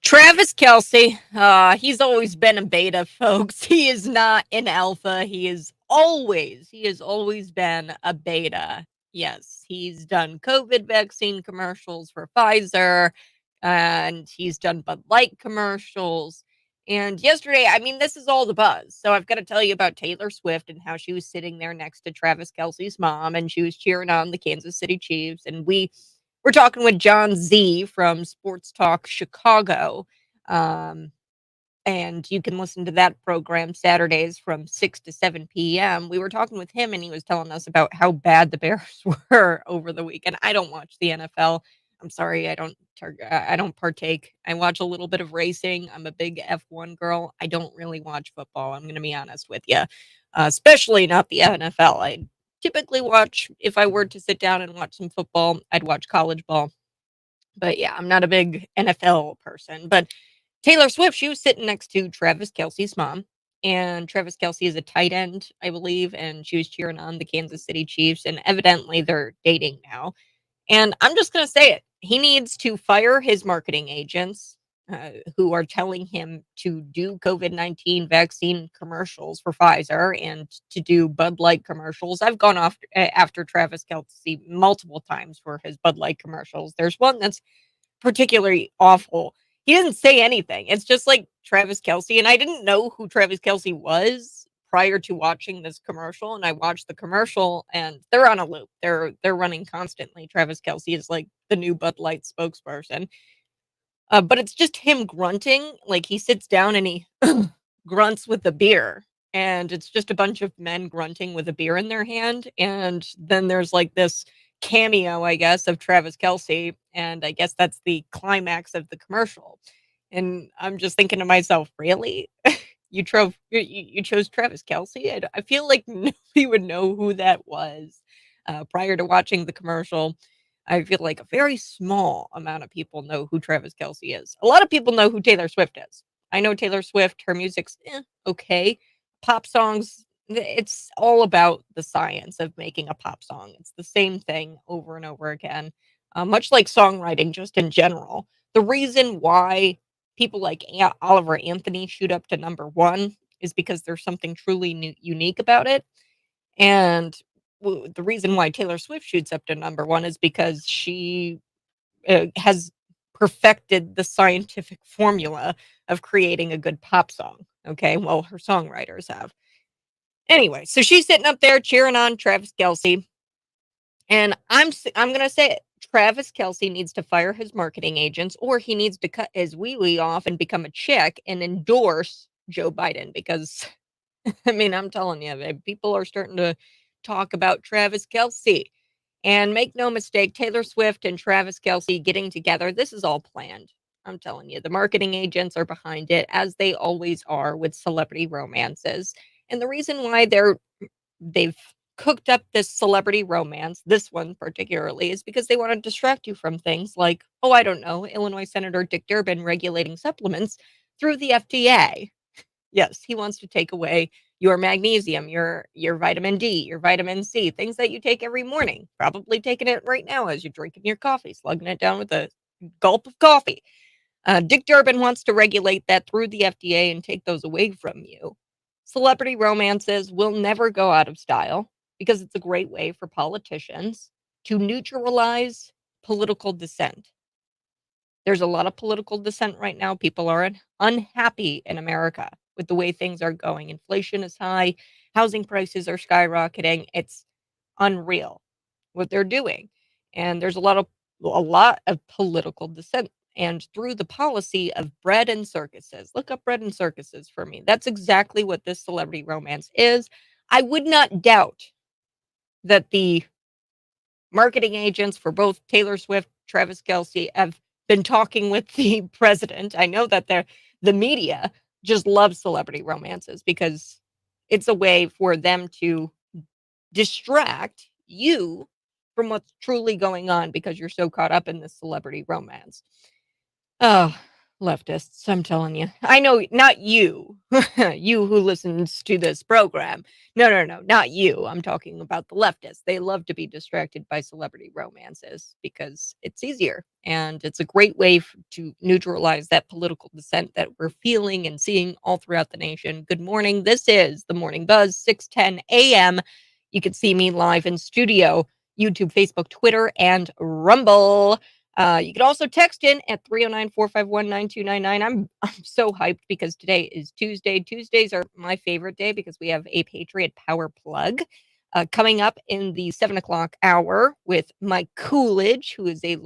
Travis Kelce, he's always been a beta, folks. He is not an alpha. He has always been a beta. Yes, he's done COVID vaccine commercials for Pfizer, and he's done Bud Light commercials. And yesterday, I mean, this is all the buzz. So I've got to tell you about Taylor Swift and how she was sitting there next to Travis Kelce's mom, and she was cheering on the Kansas City Chiefs. And we're talking with John Z from Sports Talk Chicago. Um, and you can listen to that program Saturdays from 6 to 7 p.m. We were talking with him, and he was telling us about how bad the Bears were over the weekend. I don't watch the NFL. I'm sorry, I don't partake. I watch a little bit of racing. I'm a big F1 girl. I don't really watch football. I'm going to be honest with you, especially not the NFL. I typically watch, if I were to sit down and watch some football, I'd watch college ball. But yeah, I'm not a big NFL person. But Taylor Swift, she was sitting next to Travis Kelce's mom. And Travis Kelce is a tight end, I believe. And she was cheering on the Kansas City Chiefs. And evidently they're dating now. And I'm just going to say it. He needs to fire his marketing agents who are telling him to do COVID-19 vaccine commercials for Pfizer and to do Bud Light commercials. I've gone off after Travis Kelce multiple times for his Bud Light commercials. There's one that's particularly awful. He doesn't say anything. It's just like Travis Kelce, and I didn't know who Travis Kelce was prior to watching this commercial, and I watched the commercial, and they're on a loop. They're running constantly. Travis Kelce is like the new Bud Light spokesperson, but it's just him grunting. Like he sits down and he grunts with the beer, and it's just a bunch of men grunting with a beer in their hand, and then there's like this cameo, I guess, of Travis Kelce, and I guess that's the climax of the commercial. And I'm just thinking to myself, really? You chose Travis Kelce? I feel like nobody would know who that was prior to watching the commercial. I feel like a very small amount of people know who Travis Kelce is. A lot of people know who Taylor Swift is. I know Taylor Swift, her music's okay. Pop songs, it's all about the science of making a pop song. It's the same thing over and over again, much like songwriting, just in general. The reason why people like Oliver Anthony shoot up to number one is because there's something truly unique about it. And the reason why Taylor Swift shoots up to number one is because she has perfected the scientific formula of creating a good pop song. Okay, well, her songwriters have. Anyway, so she's sitting up there cheering on Travis Kelce, and I'm gonna say it. Travis Kelce needs to fire his marketing agents, or he needs to cut his wee wee off and become a chick and endorse Joe Biden. Because I mean, I'm telling you, people are starting to talk about Travis Kelce. And make no mistake, Taylor Swift and Travis Kelce getting together, this is all planned. I'm telling you, the marketing agents are behind it, as they always are with celebrity romances. And the reason why they've cooked up this celebrity romance, this one particularly, is because they want to distract you from things like, oh, I don't know, Illinois Senator Dick Durbin regulating supplements through the FDA. Yes, he wants to take away your magnesium, your vitamin D, your vitamin C, things that you take every morning. Probably taking it right now as you're drinking your coffee, slugging it down with a gulp of coffee. Dick Durbin wants to regulate that through the FDA and take those away from you. Celebrity romances will never go out of style because it's a great way for politicians to neutralize political dissent. There's a lot of political dissent right now. People are unhappy in America with the way things are going. Inflation is high, housing prices are skyrocketing. It's unreal what they're doing. And there's a lot of political dissent. And through the policy of bread and circuses, look up bread and circuses for me. That's exactly what this celebrity romance is. I would not doubt that the marketing agents for both Taylor Swift, Travis Kelce have been talking with the president. I know that the media just loves celebrity romances because it's a way for them to distract you from what's truly going on because you're so caught up in this celebrity romance. Oh, Leftists, I'm telling you. I know not you, you who listens to this program. No, no, no, not you. I'm talking about the leftists. They love to be distracted by celebrity romances because it's easier and it's a great way to neutralize that political dissent that we're feeling and seeing all throughout the nation. Good morning. This is the Morning Buzz, 6:10 a.m. You can see me live in studio, YouTube, Facebook, Twitter, and Rumble. You can also text in at 309-451-9299. I'm so hyped because today is Tuesday. Tuesdays are my favorite day because we have a Patriot Power Plug coming up in the 7 o'clock hour with Mike Coolidge, who is a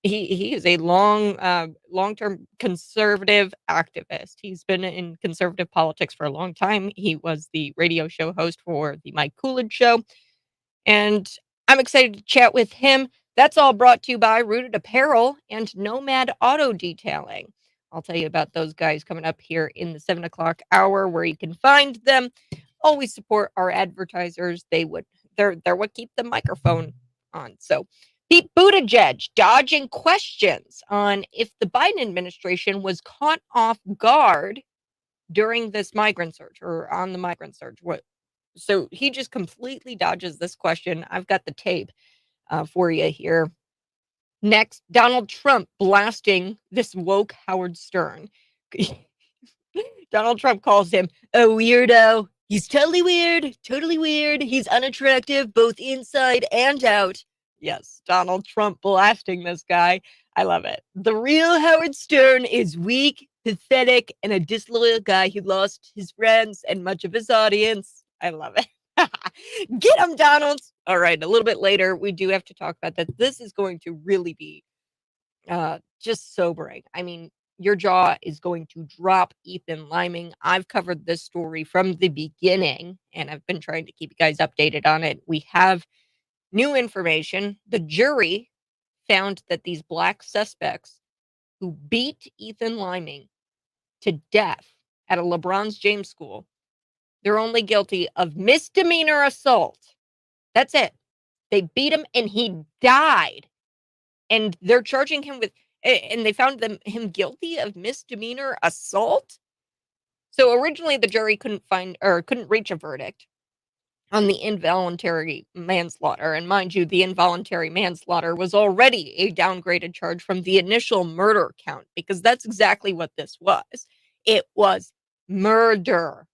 he is a long-term conservative activist. He's been in conservative politics for a long time. He was the radio show host for the Mike Coolidge Show, and I'm excited to chat with him. That's all brought to you by Rooted Apparel and Nomad Auto Detailing. I'll tell you about those guys coming up here in the 7 o'clock hour, where you can find them. Always support our advertisers. They're what keep the microphone on. So Pete Buttigieg dodging questions on if the Biden administration was caught off guard during this migrant surge, or on the migrant surge. So he just completely dodges this question. I've got the tape for you here. Next, Donald Trump blasting this woke Howard Stern. Donald Trump calls him a weirdo. He's totally weird, totally weird. He's unattractive both inside and out. Yes, Donald Trump blasting this guy. I love it. The real Howard Stern is weak, pathetic, and a disloyal guy who lost his friends and much of his audience. I love it. Get him, Donald. All right, a little bit later, we do have to talk about that. This is going to really be just sobering. I mean, your jaw is going to drop, Ethan Liming. I've covered this story from the beginning, and I've been trying to keep you guys updated on it. We have new information. The jury found that these black suspects who beat Ethan Liming to death at a Lebron James school, they're only guilty of misdemeanor assault. That's it. They beat him and he died. And they're charging him with, and they found him guilty of misdemeanor assault. So originally the jury couldn't reach a verdict on the involuntary manslaughter. And mind you, the involuntary manslaughter was already a downgraded charge from the initial murder count, because that's exactly what this was. It was murder.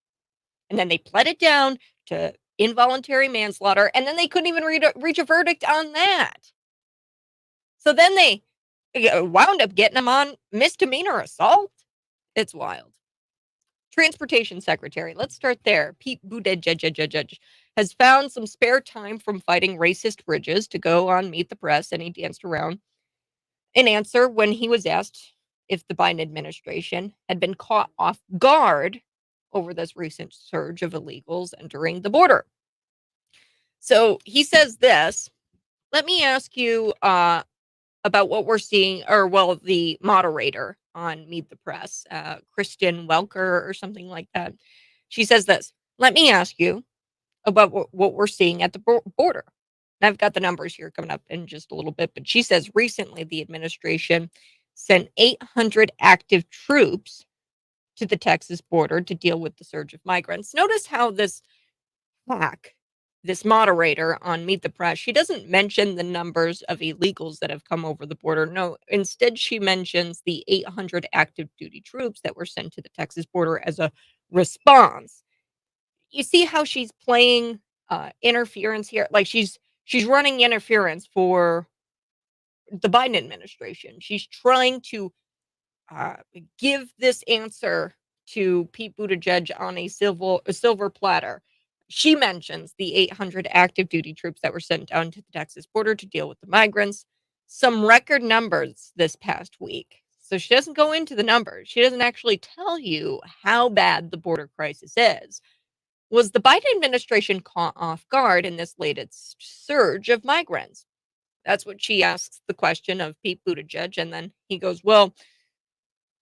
And then they pled it down to involuntary manslaughter, and then they couldn't even reach a verdict on that. So then they wound up getting him on misdemeanor assault. It's wild. Transportation Secretary, let's start there. Pete Buttigieg has found some spare time from fighting racist bridges to go on Meet the Press, and he danced around an answer when he was asked if the Biden administration had been caught off guard over this recent surge of illegals entering the border. So he says this. Let me ask you about what we're seeing, or well, the moderator on Meet the Press, Kristen Welker or something like that. She says this. Let me ask you about what we're seeing at the border. And I've got the numbers here coming up in just a little bit, but she says recently the administration sent 800 active troops to the Texas border to deal with the surge of migrants. Notice how this moderator on Meet the Press, she doesn't mention the numbers of illegals that have come over the border. No, instead she mentions the 800 active duty troops that were sent to the Texas border as a response. You see how she's playing interference here? Like she's running interference for the Biden administration. She's trying to give this answer to Pete Buttigieg on a silver platter. She mentions the 800 active duty troops that were sent down to the Texas border to deal with the migrants. Some record numbers this past week. So she doesn't go into the numbers. She doesn't actually tell you how bad the border crisis is. Was the Biden administration caught off guard in this latest surge of migrants? That's what she asks the question of Pete Buttigieg. And then he goes, well,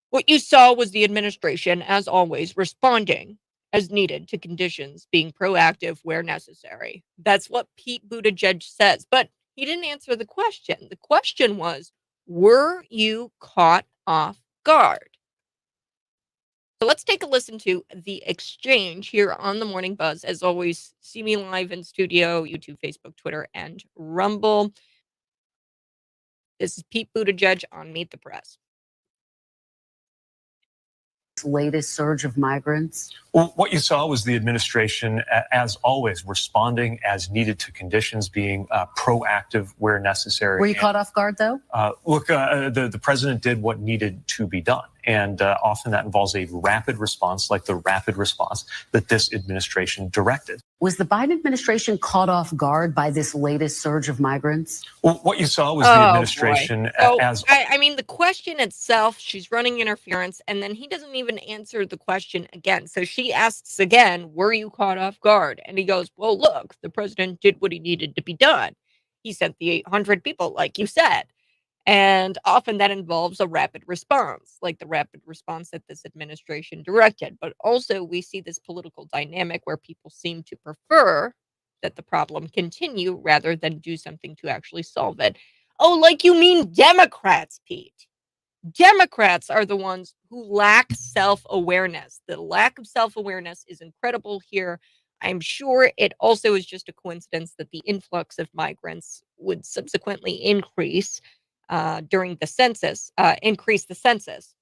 what you saw was the administration, as always, responding as needed to conditions, being proactive where necessary. That's what Pete Buttigieg says. But he didn't answer the question. The question was, were you caught off guard. So let's take a listen to the exchange here on the Morning Buzz. As always, see me live in studio, YouTube, Facebook, Twitter, and Rumble. This is Pete Buttigieg on Meet the Press. Latest surge of migrants? Well, what you saw was the administration, as always, responding as needed to conditions, being proactive where necessary. Were you caught off guard, though? Look, the president did what needed to be done. And often that involves a rapid response, like the rapid response that this administration directed. Was the Biden administration caught off guard by this latest surge of migrants? Well, what you saw was the administration I mean, the question itself, she's running interference, and then he doesn't even answer the question again. So she asks again, were you caught off guard? And he goes, well, look, the president did what he needed to be done. He sent the 800 people, like you said. And often that involves a rapid response, like the rapid response that this administration directed. But also, we see this political dynamic where people seem to prefer that the problem continue rather than do something to actually solve it. Oh, like you mean Democrats, Pete. Democrats are the ones who lack self-awareness. The lack of self-awareness is incredible here. I'm sure it also is just a coincidence that the influx of migrants would subsequently increase during the census, increase the census.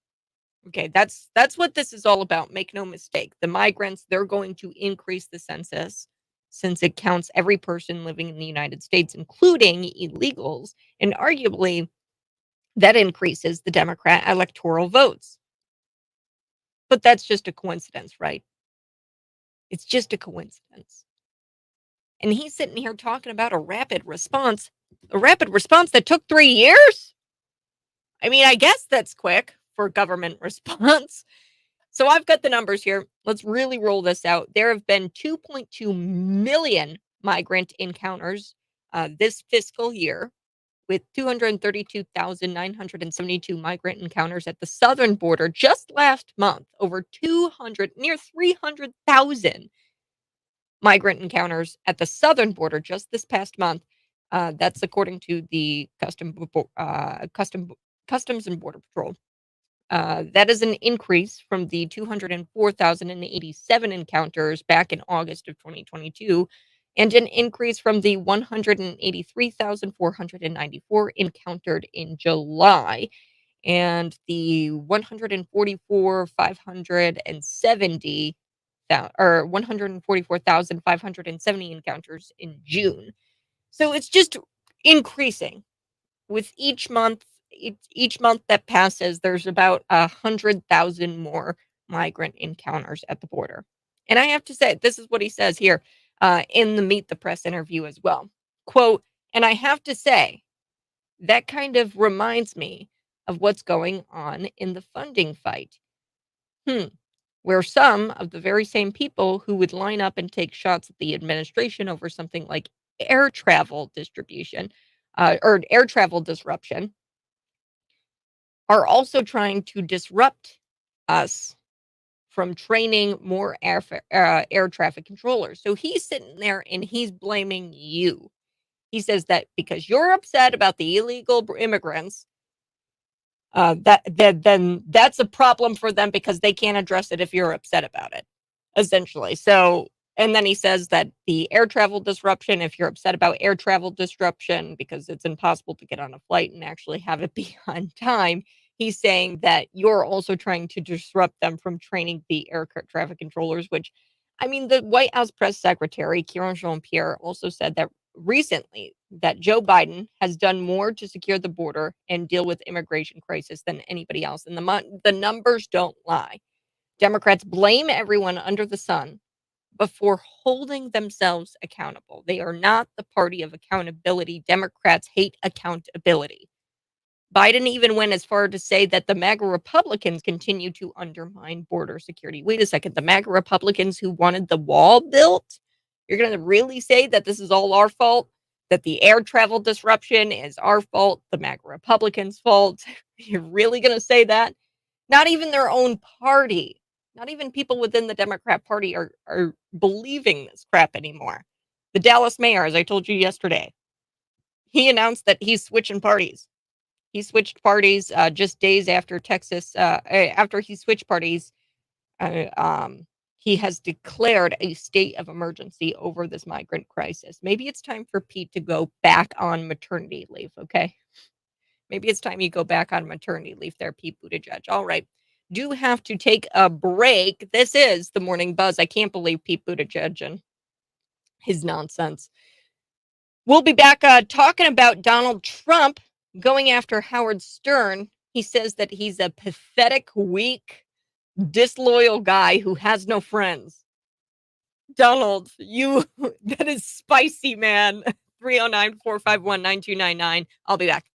Okay, that's what this is all about. Make no mistake. The migrants, they're going to increase the census since it counts every person living in the United States, including illegals, and arguably that increases the Democrat electoral votes. But that's just a coincidence, right? It's just a coincidence. And he's sitting here talking about a rapid response that took 3 years? I mean, I guess that's quick for government response. So I've got the numbers here. Let's really roll this out. There have been 2.2 million migrant encounters this fiscal year, with 232,972 migrant encounters at the southern border just last month. Near 300,000 migrant encounters at the southern border just this past month. That's according to the Customs and Border Patrol. That is an increase from the 204,087 encounters back in August of 2022, and an increase from the 183,494 encountered in July, and the 144,570 encounters in June. So it's just increasing with each month. Each month that passes, there's about 100,000 more migrant encounters at the border. And I have to say, this is what he says here in the Meet the Press interview as well. Quote, and I have to say, that kind of reminds me of what's going on in the funding fight. Where some of the very same people who would line up and take shots at the administration over something like air travel distribution or air travel disruption are also trying to disrupt us from training more air traffic controllers. So he's sitting there and he's blaming you. He says that because you're upset about the illegal immigrants, then that's a problem for them because they can't address it if you're upset about it, essentially. So, and then he says that the air travel disruption, if you're upset about air travel disruption because it's impossible to get on a flight and actually have it be on time, he's saying that you're also trying to disrupt them from training the air traffic controllers, which, I mean, the White House press secretary, Karen Jean-Pierre, also said that recently that Joe Biden has done more to secure the border and deal with immigration crisis than anybody else. And the numbers don't lie. Democrats blame everyone under the sun before holding themselves accountable. They are not the party of accountability. Democrats hate accountability. Biden even went as far to say that the MAGA Republicans continue to undermine border security. Wait a second. The MAGA Republicans who wanted the wall built? You're going to really say that this is all our fault? That the air travel disruption is our fault? The MAGA Republicans' fault? You're really going to say that? Not even their own party, not even people within the Democrat Party are believing this crap anymore. The Dallas mayor, as I told you yesterday, he announced that he's switching parties. He switched parties just days after after he switched parties. Uh, um, he has declared a state of emergency over this migrant crisis. Maybe it's time for Pete to go back on maternity leave. Okay. Maybe it's time you go back on maternity leave there, Pete Buttigieg. All right. Do have to take a break. This is the Morning Buzz. I can't believe Pete Buttigieg and his nonsense. We'll be back talking about Donald Trump going after Howard Stern. He says that he's a pathetic, weak, disloyal guy who has no friends. Donald, that is spicy, man. 309-451-9299. I'll be back.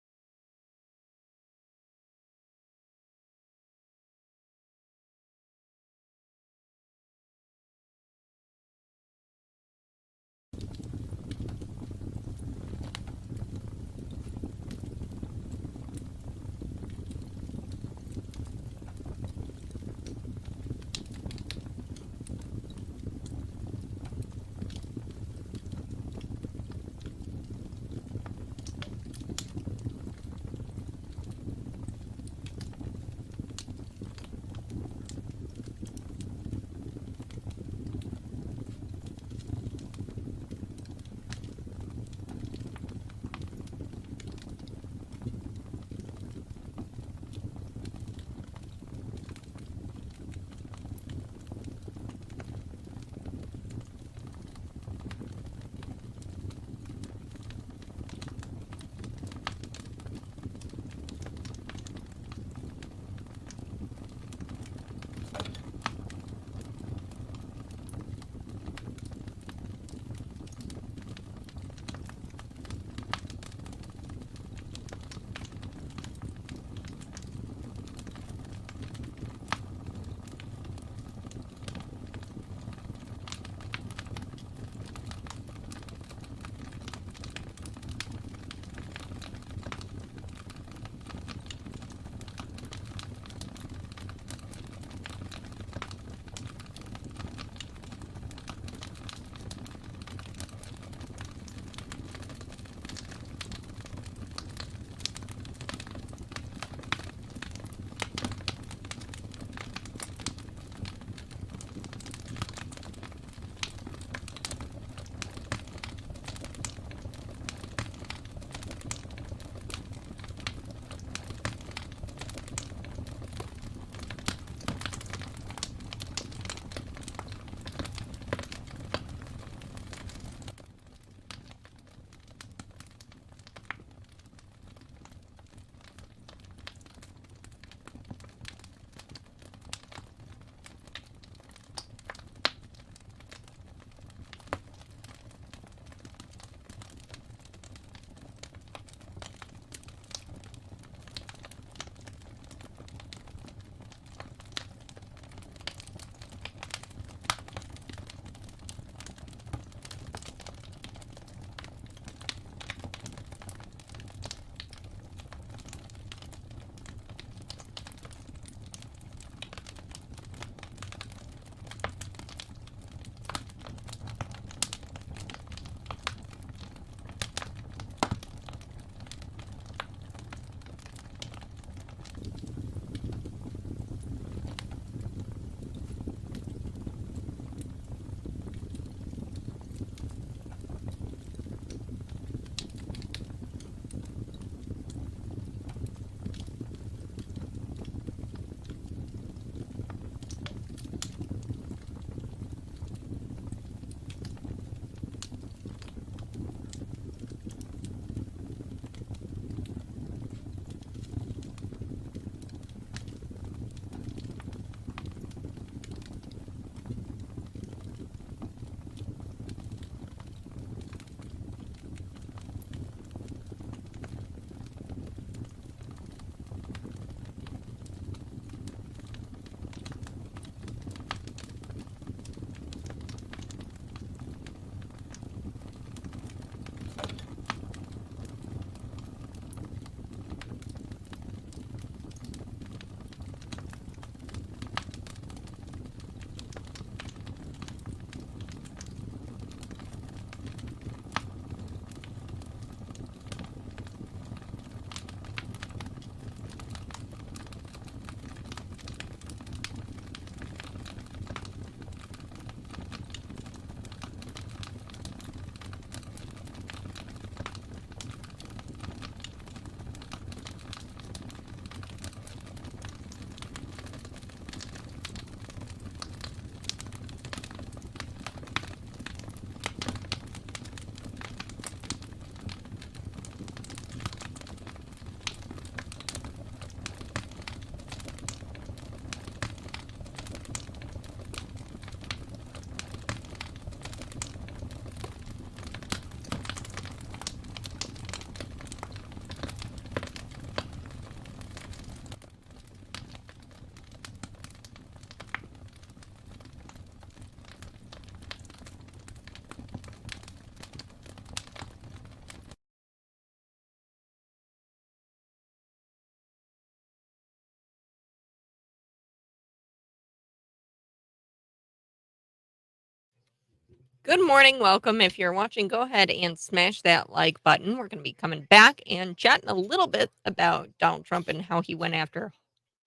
Good morning. Welcome. If you're watching, go ahead and smash that like button. We're going to be coming back and chatting a little bit about Donald Trump and how he went after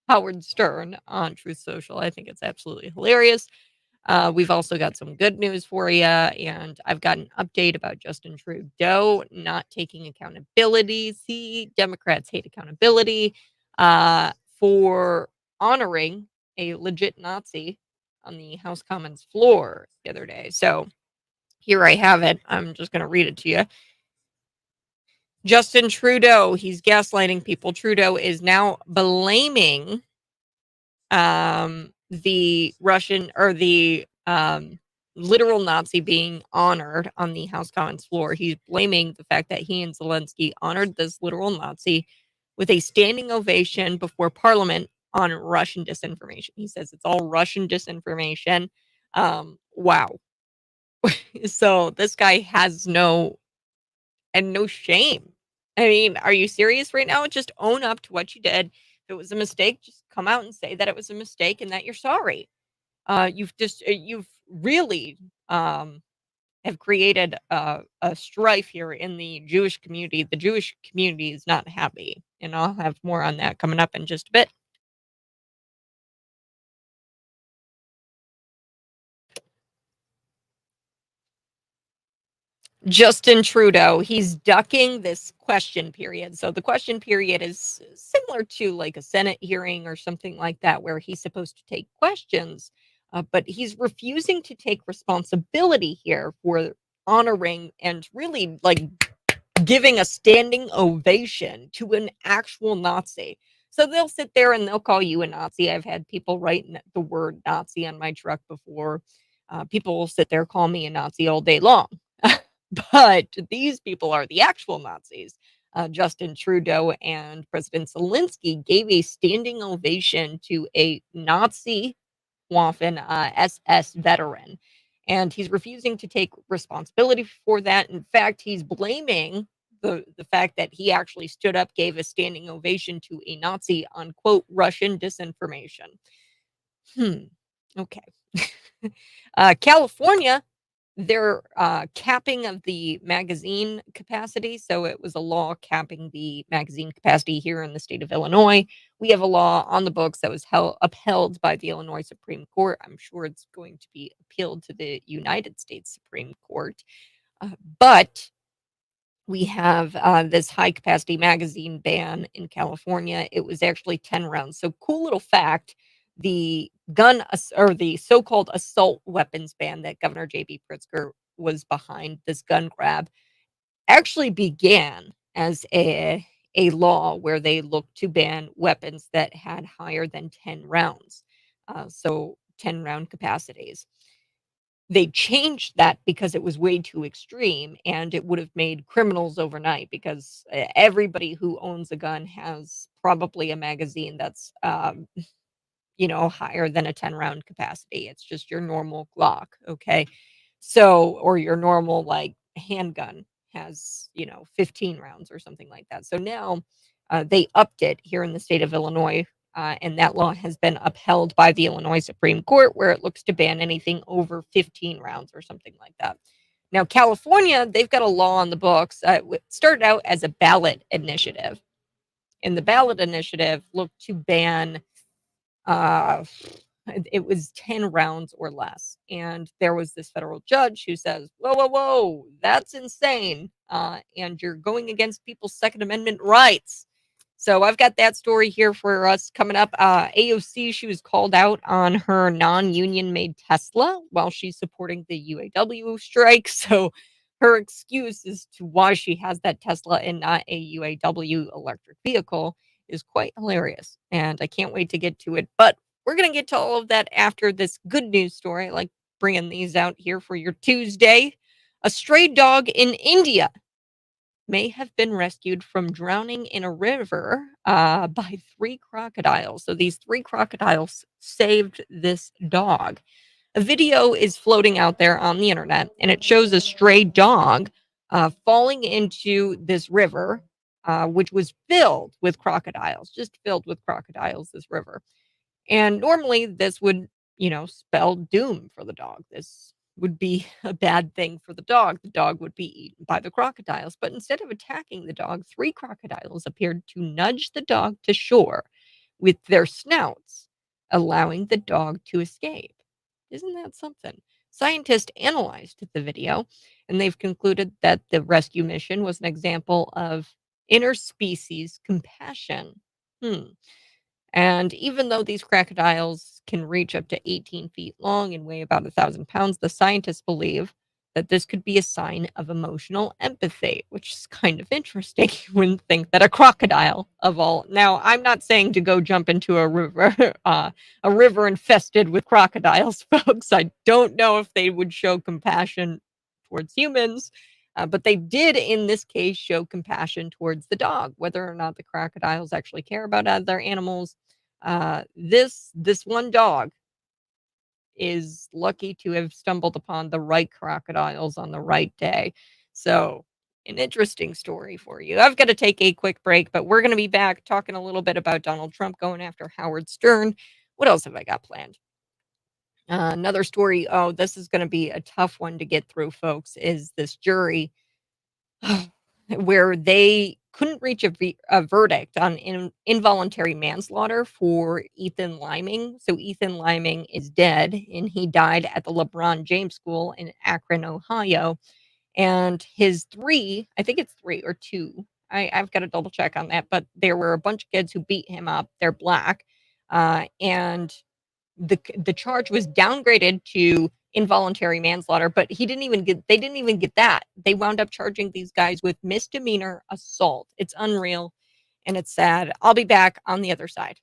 Howard Stern on Truth Social. I think it's absolutely hilarious. We've also got some good news for you, and I've got an update about Justin Trudeau not taking accountability. See, Democrats hate accountability for honoring a legit Nazi on the House Commons floor the other day. So here I have it. I'm just going to read it to you. Justin Trudeau, he's gaslighting people. Trudeau is now blaming the Russian or the literal Nazi being honored on the House Commons floor. He's blaming the fact that he and Zelensky honored this literal Nazi with a standing ovation before Parliament on Russian disinformation. He says it's all Russian disinformation. Wow. So this guy has no shame. I mean, are you serious right now? Just own up to what you did. If it was a mistake, just come out and say that it was a mistake and that you're sorry. You've really have created a strife here in the Jewish community. The Jewish community is not happy, and I'll have more on that coming up in just a bit. Justin Trudeau, he's ducking this question period. So the question period is similar to like a Senate hearing or something like that, where he's supposed to take questions, but he's refusing to take responsibility here for honoring and really like giving a standing ovation to an actual Nazi. So they'll sit there and they'll call you a Nazi. I've had people write the word Nazi on my truck before. People will sit there, call me a Nazi all day long. But these people are the actual Nazis. Justin Trudeau and President Zelensky gave a standing ovation to a Nazi Waffen SS veteran. And he's refusing to take responsibility for that. In fact, he's blaming the fact that he actually stood up, gave a standing ovation to a Nazi on quote Russian disinformation. Okay. California, their capping of the magazine capacity. So it was a law capping the magazine capacity here in the state of Illinois. We have a law on the books that was upheld by the Illinois Supreme Court. I'm sure it's going to be appealed to the United States Supreme Court. But we have this high capacity magazine ban in California. It was actually 10 rounds. So cool little fact, the or the so-called assault weapons ban that Governor JB Pritzker was behind, this gun grab, actually began as a law where they looked to ban weapons that had higher than 10 rounds. So 10 round capacities. They changed that because it was way too extreme, and it would have made criminals overnight because everybody who owns a gun has probably a magazine that's, higher than a 10 round capacity. It's just your normal Glock. Okay. So, or your normal like handgun has, 15 rounds or something like that. So now they upped it here in the state of Illinois. And that law has been upheld by the Illinois Supreme Court, where it looks to ban anything over 15 rounds or something like that. Now, California, they've got a law on the books. It started out as a ballot initiative. And the ballot initiative looked to ban uh, it was 10 rounds or less. And there was this federal judge who says, whoa, whoa, whoa, that's insane. And you're going against people's Second Amendment rights. So I've got that story here for us coming up. AOC, she was called out on her non-union made Tesla while she's supporting the UAW strike. So her excuse as to why she has that Tesla and not a UAW electric vehicle is quite hilarious. And I can't wait to get to it. But we're going to get to all of that after this good news story. I like bringing these out here for your Tuesday. A stray dog in India may have been rescued from drowning in a river by 3 crocodiles. So these 3 crocodiles saved this dog. A video is floating out there on the internet, and it shows a stray dog falling into this river, which was filled with crocodiles, just filled with crocodiles, this river. And normally this would, spell doom for the dog. This would be a bad thing for the dog. The dog would be eaten by the crocodiles. But instead of attacking the dog, 3 crocodiles appeared to nudge the dog to shore with their snouts, allowing the dog to escape. Isn't that something? Scientists analyzed the video and they've concluded that the rescue mission was an example of interspecies compassion. Hmm. And even though these crocodiles can reach up to 18 feet long and weigh about 1,000 pounds, the scientists believe that this could be a sign of emotional empathy, which is kind of interesting. You wouldn't think that a crocodile of all. Now, I'm not saying to go jump into a river infested with crocodiles, folks. I don't know if they would show compassion towards humans, but they did in this case show compassion towards the dog. Whether or not the crocodiles actually care about other animals, this one dog is lucky to have stumbled upon the right crocodiles on the right day. So, an interesting story for you. I've got to take a quick break, but we're going to be back talking a little bit about Donald Trump going after Howard Stern. What else have I got planned? Another story. Oh, this is going to be a tough one to get through, folks. Is this jury where they couldn't reach a verdict on involuntary manslaughter for Ethan Liming. So Ethan Liming is dead, and he died at the Lebron James School in Akron, Ohio. And his 3, I think it's 3 or 2. I've got to double check on that, but there were a bunch of kids who beat him up. They're black, and the charge was downgraded to involuntary manslaughter, but they didn't even get that. They wound up charging these guys with misdemeanor assault. It's unreal and it's sad. I'll be back on the other side.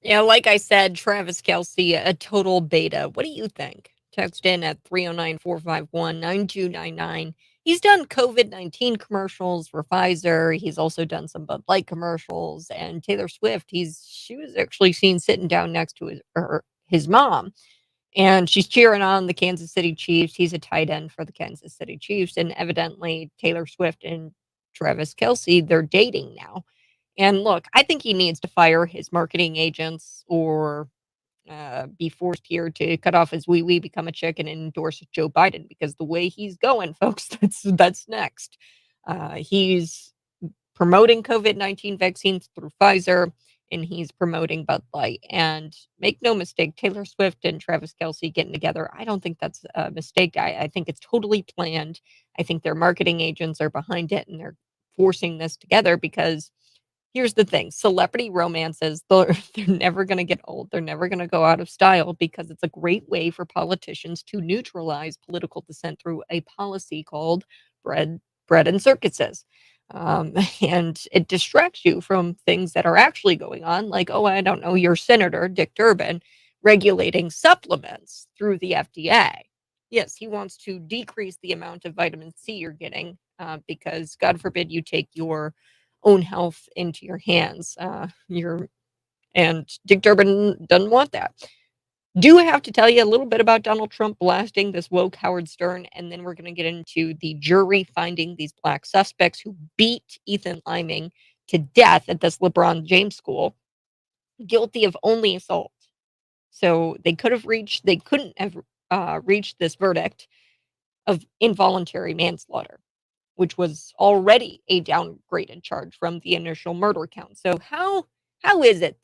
Yeah, like I said, Travis Kelce, a total beta. What do you think? Text in at 309-451-9299. He's done COVID-19 commercials for Pfizer. He's also done some Bud Light commercials. And Taylor Swift, she was actually seen sitting down next to his mom. And she's cheering on the Kansas City Chiefs. He's a tight end for the Kansas City Chiefs. And evidently, Taylor Swift and Travis Kelce, they're dating now. And look, I think he needs to fire his marketing agents or be forced here to cut off his wee wee, become a chick, and endorse Joe Biden because the way he's going, folks, that's next. He's promoting COVID-19 vaccines through Pfizer, and he's promoting Bud Light. And make no mistake, Taylor Swift and Travis Kelce getting together, I don't think that's a mistake. I think it's totally planned. I think their marketing agents are behind it, and they're forcing this together because here's the thing, celebrity romances, they're never gonna get old, they're never gonna go out of style because it's a great way for politicians to neutralize political dissent through a policy called bread and circuses. And it distracts you from things that are actually going on, like, oh, I don't know, your senator, Dick Durbin, regulating supplements through the FDA. Yes, he wants to decrease the amount of vitamin C you're getting because, God forbid, you take your own health into your hands. And Dick Durbin doesn't want that. Do have to tell you a little bit about Donald Trump blasting this woke Howard Stern, and then we're going to get into the jury finding these black suspects who beat Ethan Liming to death at this Lebron James school, guilty of only assault. So they couldn't have reached this verdict of involuntary manslaughter, which was already a downgraded charge from the initial murder count. So how is it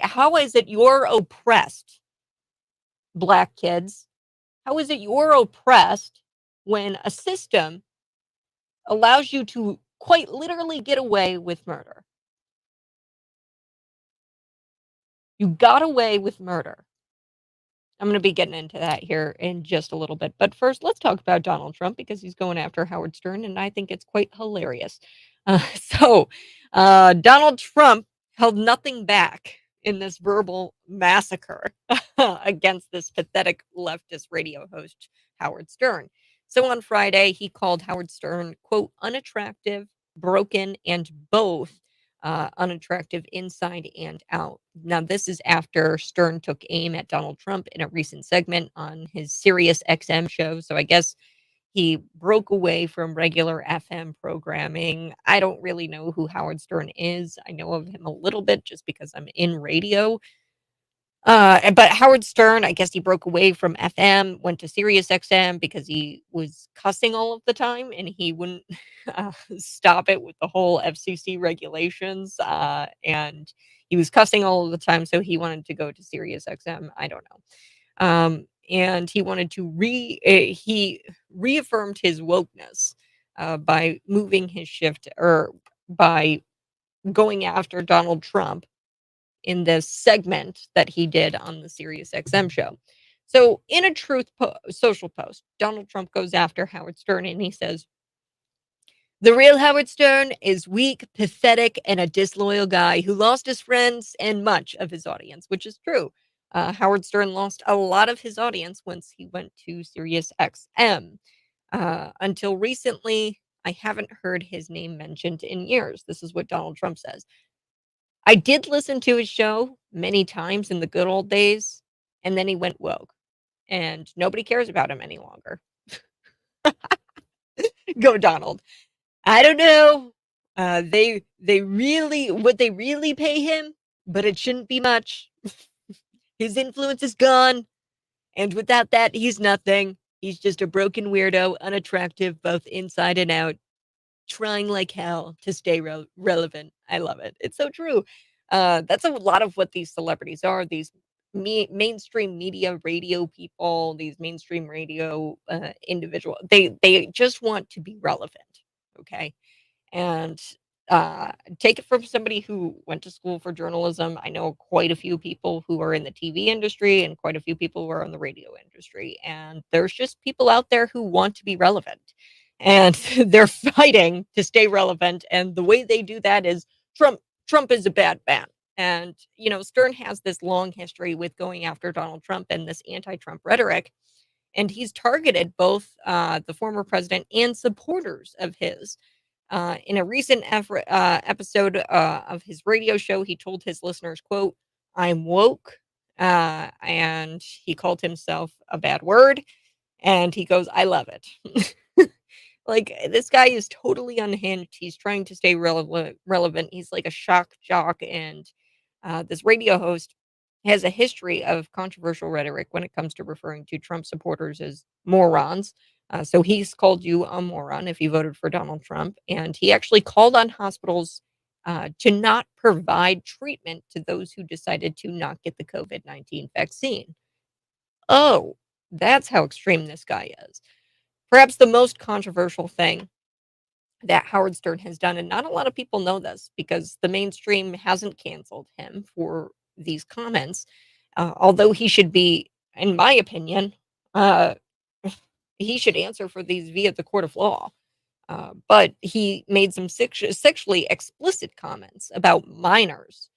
how is it you're oppressed, black kids? How is it you're oppressed when a system allows you to quite literally get away with murder? You got away with murder. I'm going to be getting into that here in just a little bit. But first, let's talk about Donald Trump because he's going after Howard Stern, and I think it's quite hilarious. Donald Trump held nothing back in this verbal massacre against this pathetic leftist radio host, Howard Stern. So on Friday, he called Howard Stern, quote, unattractive, broken, and both unattractive inside and out. Now, this is after Stern took aim at Donald Trump in a recent segment on his Sirius XM show. So I guess he broke away from regular FM programming. I don't really know who Howard Stern is. I know of him a little bit just because I'm in radio. But Howard Stern, I guess he broke away from FM, went to Sirius XM because he was cussing all of the time and he wouldn't stop it with the whole FCC regulations. And he was cussing all of the time, so he wanted to go to Sirius XM. I don't know. And he wanted to he reaffirmed his wokeness by moving his shift or by going after Donald Trump in this segment that he did on the Sirius XM show. So, in a social post, Donald Trump goes after Howard Stern and he says, the real Howard Stern is weak, pathetic, and a disloyal guy who lost his friends and much of his audience, which is true. Howard Stern lost a lot of his audience once he went to Sirius XM. Until recently, I haven't heard his name mentioned in years. This is what Donald Trump says. I did listen to his show many times in the good old days, and then he went woke, and nobody cares about him any longer. Go, Donald. I don't know. They really would they really pay him, but it shouldn't be much. His influence is gone, and without that, he's nothing. He's just a broken weirdo, unattractive both inside and out, trying like hell to stay relevant. I love it. It's so true. That's a lot of what these celebrities are. These mainstream media radio people, these mainstream radio individual. They just want to be relevant. Okay, and take it from somebody who went to school for journalism. I know quite a few people who are in the TV industry and quite a few people who are in the radio industry. And there's just people out there who want to be relevant and they're fighting to stay relevant. And the way they do that is Trump is a bad man. And, Stern has this long history with going after Donald Trump and this anti-Trump rhetoric. And he's targeted both the former president and supporters of his. In a recent episode of his radio show, he told his listeners, quote, "I'm woke." And he called himself a bad word. And he goes, "I love it." Like, this guy is totally unhinged. He's trying to stay relevant. He's like a shock jock. And this radio host has a history of controversial rhetoric when it comes to referring to Trump supporters as morons. So he's called you a moron if you voted for Donald Trump. And he actually called on hospitals to not provide treatment to those who decided to not get the COVID-19 vaccine. Oh, that's how extreme this guy is. Perhaps the most controversial thing that Howard Stern has done, and not a lot of people know this because the mainstream hasn't canceled him for these comments, although he should be, in my opinion, uh, he should answer for these via the court of law. But he made some sexually explicit comments about minors,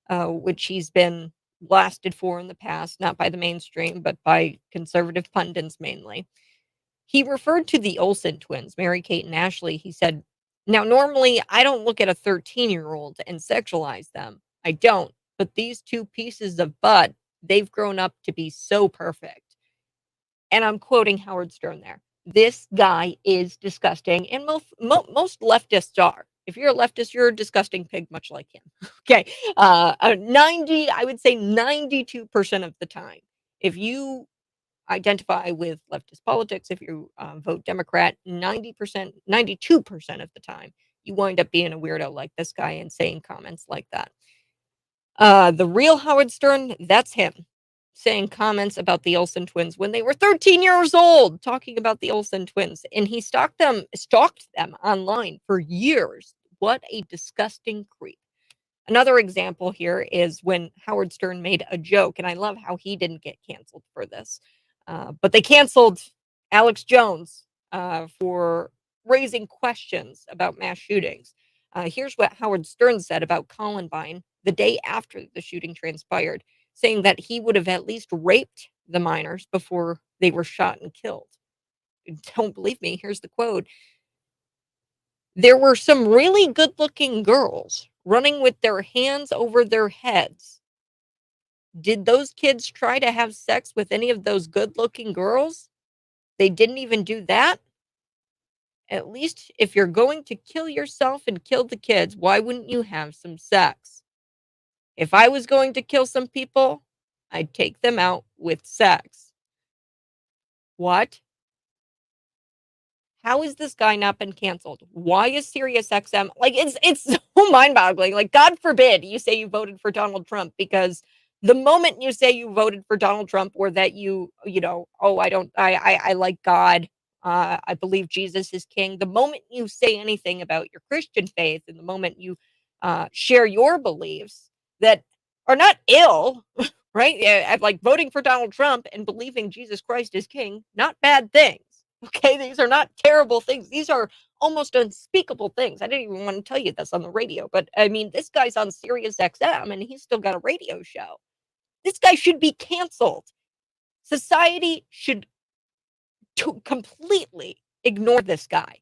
which he's been blasted for in the past, not by the mainstream, but by conservative pundits mainly. He referred to the Olsen twins, Mary Kate and Ashley. He said, "Now, normally I don't look at a 13-year-old and sexualize them. I don't. But these two pieces of butt, they've grown up to be so perfect." And I'm quoting Howard Stern there. This guy is disgusting. And most leftists are. If you're a leftist, you're a disgusting pig, much like him. Okay. 90, I would say 92% of the time, if you identify with leftist politics, if you vote Democrat, 90%, 92% of the time, you wind up being a weirdo like this guy and saying comments like that. The real Howard Stern, that's him saying comments about the Olsen twins when they were 13 years old, talking about the Olsen twins. And he stalked them online for years. What a disgusting creep. Another example here is when Howard Stern made a joke, and I love how he didn't get canceled for this. But they canceled Alex Jones for raising questions about mass shootings. Here's what Howard Stern said about Columbine the day after the shooting transpired, saying that he would have at least raped the minors before they were shot and killed. Don't believe me? Here's the quote. "There were some really good-looking girls running with their hands over their heads. Did those kids try to have sex with any of those good-looking girls? They didn't even do that? At least if you're going to kill yourself and kill the kids, why wouldn't you have some sex? If I was going to kill some people, I'd take them out with sex." What? How has this guy not been canceled? Why is SiriusXM like it's so mind-boggling. Like, God forbid you say you voted for Donald Trump, because the moment you say you voted for Donald Trump, or that oh, I like God, I believe Jesus is king. The moment you say anything about your Christian faith, and the moment you share your beliefs that are not ill, right? Yeah, like voting for Donald Trump and believing Jesus Christ is king, not bad things. Okay, these are not terrible things. These are almost unspeakable things. I didn't even want to tell you this on the radio, but I mean, this guy's on Sirius XM and he's still got a radio show. This guy should be canceled. Society should completely ignore this guy.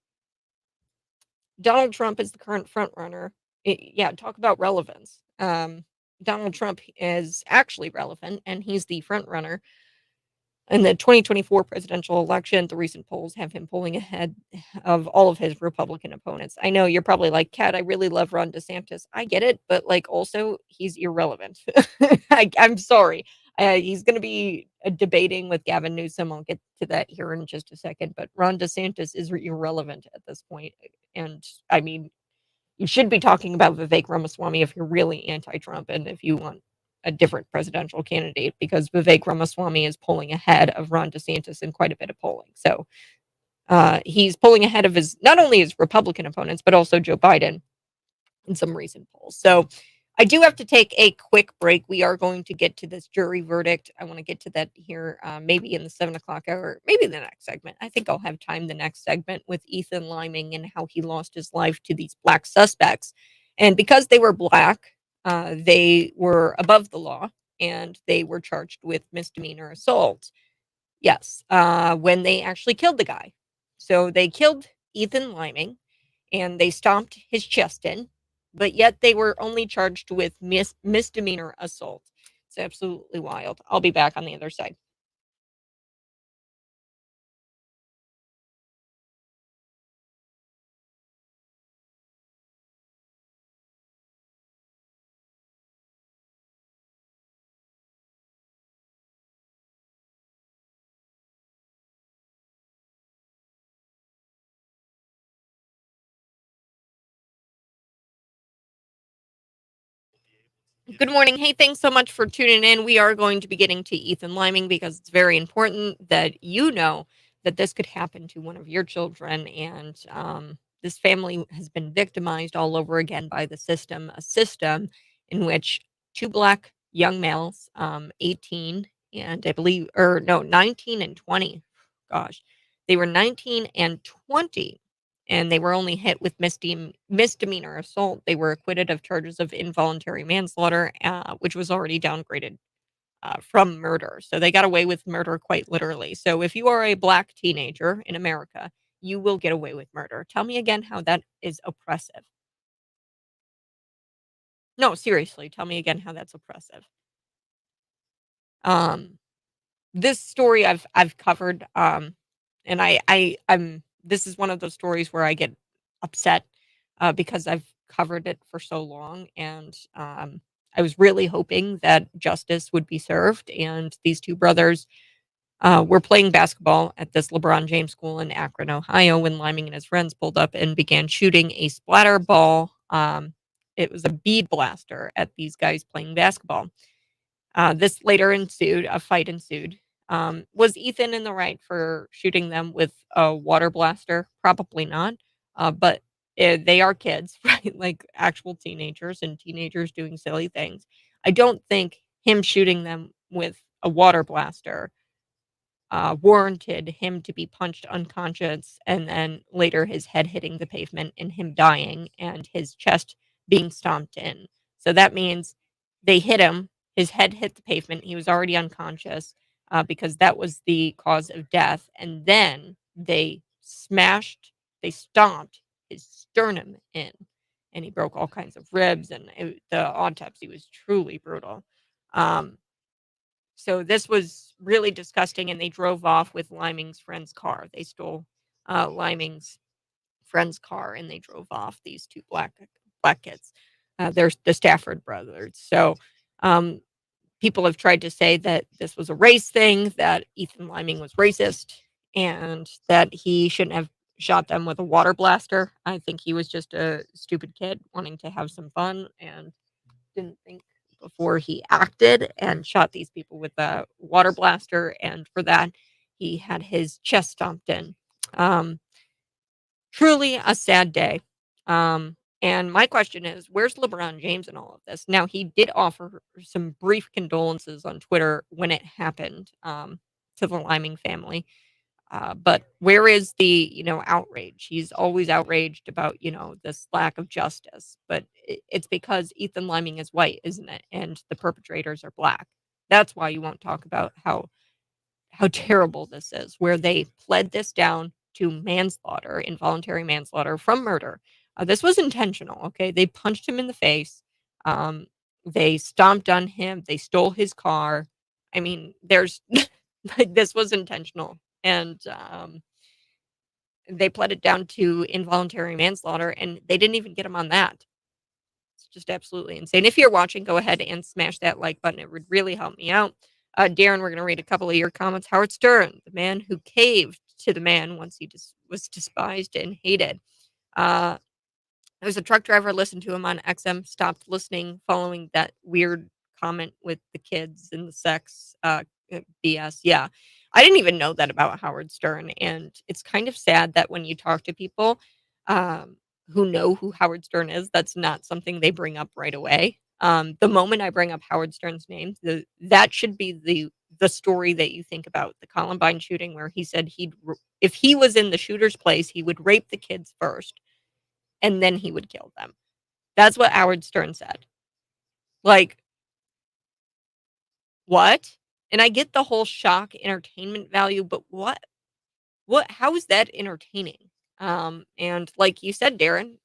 Donald Trump is the current front runner. Yeah, talk about relevance. Donald Trump is actually relevant, and he's the front runner in the 2024 presidential election. The recent polls have him pulling ahead of all of his Republican opponents. I know you're probably like, Kat, I really love Ron DeSantis. I get it, but like, also, he's irrelevant. I'm sorry. He's going to be debating with Gavin Newsom. I'll get to that here in just a second. But Ron DeSantis is irrelevant at this point. And I mean, you should be talking about Vivek Ramaswamy if you're really anti-Trump and if you want a different presidential candidate, because Vivek Ramaswamy is pulling ahead of Ron DeSantis in quite a bit of polling. So he's pulling ahead of not only his Republican opponents, but also Joe Biden in some recent polls. So I do have to take a quick break. We are going to get to this jury verdict. I want to get to that here maybe in the 7 o'clock hour, maybe the next segment. I think I'll have time the next segment with Ethan Liming and how he lost his life to these black suspects. And because they were black, They were above the law and they were charged with misdemeanor assault. Yes, when they actually killed the guy. So they killed Ethan Liming and they stomped his chest in, but yet they were only charged with misdemeanor assault. It's absolutely wild. I'll be back on the other side. Good morning. Hey, thanks so much for tuning in. We are going to be getting to Ethan Liming because it's very important that you know that this could happen to one of your children. And this family has been victimized all over again by the system, a system in which two black young males, 18 and I believe, or no, 19 and 20. Gosh, they were 19 and 20 and they were only hit with misdemeanor assault. They were acquitted of charges of involuntary manslaughter, which was already downgraded from murder. So they got away with murder quite literally. So if you are a black teenager in America, you will get away with murder. Tell me again how that is oppressive. No, seriously, tell me again how that's oppressive. Um, this story I've covered, and I'm this is one of those stories where I get upset, because I've covered it for so long, and, I was really hoping that justice would be served, and these 2 brothers, were playing basketball at this LeBron James school in Akron, Ohio, when Liming and his friends pulled up and began shooting a splatter ball, it was a bead blaster at these guys playing basketball. This later ensued, a fight ensued. Was Ethan in the right for shooting them with a water blaster? Probably not. But they are kids, right? Like actual teenagers and teenagers doing silly things. I don't think him shooting them with a water blaster warranted him to be punched unconscious and then later his head hitting the pavement and him dying and his chest being stomped in. So that means they hit him, his head hit the pavement, he was already unconscious because that was the cause of death. And then they stomped his sternum in and he broke all kinds of ribs and the autopsy was truly brutal. Um, so this was really disgusting, and they drove off with Liming's friend's car. They stole Liming's friend's car, and they drove off. These two black kids. They're the Stafford brothers. So um, people have tried to say that this was a race thing, that Ethan Liming was racist, and that he shouldn't have shot them with a water blaster. I think he was just a stupid kid wanting to have some fun and didn't think before he acted and shot these people with a water blaster, and for that, he had his chest stomped in. Um, Truly a sad day. And my question is, where's LeBron James in all of this? Now, he did offer some brief condolences on Twitter when it happened, to the Liming family. But where is the, outrage? He's always outraged about, this lack of justice. But it's because Ethan Liming is white, isn't it? And the perpetrators are black. That's why you won't talk about how terrible this is, where they pled this down to manslaughter, involuntary manslaughter from murder. This was intentional. Okay, they punched him in the face. Um, they stomped on him. They stole his car. I mean, there's like this was intentional, and they pled it down to involuntary manslaughter, and they didn't even get him on that. It's just absolutely insane. If you're watching, go ahead and smash that like button. It would really help me out. Darren, we're going to read a couple of your comments. Howard Stern, the man who caved to the man once he was despised and hated. Uh, there was a truck driver listened to him on XM, stopped listening following that weird comment with the kids and the sex BS. Yeah. I didn't even know that about Howard Stern. And it's kind of sad that when you talk to people um, who know who Howard Stern is, that's not something they bring up right away. The moment I bring up Howard Stern's name, that should be the story that you think about the Columbine shooting, where he said if he was in the shooter's place, he would rape the kids first and then he would kill them. That's what Howard Stern said. Like, what? And I get the whole shock entertainment value, but how is that entertaining? And like you said, Darren,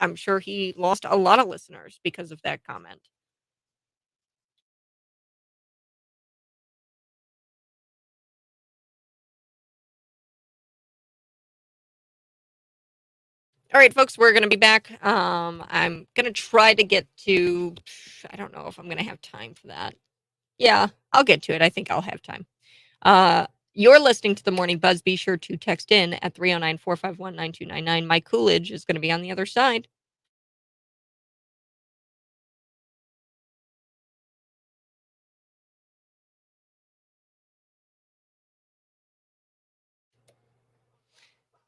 I'm sure he lost a lot of listeners because of that comment. All right, folks, we're going to be back. I'm going to try to get to, I don't know if I'm going to have time for that. Yeah, I'll get to it. I think I'll have time. You're listening to the Morning Buzz. Be sure to text in at 309-451-9299. Mike Coolidge is going to be on the other side.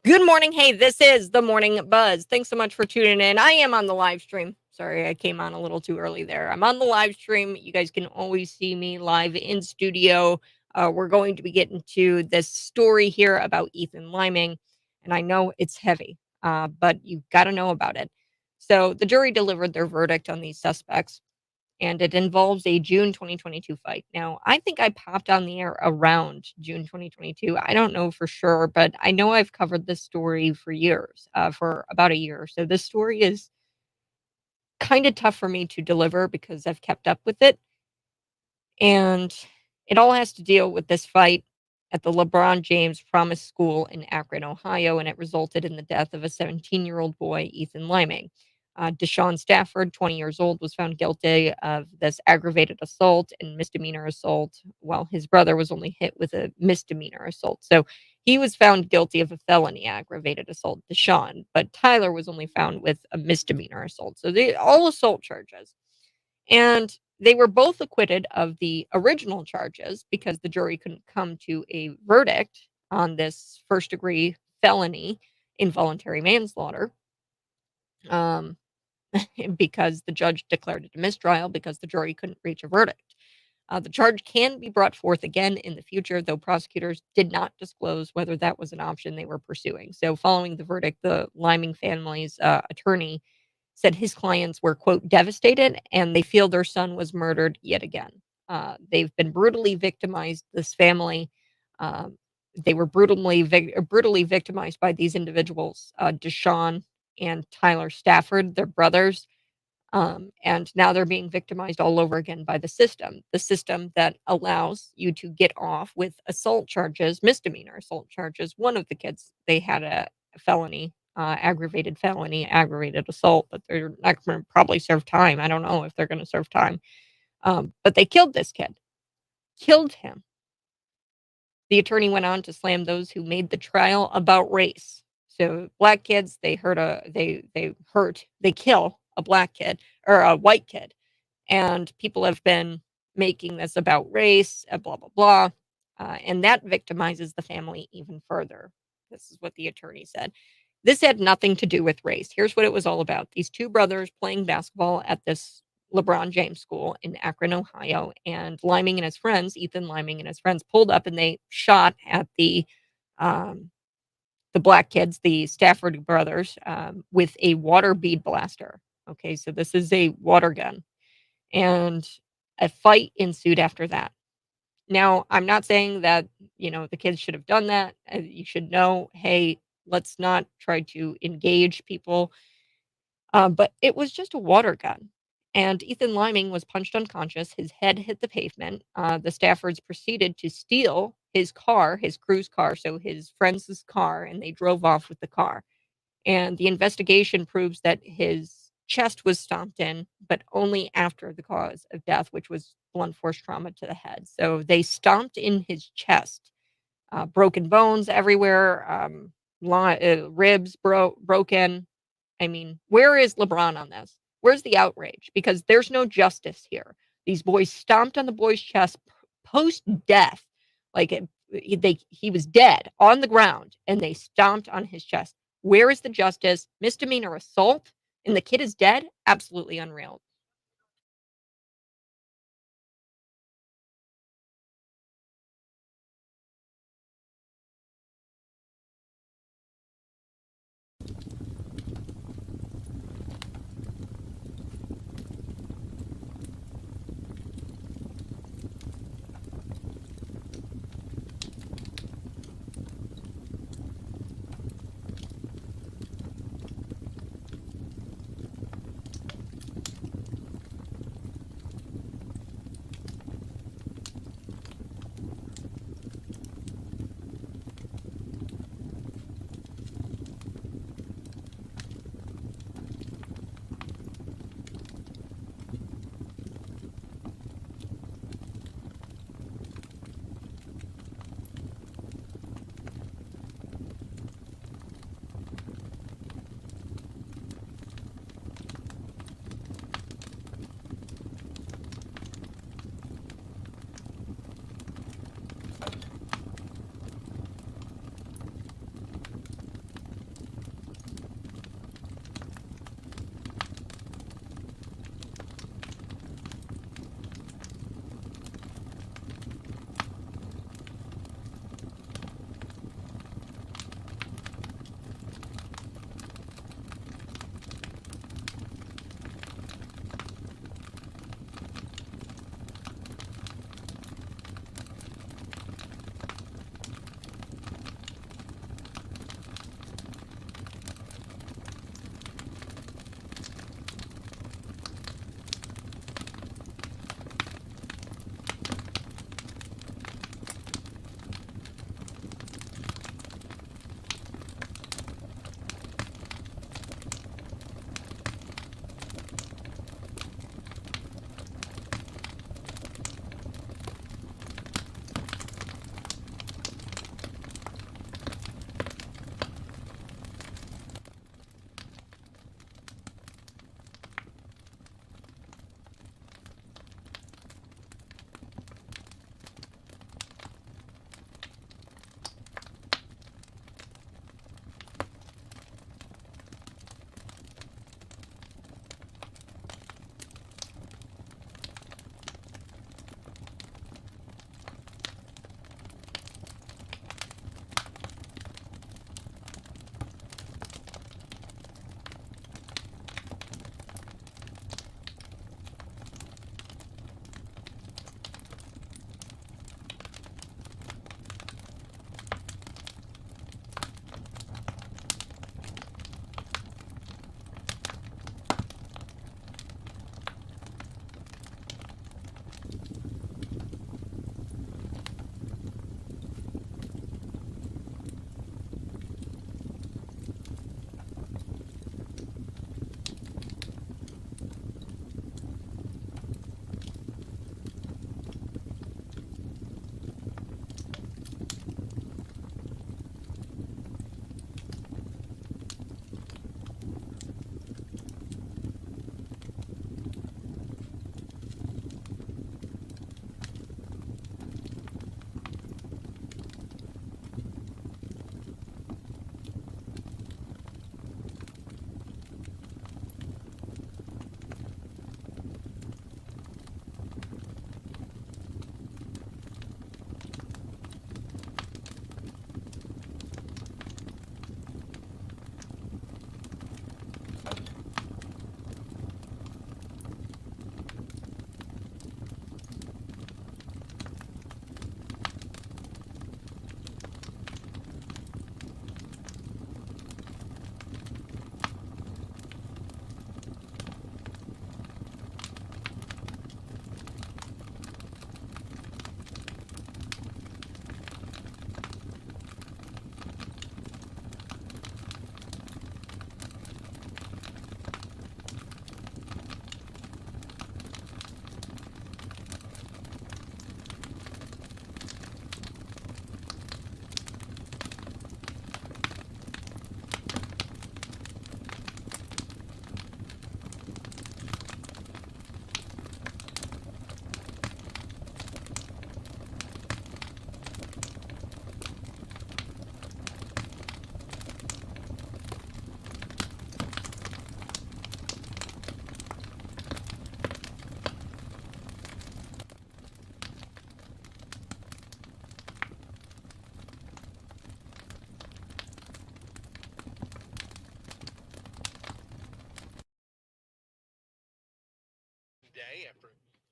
Good morning. Hey, this is the Morning Buzz. Thanks so much for tuning in. I am on the live stream. Sorry, I came on a little too early there. I'm on the live stream. You guys can always see me live in studio. We're going to be getting to this story here about Ethan Liming, and I know it's heavy, but you've got to know about it. So, the jury delivered their verdict on these suspects, and it involves a June 2022 fight. Now, I think I popped on the air around June 2022. I don't know for sure, but I know I've covered this story for years, for about a year. So this story is kind of tough for me to deliver because I've kept up with it. And it all has to deal with this fight at the Lebron James Promise School in Akron, Ohio, and it resulted in the death of a 17-year-old boy, Ethan Liming. Deshaun Stafford, 20 years old, was found guilty of this aggravated assault and misdemeanor assault, while his brother was only hit with a misdemeanor assault. So he was found guilty of a felony aggravated assault, Deshaun, but Tyler was only found with a misdemeanor assault. So they all assault charges. And they were both acquitted of the original charges because the jury couldn't come to a verdict on this first degree felony involuntary manslaughter. Um, because the judge declared it a mistrial because the jury couldn't reach a verdict. The charge can be brought forth again in the future, though prosecutors did not disclose whether that was an option they were pursuing. So, following the verdict, the Liming family's attorney said his clients were, quote, devastated and they feel their son was murdered yet again. They've been brutally victimized, this family. Um, they were brutally victimized by these individuals, Deshaun and Tyler Stafford, their brothers. And now they're being victimized all over again by the system that allows you to get off with assault charges, misdemeanor assault charges. One of the kids, they had a felony, aggravated felony, aggravated assault, but they're not going to probably serve time. I don't know if they're going to serve time. But they killed this kid, killed him. The attorney went on to slam those who made the trial about race. So black kids, they kill a black kid or a white kid, and people have been making this about race, blah blah blah, and that victimizes the family even further. This is what the attorney said. This had nothing to do with race. Here's what it was all about: these two brothers playing basketball at this LeBron James school in Akron, Ohio, and Liming and his friends, Ethan Liming and his friends, pulled up and they shot at um, the black kids, the Stafford brothers, with a water bead blaster. Okay, so this is a water gun, and a fight ensued after that. Now, I'm not saying that the kids should have done that. You should know, hey, let's not try to engage people. But it was just a water gun. And Ethan Liming was punched unconscious. His head hit the pavement. The Staffords proceeded to steal his car, his cruise car, so his friend's car, and they drove off with the car. And the investigation proves that his chest was stomped in, but only after the cause of death, which was blunt force trauma to the head. So they stomped in his chest, broken bones everywhere, ribs broken. I mean, where is LeBron on this? Where's the outrage? Because there's no justice here. These boys stomped on the boy's chest post death, like he was dead on the ground, and they stomped on his chest. Where is the justice? Misdemeanor assault, and the kid is dead? Absolutely unreal.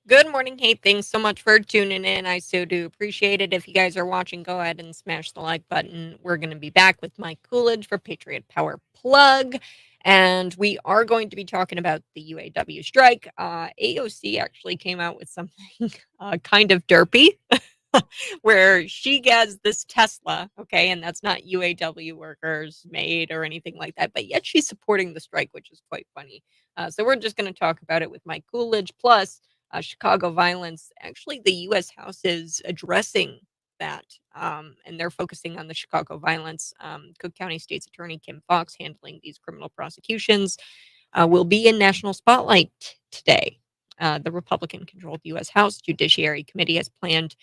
Good morning. Hey, thanks so much for tuning in. I so do appreciate it. If you guys are watching, go ahead and smash the like button. We're going to be back with Mike Coolidge for Patriot Power Plug. And we are going to be talking about the UAW strike. AOC actually came out with something kind of derpy where she gets this Tesla, okay, and that's not UAW workers made or anything like that, but yet she's supporting the strike, which is quite funny. So we're just going to talk about it with Mike Coolidge. Plus, Chicago violence. Actually, the U.S. House is addressing that, and they're focusing on the Chicago violence. Cook County State's Attorney Kim Foxx handling these criminal prosecutions will be in national spotlight today. The Republican-controlled U.S. House Judiciary Committee has planned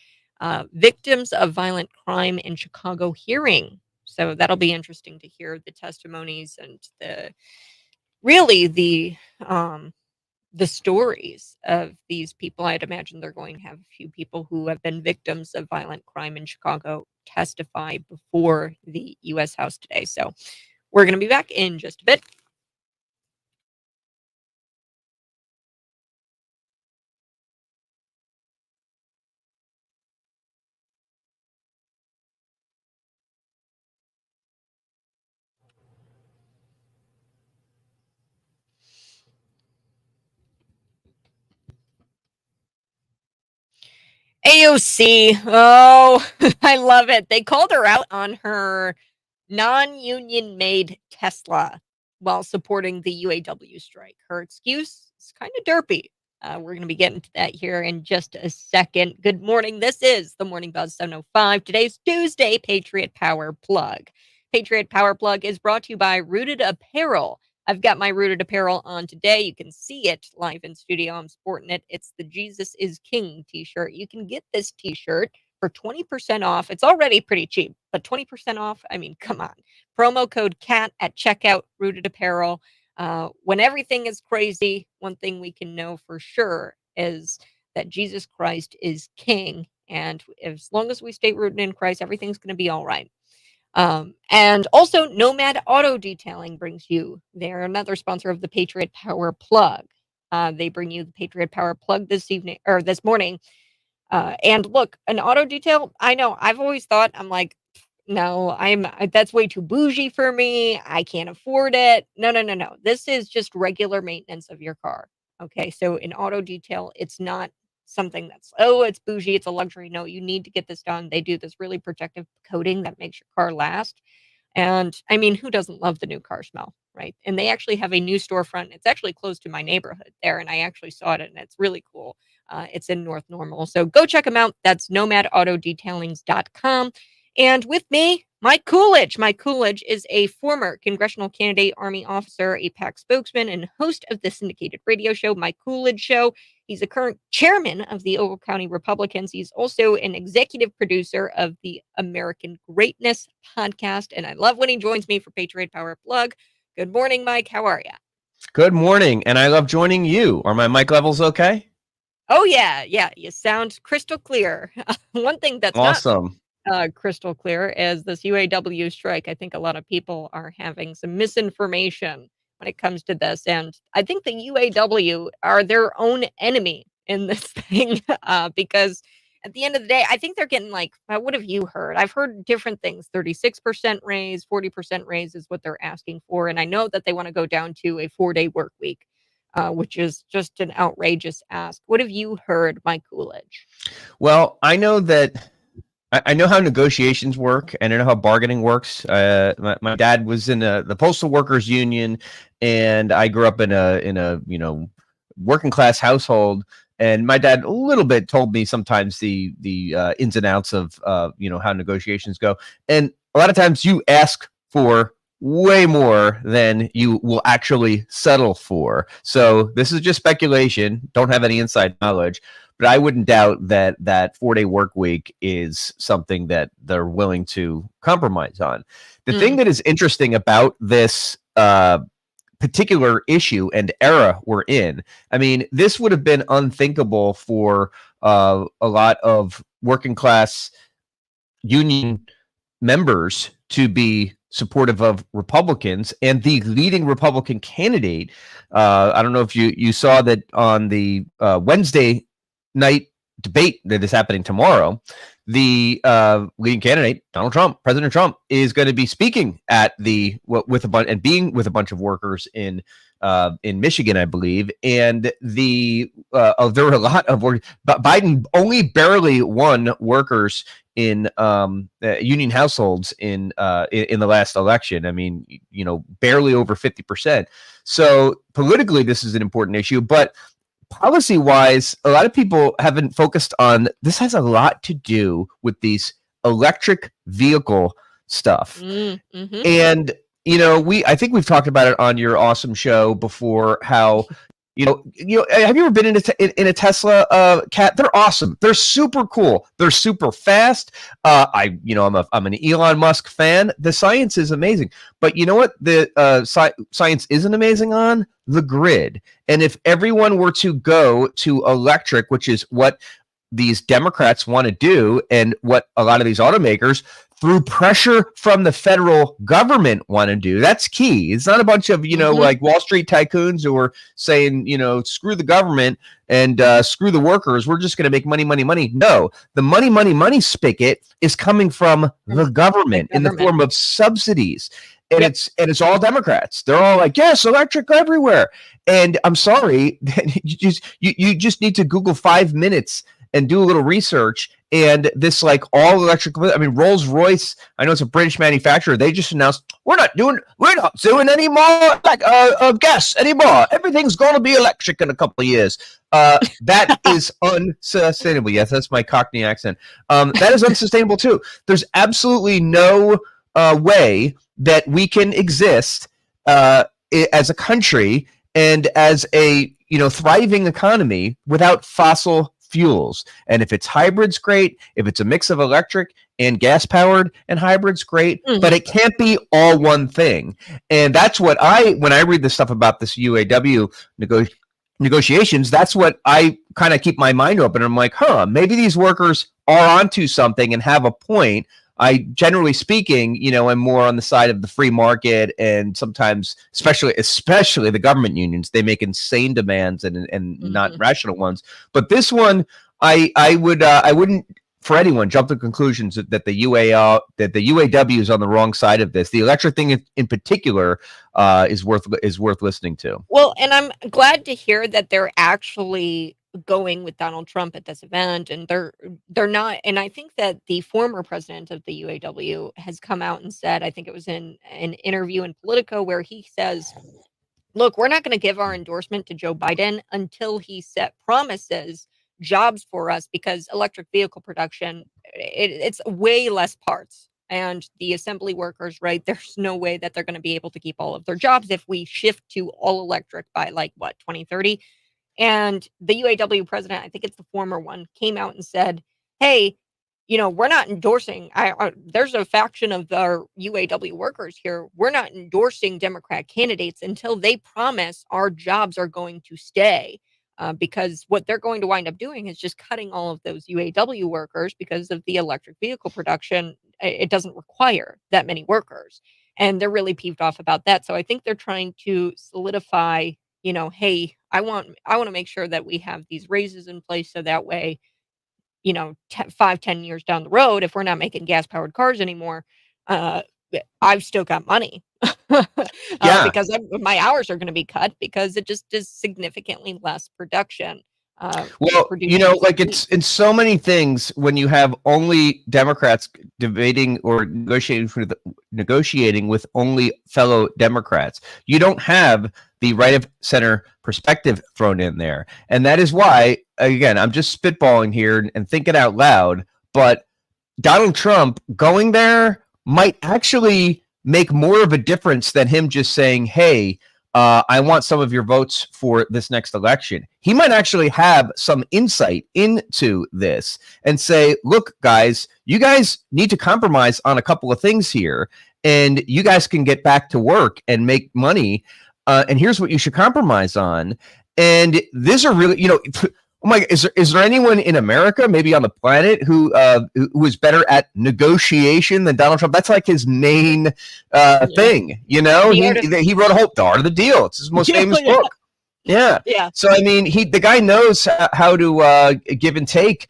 victims of violent crime in Chicago hearing. So that'll be interesting to hear the testimonies and the stories of these people. I'd imagine they're going to have a few people who have been victims of violent crime in Chicago testify before the U.S. House today. So we're going to be back in just a bit. AOC. Oh, I love it. They called her out on her non-union made Tesla while supporting the UAW strike. Her excuse is kind of derpy. We're going to be getting to that here in just a second. Good morning. This is the Morning Buzz 705. Today's Tuesday Patriot Power Plug. Patriot Power Plug is brought to you by Rooted Apparel. I've got my Rooted Apparel on today. You can see it live in studio. I'm sporting it. It's the Jesus is King t-shirt. You can get this t-shirt for 20% off. It's already pretty cheap, but 20% off, I mean, come on. Promo code CAT at checkout, Rooted Apparel. When everything is crazy, one thing we can know for sure is that Jesus Christ is King. And as long as we stay rooted in Christ, everything's going to be all right. And also, Nomad Auto Detailing brings you, they're another sponsor of the Patriot Power Plug. They bring you the Patriot Power Plug this evening or this morning. And look, an auto detail, I know I've always thought, I'm like, no, that's way too bougie for me. I can't afford it. No, no, no, no. This is just regular maintenance of your car. Okay. So in auto detail, it's not something that's, oh, it's bougie, it's a luxury. No, you need to get this done. They do this really protective coating that makes your car last. And I mean, who doesn't love the new car smell, right? And they actually have a new storefront. It's actually close to my neighborhood there, and I actually saw it, and it's really cool. It's in North Normal. So go check them out. That's nomadautodetailings.com. And with me, Mike Coolidge. Mike Coolidge is a former congressional candidate, Army officer, a PAC spokesman, and host of the syndicated radio show, Mike Coolidge Show. He's a current chairman of the Ogle County Republicans. He's also an executive producer of the American Greatness podcast. And I love when he joins me for Patriot Power Plug. Good morning, Mike. How are you? Good morning. And I love joining you. Are my mic levels okay? Oh, yeah. Yeah. You sound crystal clear. One thing that's awesome. Not crystal clear is this UAW strike. I think a lot of people are having some misinformation when it comes to this. And I think the UAW are their own enemy in this thing because at the end of the day, I think they're getting like, what have you heard? I've heard different things. 36% raise, 40% raise is what they're asking for. And I know that they want to go down to a 4-day work week, which is just an outrageous ask. What have you heard, Mike Coolidge? Well, I know that I know how negotiations work, and I know how bargaining works. My dad was in the Postal Workers Union, and I grew up in a working class household. And my dad a little bit told me sometimes the ins and outs of how negotiations go. And a lot of times you ask for way more than you will actually settle for. So this is just speculation. Don't have any inside knowledge. But I wouldn't doubt that 4-day work week is something that they're willing to compromise on. The thing that is interesting about this particular issue and era we're in, I mean, this would have been unthinkable for a lot of working class union members to be supportive of Republicans, and the leading Republican candidate. I don't know if you saw that on the Wednesday night debate that is happening tomorrow, the leading candidate, Donald Trump, President Trump, is going to be speaking at the with a bunch and being with a bunch of workers in Michigan, I believe. And there were a lot of work. But Biden only barely won workers in union households in the last election. I mean, barely over 50%. So politically, this is an important issue, but policy wise, a lot of people haven't focused on this. Has a lot to do with these electric vehicle stuff. Mm-hmm. And, I think we've talked about it on your awesome show before, how, have you ever been in a Tesla, Cat? They're awesome. They're super cool. They're super fast. I'm an Elon Musk fan. The science is amazing, but you know what? The science isn't amazing on the grid. And if everyone were to go to electric, which is what these Democrats want to do, and what a lot of these automakers, through pressure from the federal government, want to do. That's key. It's not a bunch of, like Wall Street tycoons who are saying, screw the government and screw the workers. We're just going to make money, money, money. No, the money, money, money spigot is coming from the government in the form of subsidies. And it's all Democrats. They're all like, yes, electric everywhere. And I'm sorry, you just need to Google 5 minutes and do a little research. And this like all electric, I mean, Rolls-Royce, I know it's a British manufacturer. They just announced, we're not doing any more gas anymore. Everything's going to be electric in a couple of years. That is unsustainable. Yes, that's my Cockney accent. That is unsustainable too. There's absolutely no way that we can exist as a country and as a thriving economy without fossil fuels. And if it's hybrids, great. If it's a mix of electric and gas powered and hybrids, great. But it can't be all one thing. And that's what when I read the stuff about this UAW negotiations, that's what I kind of keep my mind open. I'm like, maybe these workers are onto something and have a point. I, generally speaking, am more on the side of the free market, and sometimes, especially the government unions, they make insane demands and not rational ones. But this one, I wouldn't for anyone jump to conclusions that the UAW is on the wrong side of this. The electric thing in particular is worth listening to. Well, and I'm glad to hear that they're actually going with Donald Trump at this event, and they're not. And I think that the former president of the UAW has come out and said, I think it was in an interview in Politico, where he says, look, we're not going to give our endorsement to Joe Biden until he promises jobs for us, because electric vehicle production, it's way less parts. And the assembly workers, right, there's no way that they're going to be able to keep all of their jobs if we shift to all electric by 2030. And the UAW president, I think it's the former one, came out and said, hey, we're not endorsing, there's a faction of our UAW workers here. We're not endorsing Democrat candidates until they promise our jobs are going to stay. Because what they're going to wind up doing is just cutting all of those UAW workers, because of the electric vehicle production. It doesn't require that many workers. And they're really peeved off about that. So I think they're trying to solidify, hey, I want to make sure that we have these raises in place, so that way, 5-10 years down the road, if we're not making gas powered cars anymore, I've still got money. Because my hours are going to be cut, because it just is significantly less production. It's in so many things, when you have only Democrats debating or negotiating with only fellow Democrats, you don't have the right of center perspective thrown in there. And that is why, again, I'm just spitballing here and thinking out loud, but Donald Trump going there might actually make more of a difference than him just saying, hey, I want some of your votes for this next election. He might actually have some insight into this and say, look, guys, you guys need to compromise on a couple of things here, and you guys can get back to work and make money. And here's what you should compromise on. And these are really, oh my, is there anyone in America, maybe on the planet, who is better at negotiation than Donald Trump? That's like his main thing. He wrote The Art of the Deal. It's his most famous book. Yeah. Yeah. So I mean, the guy knows how to give and take,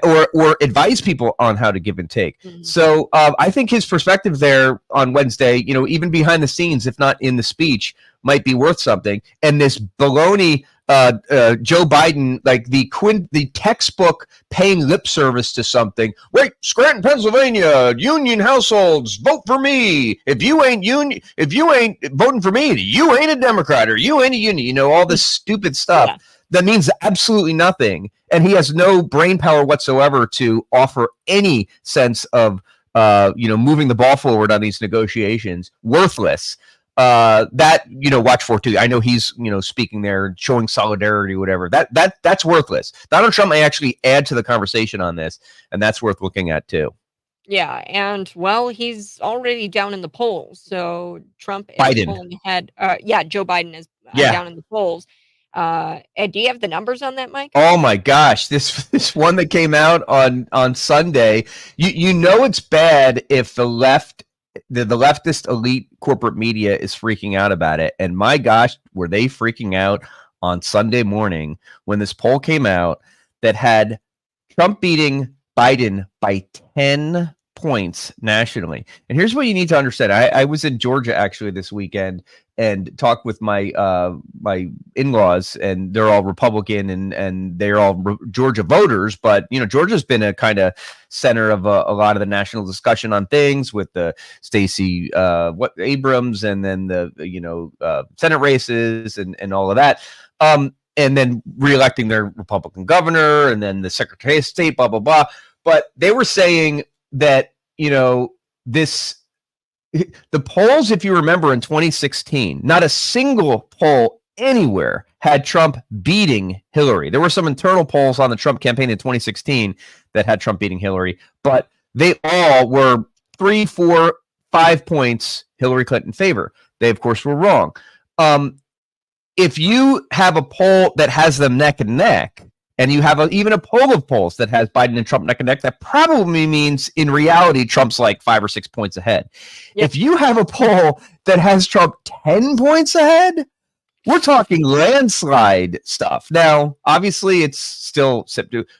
or advise people on how to give and take. Mhm. So I think his perspective there on Wednesday, even behind the scenes, if not in the speech, might be worth something. And this baloney, Joe Biden, like the textbook paying lip service to something. Wait, Scranton, Pennsylvania, union households, vote for me. If you ain't voting for me, you ain't a Democrat or you ain't a union. All this stupid stuff. Yeah. That means absolutely nothing. And he has no brain power whatsoever to offer any sense of, moving the ball forward on these negotiations. Worthless. Watch for too. I know he's, speaking there and showing solidarity, whatever. That's worthless. Donald Trump may actually add to the conversation on this, and that's worth looking at too. Yeah, and he's already down in the polls. So Trump is Biden. pulling ahead. Joe Biden is Yeah. down in the polls. Ed, do you have the numbers on that, Mike? Oh my gosh, this one that came out on Sunday. It's bad if the leftist elite corporate media is freaking out about it. And my gosh, were they freaking out on Sunday morning when this poll came out that had Trump beating Biden by 10 points nationally. And here's what you need to understand. I was in Georgia actually this weekend and talked with my my in-laws, and they're all Republican and they're all Georgia voters. But Georgia's been a kind of center of a lot of the national discussion on things with the Stacey Abrams, and then the Senate races and all of that. And then reelecting their Republican governor, and then the Secretary of State, blah blah blah. But they were saying that the polls, if you remember, in 2016, not a single poll anywhere had Trump beating Hillary. There were some internal polls on the Trump campaign in 2016 that had Trump beating Hillary, but they all were 3, 4, 5 points Hillary Clinton favor. They, of course, were wrong. If you have a poll that has them neck and neck, and you have even a poll of polls that has Biden and Trump neck and neck, that probably means in reality Trump's like 5 or 6 points ahead. Yep. If you have a poll that has Trump 10 points ahead, we're talking landslide stuff. Now, obviously, it's still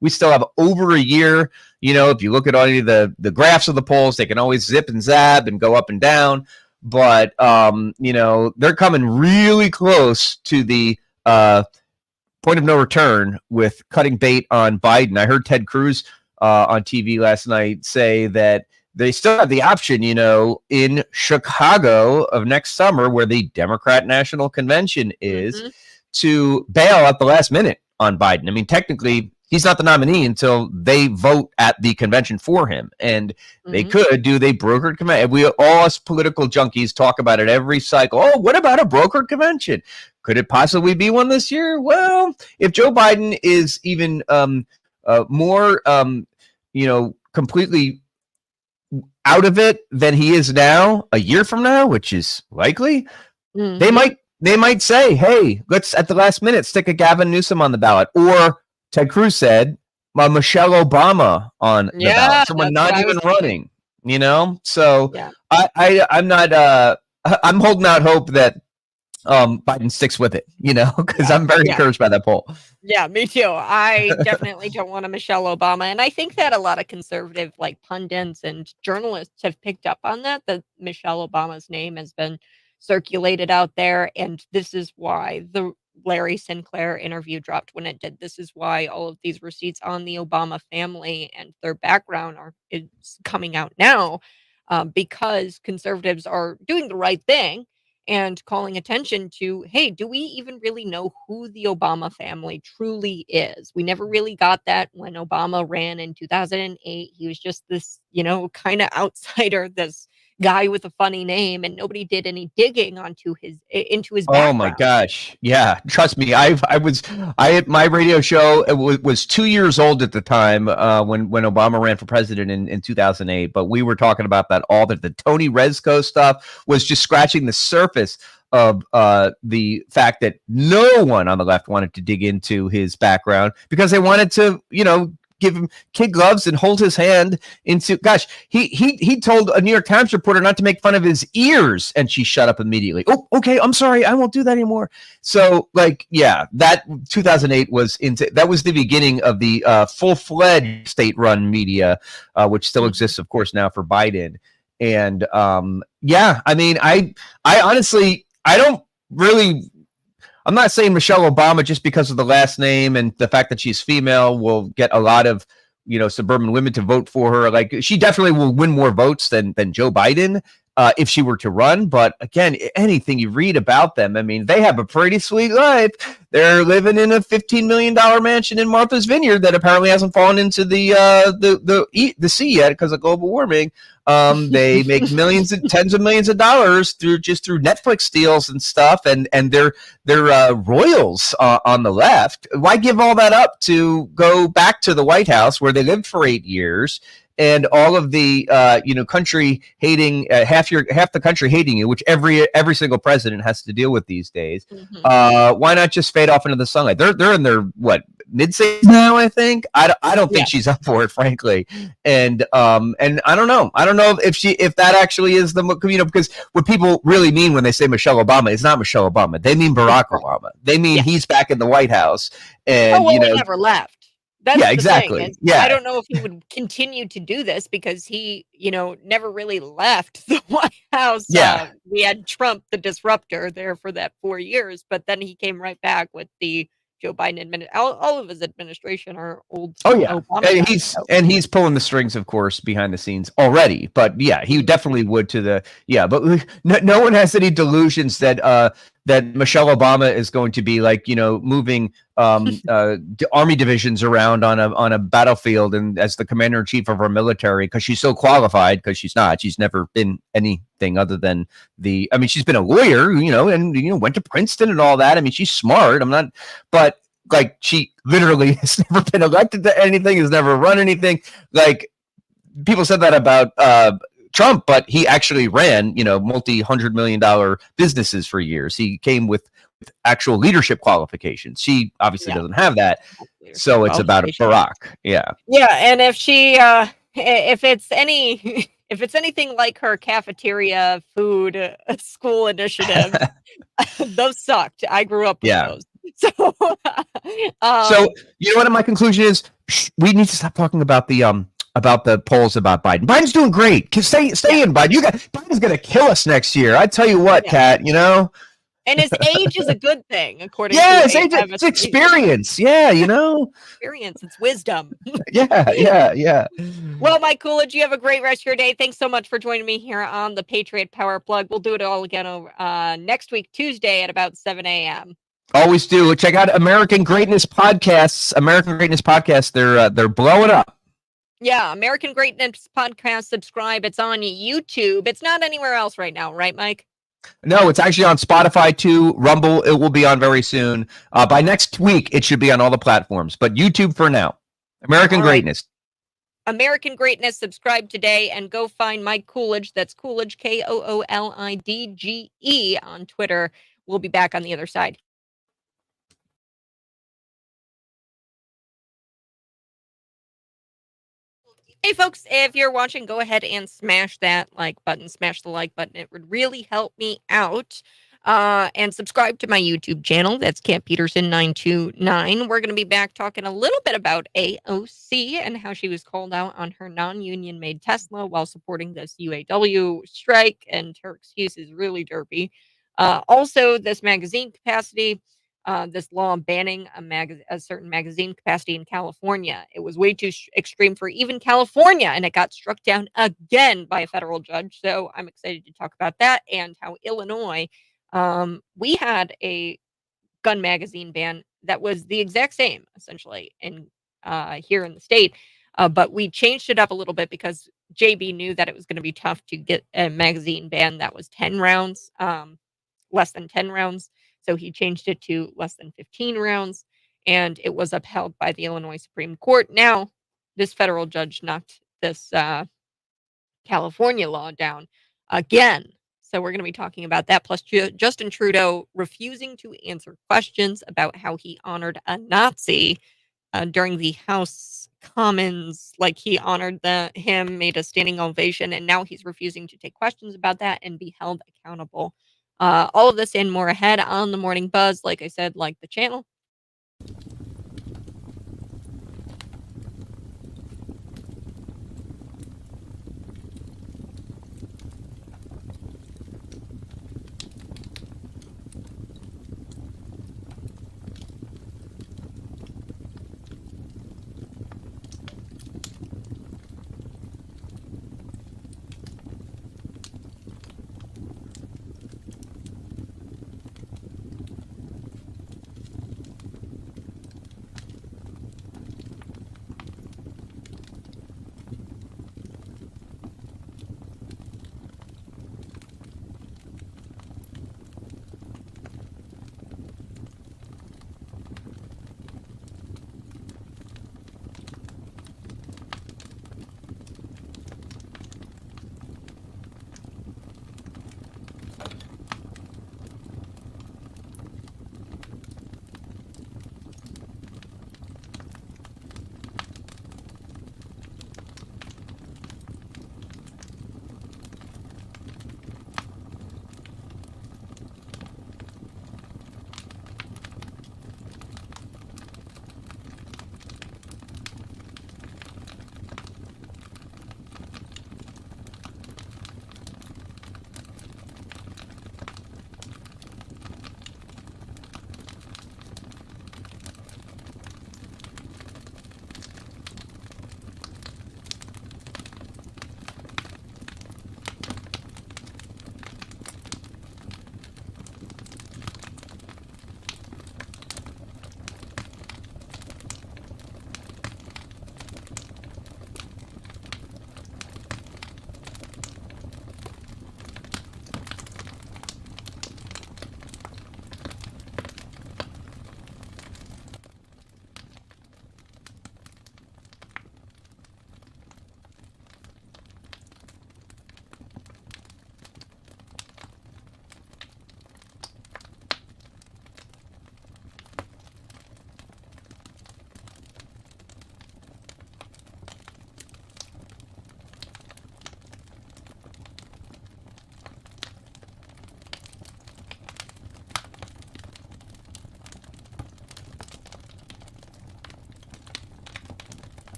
we still have over a year. If you look at all of the graphs of the polls, they can always zip and zap and go up and down. But they're coming really close to the point of no return with cutting bait on Biden. I heard Ted Cruz on TV last night say that they still have the option, in Chicago of next summer, where the Democrat National Convention is, to bail at the last minute on Biden. I mean, technically, he's not the nominee until they vote at the convention for him. And they could do the brokered convention. We all us political junkies talk about it every cycle. Oh, what about a brokered convention? Could it possibly be one this year? Well, if Joe Biden is even more, completely out of it than he is now, a year from now, which is likely, they might say, hey, let's at the last minute stick a Gavin Newsom on the ballot. Or Ted Cruz said, Michelle Obama on the ballot. Someone not even running, So yeah. I'm not, I'm holding out hope that Biden sticks with it, because I'm very encouraged by that poll. Yeah, me too. I definitely don't want a Michelle Obama. And I think that a lot of conservative pundits and journalists have picked up on that Michelle Obama's name has been circulated out there. And this is why the Larry Sinclair interview dropped when it did. This is why all of these receipts on the Obama family and their background is coming out now, because conservatives are doing the right thing and calling attention to, hey, do we even really know who the Obama family truly is? We never really got that when Obama ran in 2008. He was just this, kind of outsider, this guy with a funny name, and nobody did any digging into his background. Oh my gosh. Yeah. Trust me. My radio show was 2 years old at the time when Obama ran for president in 2008, but we were talking about that all the Tony Rezko stuff was just scratching the surface of the fact that no one on the left wanted to dig into his background because they wanted to, give him kid gloves and hold his hand into. Gosh, he told a New York Times reporter not to make fun of his ears, and she shut up immediately. Oh, okay, I'm sorry, I won't do that anymore. So, like, yeah, that 2008 was the beginning of the full-fledged state-run media, which still exists, of course, now for Biden. And yeah, I mean, I honestly, I'm not saying Michelle Obama just because of the last name and the fact that she's female will get a lot of, suburban women to vote for her. Like, she definitely will win more votes than Joe Biden if she were to run. But again, anything you read about them, I mean, they have a pretty sweet life. They're living in a $15 million mansion in Martha's Vineyard that apparently hasn't fallen into the sea yet because of global warming. They make tens of millions of dollars through Netflix deals and stuff, and they're royals on the left. Why give all that up to go back to the White House where they lived for 8 years? And all of the country hating, half the country hating you, which every single president has to deal with these days. Why not just fade off into the sunlight? They're in their mid-60s now, I think. I don't think she's up for it, frankly. And I don't know. I don't know if that actually is because what people really mean when they say Michelle Obama is not Michelle Obama. They mean Barack Obama. They mean he's back in the White House, and he never left. That's exactly. Yeah, I don't know if he would continue to do this because he, never really left the White House. Yeah, we had Trump, the disruptor, there for that 4 years, but then he came right back with the Joe Biden administration. All of his administration are old. Oh yeah, Obama and he's pulling the strings, of course, behind the scenes already. But yeah, he definitely would to the But no one has any delusions that Michelle Obama is going to be moving army divisions around on a battlefield and as the commander in chief of our military because she's so qualified. Because she's not. She's never been anything other than she's been a lawyer, and went to Princeton and all that. I mean, she's smart. But she literally has never been elected to anything, has never run anything. People said that about Trump, but he actually ran, multi-$100 million businesses for years. He came with actual leadership qualifications. She obviously doesn't have that. So it's about Barack. Yeah. Yeah. And if she, if it's anything like her cafeteria food school initiative, those sucked. I grew up with those. So, so you know what my conclusion is? We need to stop talking about the polls about Biden. Biden's doing great. Stay in, Biden. Biden's gonna kill us next year. I tell you what, Kat. And his age is a good thing, according to his age. It's experience. Yeah, experience. It's wisdom. Yeah. Well, Mike Coolidge, you have a great rest of your day. Thanks so much for joining me here on the Patriot Power Plug. We'll do it all again next week, Tuesday at about 7 a.m. Always do. Check out American Greatness Podcasts. American Greatness Podcasts. They're blowing up. Yeah, American Greatness Podcast. Subscribe. It's on YouTube. It's not anywhere else right now, right, Mike? No, it's actually on Spotify too. Rumble, it will be on very soon. By next week, it should be on all the platforms. But YouTube for now. American Greatness. American Greatness. Subscribe today and go find Mike Coolidge. That's Coolidge, Koolidge on Twitter. We'll be back on the other side. Hey folks, if you're watching, go ahead and smash that like button, smash the like button. It would really help me out. And subscribe to my YouTube channel. That's Kat Peterson 929. We're going to be back talking a little bit about AOC and how she was called out on her non-union made Tesla while supporting this UAW strike. And her excuse is really derpy. Also, this magazine capacity. This law banning a certain magazine capacity in California. It was way too extreme for even California, and it got struck down again by a federal judge. So I'm excited to talk about that and how Illinois, we had a gun magazine ban that was the exact same, essentially, in here in the state. But we changed it up a little bit because JB knew that it was going to be tough to get a magazine ban that was 10 rounds, less than 10 rounds. So he changed it to less than 15 rounds, and it was upheld by the Illinois Supreme Court. Now, this federal judge knocked this California law down again. So we're going to be talking about that, plus Justin Trudeau refusing to answer questions about how he honored a Nazi during the House Commons. Like, he honored him, made a standing ovation, and now he's refusing to take questions about that and be held accountable. All of this and more ahead on the Morning Buzz. Like I said, like the channel.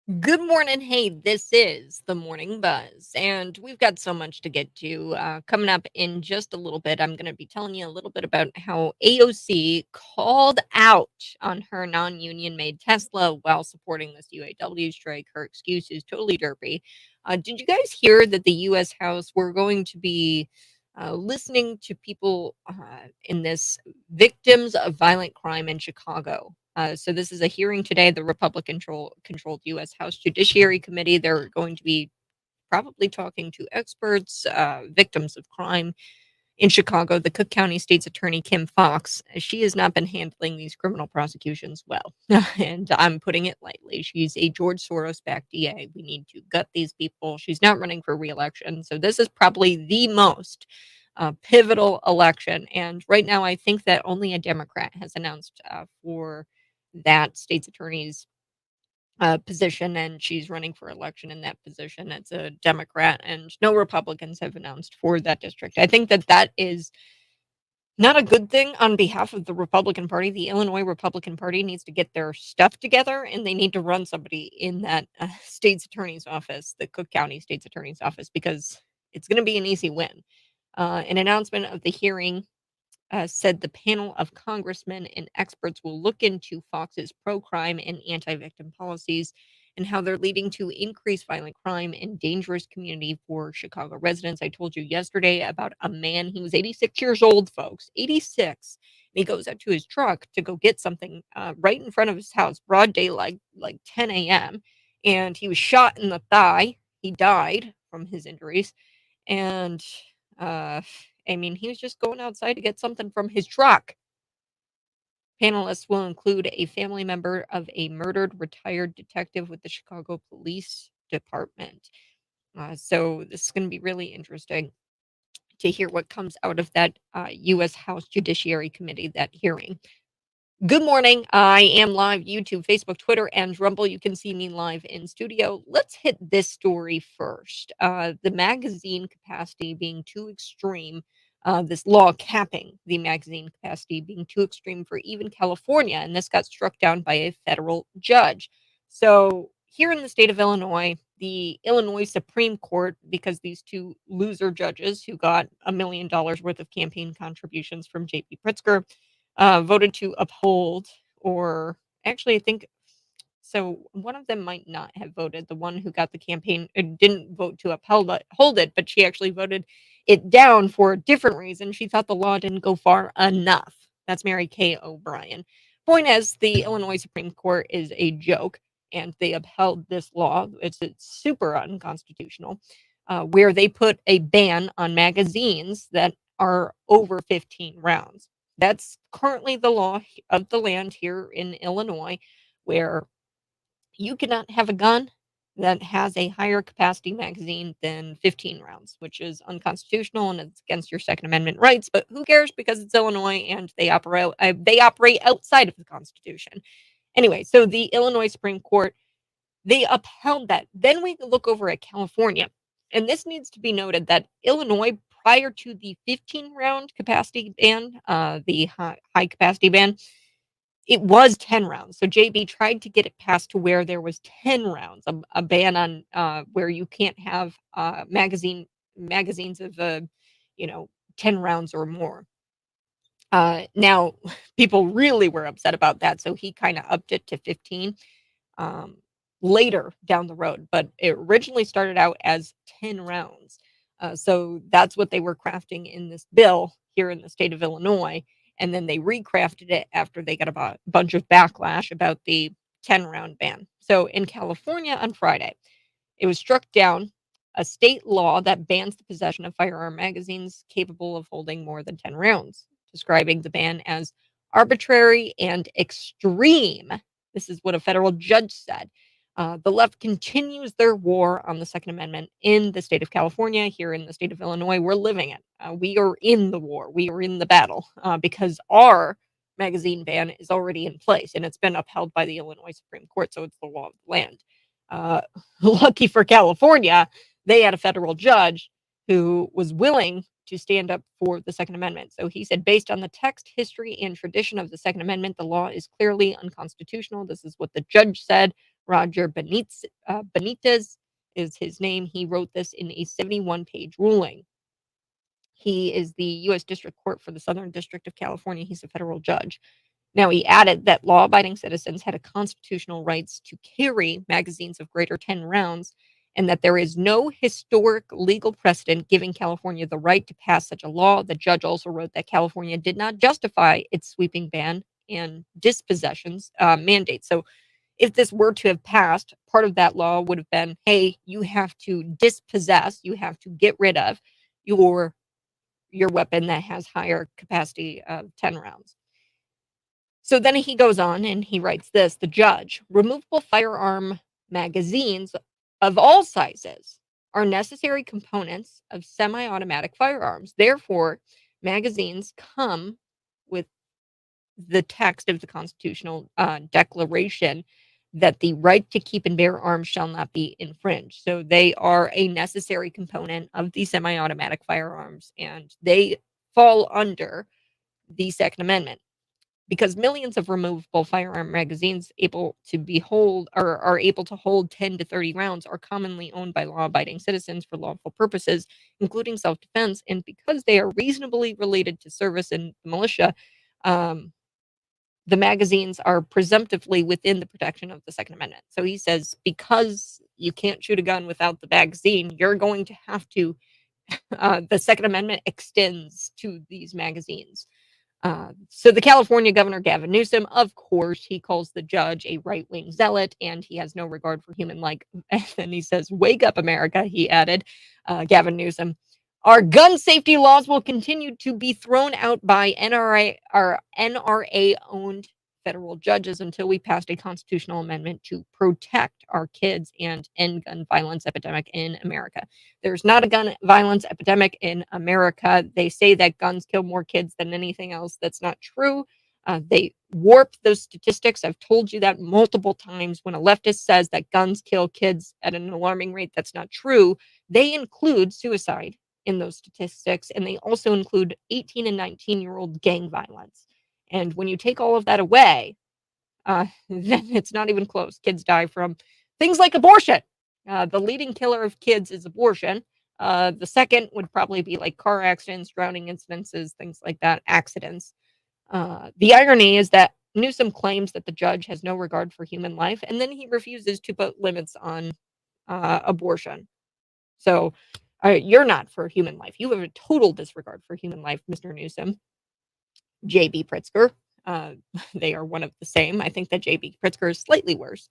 Good morning. Hey, this is the Morning Buzz, and we've got so much to get to. Coming up in just a little bit, I'm going to be telling you a little bit about how AOC called out on her non union made Tesla while supporting this UAW strike. Her excuse is totally derpy. Did you guys hear that the U.S. House were going to be listening to people in this victims of violent crime in Chicago? So this is a hearing today. The Republican-controlled U.S. House Judiciary Committee. They're going to be probably talking to experts, victims of crime in Chicago. The Cook County State's Attorney Kim Fox. She has not been handling these criminal prosecutions well, and I'm putting it lightly. She's a George Soros-backed DA. We need to gut these people. She's not running for re-election, so this is probably the most pivotal election. And right now, I think that only a Democrat has announced for that state's attorney's position, and she's running for election in that position. It's a Democrat, and no Republicans have announced for that district. I think that that is not a good thing on behalf of the Republican Party. The Illinois Republican Party needs to get their stuff together, and they need to run somebody in that state's attorney's office, the Cook County State's Attorney's Office, because it's going to be an easy win. An announcement of the hearing said the panel of congressmen and experts will look into Fox's pro crime and anti victim policies and how they're leading to increased violent crime and dangerous community for Chicago residents. I told you yesterday about a man, he was 86 years old, folks, 86. And he goes out to his truck to go get something right in front of his house, broad daylight, like 10 a.m. And he was shot in the thigh. He died from his injuries. And I mean, he was just going outside to get something from his truck. Panelists will include a family member of a murdered retired detective with the Chicago Police Department. So this is going to be really interesting to hear what comes out of that U.S. House Judiciary Committee, that hearing. Good morning. I am live YouTube, Facebook, Twitter, and Rumble. You can see me live in studio. Let's hit this story first. The magazine capacity being too extreme, this law capping the magazine capacity being too extreme for even California, and this got struck down by a federal judge. So here in the state of Illinois, the Illinois Supreme Court, because these two loser judges who got $1 million worth of campaign contributions from J.P. Pritzker, voted to uphold, or actually, I think so. One of them might not have voted. The one who got the campaign didn't vote to hold it, but she actually voted it down for a different reason. She thought the law didn't go far enough. That's Mary Kay O'Brien. Point is, the Illinois Supreme Court is a joke, and they upheld this law. It's super unconstitutional, where they put a ban on magazines that are over 15 rounds. That's currently the law of the land here in Illinois, where you cannot have a gun that has a higher capacity magazine than 15 rounds, which is unconstitutional and it's against your Second Amendment rights. But who cares? Because it's Illinois and they operate outside of the Constitution. Anyway, so the Illinois Supreme Court, they upheld that. Then we look over at California, and this needs to be noted that Illinois, prior to the 15-round capacity ban, the high capacity ban, it was 10 rounds. So JB tried to get it passed to where there was 10 rounds, a ban on where you can't have magazines of 10 rounds or more. Now people really were upset about that, so he kind of upped it to 15 later down the road, but it originally started out as 10 rounds. So that's what they were crafting in this bill here in the state of Illinois. And then they recrafted it after they got a bunch of backlash about the 10-round ban. So in California on Friday, it was struck down, a state law that bans the possession of firearm magazines capable of holding more than 10 rounds, describing the ban as arbitrary and extreme. This is what a federal judge said. The left continues their war on the Second Amendment in the state of California. Here in the state of Illinois, we're living it. We are in the war. We are in the battle because our magazine ban is already in place and it's been upheld by the Illinois Supreme Court. So it's the law of the land. Lucky for California, they had a federal judge who was willing to stand up for the Second Amendment. So he said, based on the text, history, and tradition of the Second Amendment, the law is clearly unconstitutional. This is what the judge said. Roger Benitez is his name. He wrote this in a 71-page ruling. He is the U.S. District Court for the Southern District of California. He's a federal judge. Now, he added that law-abiding citizens had a constitutional rights to carry magazines of greater 10 rounds, and that there is no historic legal precedent giving California the right to pass such a law. The judge also wrote that California did not justify its sweeping ban and dispossessions mandate. So if this were to have passed, part of that law would have been, hey, you have to dispossess, you have to get rid of your weapon that has higher capacity of 10 rounds. So then he goes on and he writes this: the judge, removable firearm magazines of all sizes are necessary components of semi-automatic firearms. Therefore, magazines come with the text of the constitutional declaration that the right to keep and bear arms shall not be infringed. So they are a necessary component of the semi-automatic firearms, and they fall under the Second Amendment. Because millions of removable firearm magazines are able to hold 10 to 30 rounds are commonly owned by law-abiding citizens for lawful purposes, including self-defense, and because they are reasonably related to service in the militia, the magazines are presumptively within the protection of the Second Amendment. So he says, because you can't shoot a gun without the magazine, you're going to have to, the Second Amendment extends to these magazines. So the California governor, Gavin Newsom, of course, he calls the judge a right-wing zealot, and he has no regard for human life. And then he says, wake up, America, he added, Gavin Newsom. Our gun safety laws will continue to be thrown out by NRA-owned federal judges until we passed a constitutional amendment to protect our kids and end gun violence epidemic in America. There's not a gun violence epidemic in America. They say that guns kill more kids than anything else. That's not true. They warp those statistics. I've told you that multiple times. When a leftist says that guns kill kids at an alarming rate, that's not true. They include suicide in those statistics, and they also include 18 and 19-year-old gang violence. And when you take all of that away, then it's not even close. Kids die from things like abortion. The leading killer of kids is abortion. The second would probably be like car accidents, drowning incidences, things like that, accidents. The irony is that Newsom claims that the judge has no regard for human life, and then he refuses to put limits on abortion. So you're not for human life. You have a total disregard for human life, Mr. Newsom. J.B. Pritzker. They are one of the same. I think that J.B. Pritzker is slightly worse,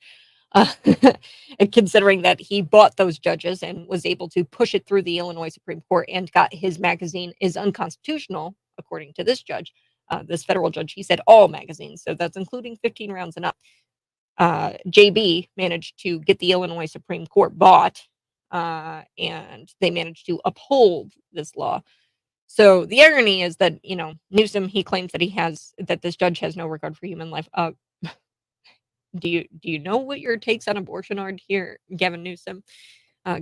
considering that he bought those judges and was able to push it through the Illinois Supreme Court and got his magazine is unconstitutional, according to this judge, this federal judge. He said all magazines, so that's including 15 rounds and up. JB managed to get the Illinois Supreme Court bought, and they managed to uphold this law. So the irony is that, Newsom, he claims that this judge has no regard for human life. Do you know what your takes on abortion are here, Gavin Newsom?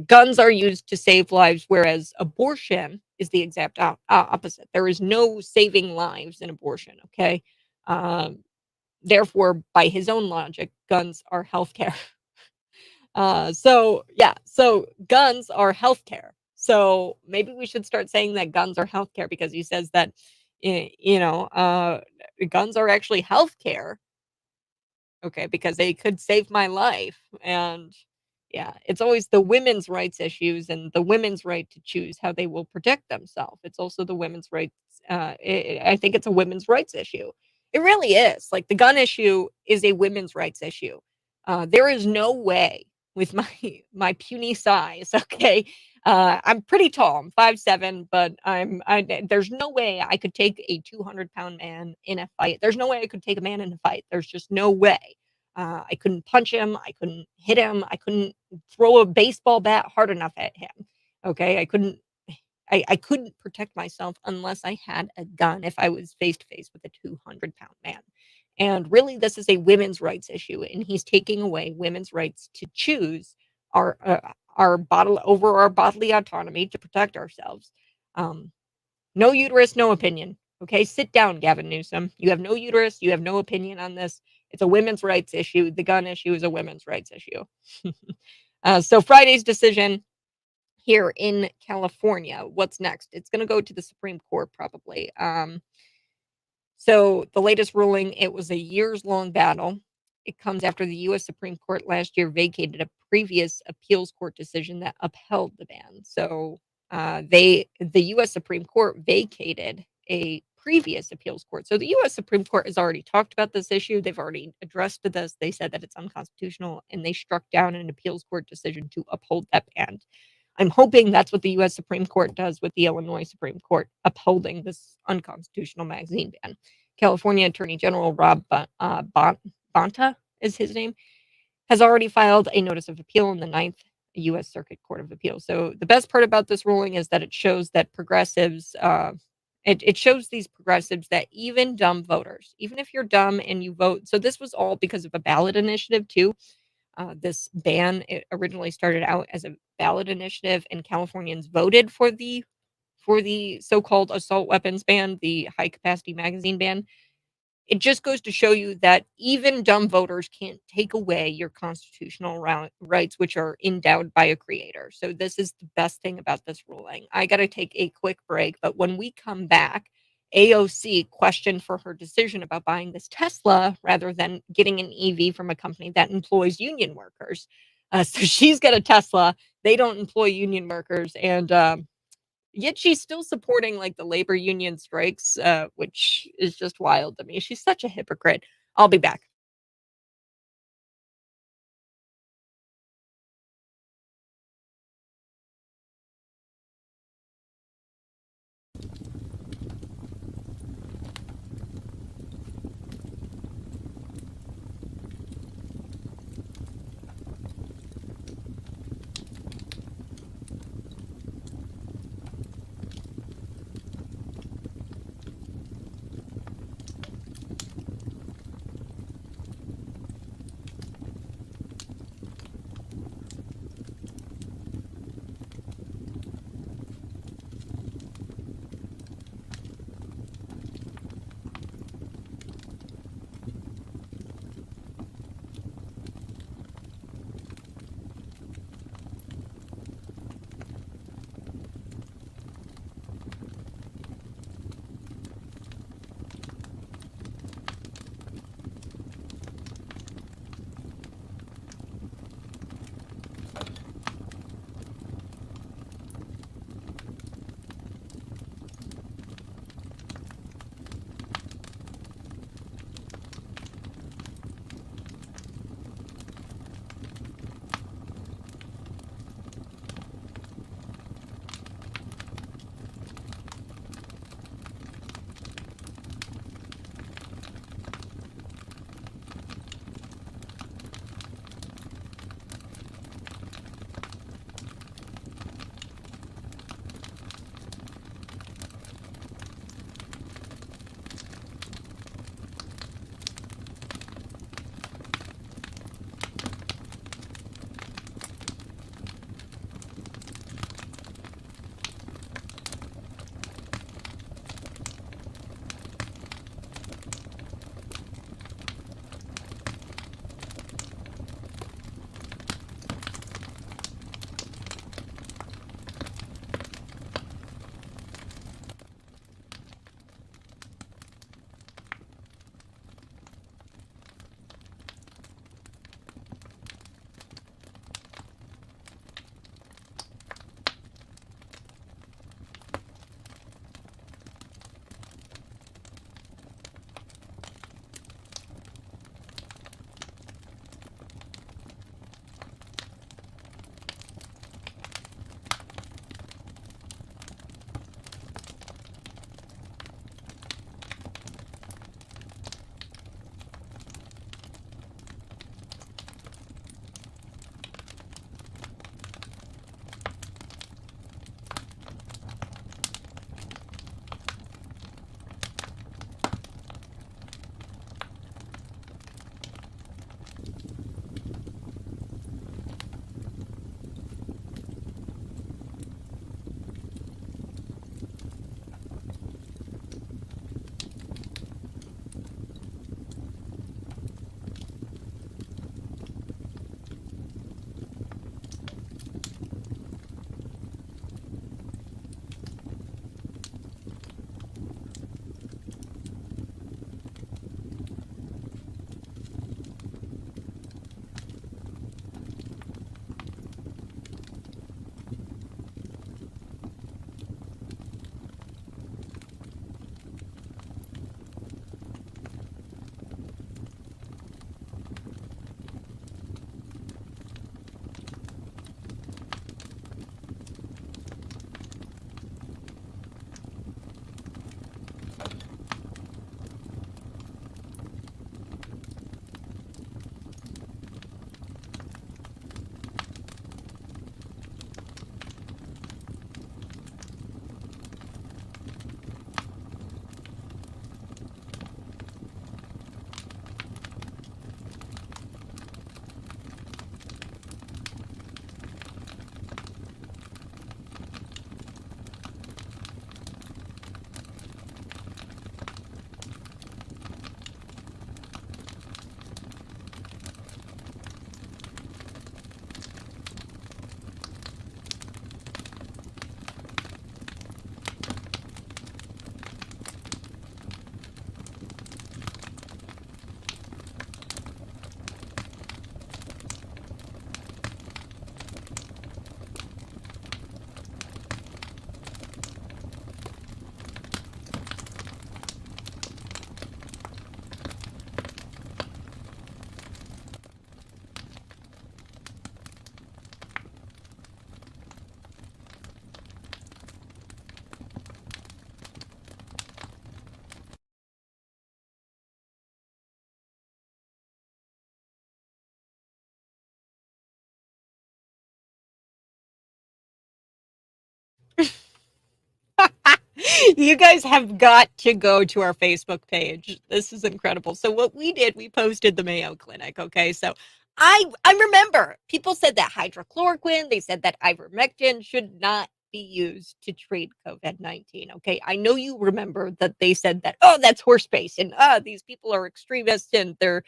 Guns are used to save lives, whereas abortion is the exact opposite. There is no saving lives in abortion, okay? Therefore, by his own logic, guns are healthcare. So guns are healthcare. So maybe we should start saying that guns are healthcare, because he says that, guns are actually healthcare. Okay, because they could save my life. And yeah, it's always the women's rights issues and the women's right to choose how they will protect themselves. It's also the women's rights. I think it's a women's rights issue. It really is. Like, the gun issue is a women's rights issue. There is no way with my puny size. Okay, I'm pretty tall. I'm 5'7", but there's no way I could take a 200-pound man in a fight. There's no way I could take a man in a fight. There's just no way. I couldn't punch him. I couldn't hit him. I couldn't throw a baseball bat hard enough at him. Okay, I couldn't protect myself unless I had a gun if I was face to face with a 200-pound man. And really, this is a women's rights issue, and he's taking away women's rights to choose our bodily autonomy to protect ourselves. No uterus, no opinion. Okay, sit down, Gavin Newsom. You have no uterus. You have no opinion on this. It's a women's rights issue. The gun issue is a women's rights issue. So Friday's decision here in California, what's next? It's going to go to the Supreme Court probably. So the latest ruling, it was a years-long battle. It comes after the U.S. Supreme Court last year vacated a previous appeals court decision that upheld the ban. So the U.S. Supreme Court vacated a previous appeals court. So the U.S. Supreme Court has already talked about this issue. They've already addressed this. They said that it's unconstitutional, and they struck down an appeals court decision to uphold that ban. I'm hoping that's what the U.S. Supreme Court does with the Illinois Supreme Court upholding this unconstitutional magazine ban. California Attorney General Rob Bonta is his name, has already filed a notice of appeal in the Ninth U.S. Circuit Court of Appeals. So the best part about this ruling is that it shows that progressives, it shows these progressives that even dumb voters, even if you're dumb and you vote, so this was all because of a ballot initiative too. This ban, it originally started out as a ballot initiative, and Californians voted for the so-called assault weapons ban, the high capacity magazine ban. It just goes to show you that even dumb voters can't take away your constitutional rights, which are endowed by a creator. So this is the best thing about this ruling. I got to take a quick break, but when we come back, AOC questioned for her decision about buying this Tesla rather than getting an EV from a company that employs union workers. So she's got a Tesla. They don't employ union workers. And yet she's still supporting like the labor union strikes, which is just wild to me. She's such a hypocrite. I'll be back. You guys have got to go to our Facebook page. This is incredible. So what we did, we posted the Mayo Clinic. Okay, so I remember people said that hydrochloroquine, they said that ivermectin should not be used to treat COVID-19. Okay, I know you remember that they said that. Oh, that's horse base, and these people are extremists, and they're,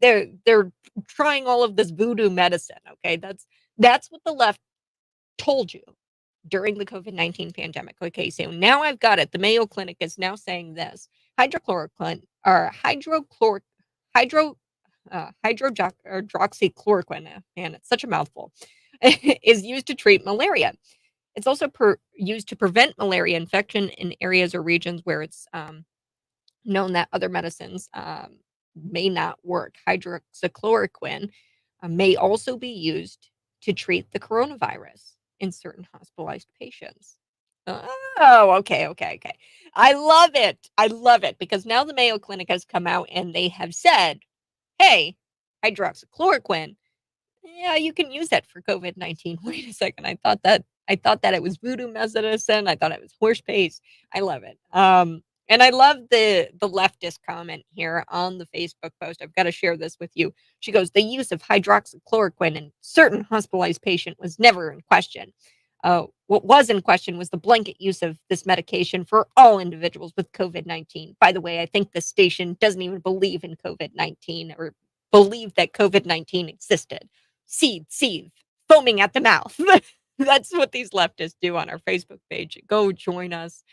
they're trying all of this voodoo medicine. Okay, that's what the left told you during the COVID-19 pandemic. Okay, so now I've got it. The Mayo Clinic is now saying this: hydrochloroquine or hydroxychloroquine, man, it's such a mouthful, is used to treat malaria. It's also used to prevent malaria infection in areas or regions where it's known that other medicines may not work. Hydroxychloroquine may also be used to treat the coronavirus in certain hospitalized patients. Oh, okay. I love it. I love it because now the Mayo Clinic has come out and they have said, hey, hydroxychloroquine, yeah, you can use that for COVID-19. Wait a second. I thought that it was voodoo medicine. I thought it was horse paste. I love it. And I love the leftist comment here on the Facebook post. I've got to share this with you. She goes, the use of hydroxychloroquine in certain hospitalized patient was never in question. What was in question was the blanket use of this medication for all individuals with COVID-19. By the way, I think the station doesn't even believe in COVID-19 or believe that COVID-19 existed. Seethe, foaming at the mouth. That's what these leftists do on our Facebook page. Go join us.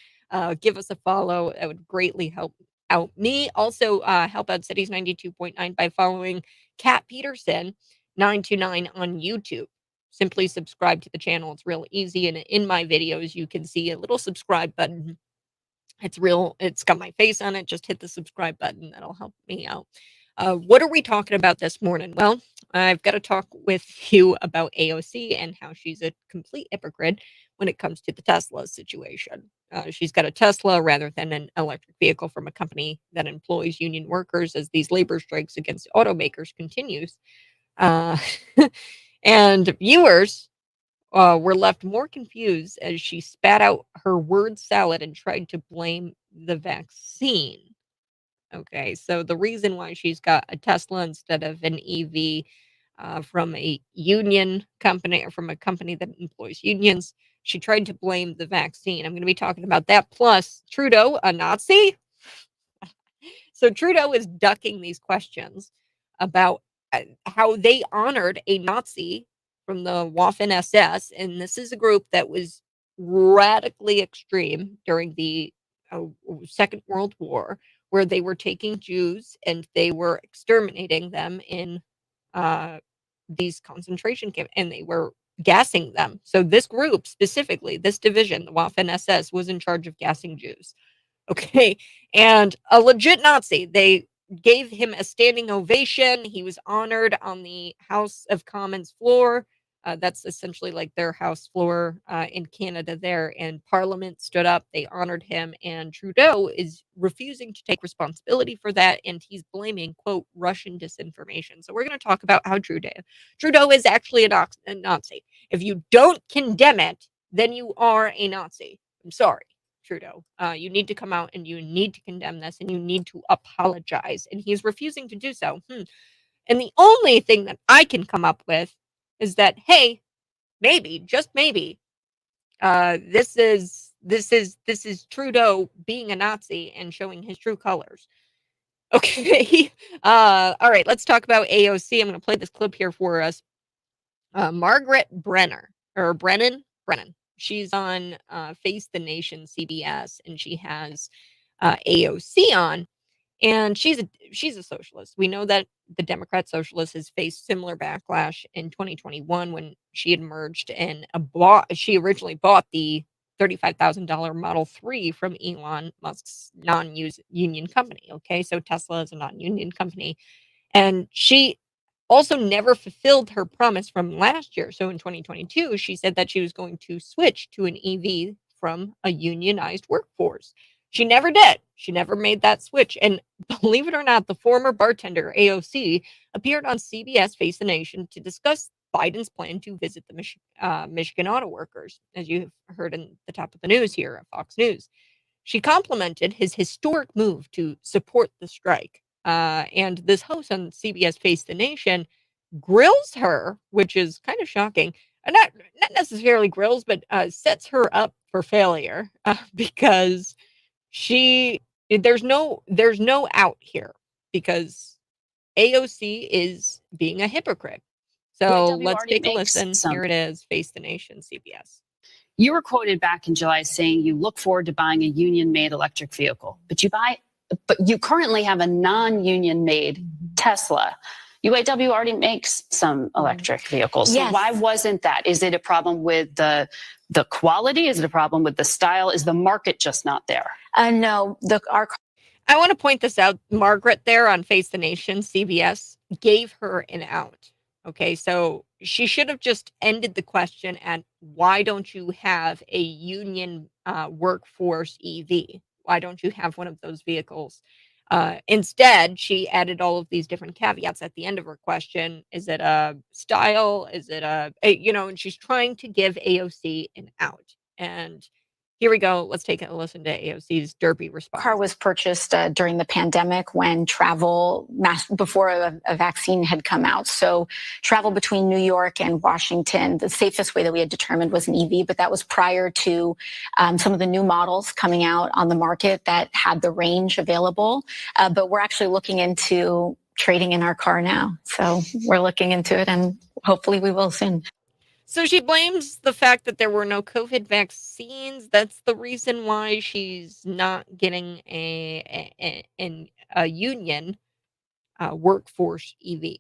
Give us a follow. That would greatly help out me. Also, help out Cities 92.9 by following Kat Peterson 929 on YouTube. Simply subscribe to the channel. It's real easy. And in my videos, you can see a little subscribe button. It's got my face on it. Just hit the subscribe button. That'll help me out. What are we talking about this morning? Well, I've got to talk with you about AOC and how she's a complete hypocrite when it comes to the Tesla situation. She's got a Tesla rather than an electric vehicle from a company that employs union workers as these labor strikes against automakers continues. And viewers were left more confused as she spat out her word salad and tried to blame the vaccine. Okay, so the reason why she's got a Tesla instead of an EV from a union company or from a company that employs unions, she tried to blame the vaccine. I'm going to be talking about that. Plus, Trudeau, a Nazi. So Trudeau is ducking these questions about how they honored a Nazi from the Waffen SS, and this is a group that was radically extreme during the Second World War, where they were taking Jews and they were exterminating them in these concentration camps, and they were gassing them. So this group specifically, this division, the Waffen SS, was in charge of gassing Jews. Okay, and a legit Nazi. They gave him a standing ovation. He was honored on the House of Commons floor. That's essentially like their House floor in Canada there. And Parliament stood up. They honored him. And Trudeau is refusing to take responsibility for that. And he's blaming, quote, Russian disinformation. So we're going to talk about how Trudeau is actually a Nazi. If you don't condemn it, then you are a Nazi. I'm sorry, Trudeau. You need to come out and you need to condemn this and you need to apologize. And he's refusing to do so. And the only thing that I can come up with is that, hey, maybe, just maybe, this is Trudeau being a Nazi and showing his true colors. Okay. All right, let's talk about AOC. I'm going to play this clip here for us. Margaret Brennan. She's on Face the Nation CBS, and she has AOC on. And she's a socialist. We know that the Democrat socialist has faced similar backlash in 2021 when she had merged and she originally bought the $35,000 Model 3 from Elon Musk's non-union company. Okay, so Tesla is a non-union company, and she also never fulfilled her promise from last year. So in 2022, she said that she was going to switch to an EV from a unionized workforce. She never did. She never made that switch. And believe it or not, the former bartender, AOC, appeared on CBS Face the Nation to discuss Biden's plan to visit the Michigan auto workers, as you have heard in the top of the news here at Fox News. She complimented his historic move to support the strike. And this host on CBS Face the Nation grills her, which is kind of shocking. Not necessarily grills, but sets her up for failure because there's no out here because AOC is being a hypocrite. So let's take a listen. Here it is, Face the Nation, CBS. You were quoted back in July saying you look forward to buying a union-made electric vehicle, but you currently have a non-union-made Tesla. UAW already makes some electric vehicles. Yes. So why wasn't that? Is it a problem with the quality? Is it a problem with the style? Is the market just not there? No, I want to point this out. Margaret there on Face the Nation, CBS, gave her an out. Okay, so she should have just ended the question at why don't you have a union workforce EV? Why don't you have one of those vehicles? Instead, she added all of these different caveats at the end of her question. Is it a style? Is it and she's trying to give AOC an out. And here we go. Let's take a listen to AOC's derpy response. car was purchased during the pandemic when before a vaccine had come out. So travel between New York and Washington, the safest way that we had determined was an EV, but that was prior to some of the new models coming out on the market that had the range available. But we're actually looking into trading in our car now. So we're looking into it and hopefully we will soon. So she blames the fact that there were no COVID vaccines. That's the reason why she's not getting a union workforce EV.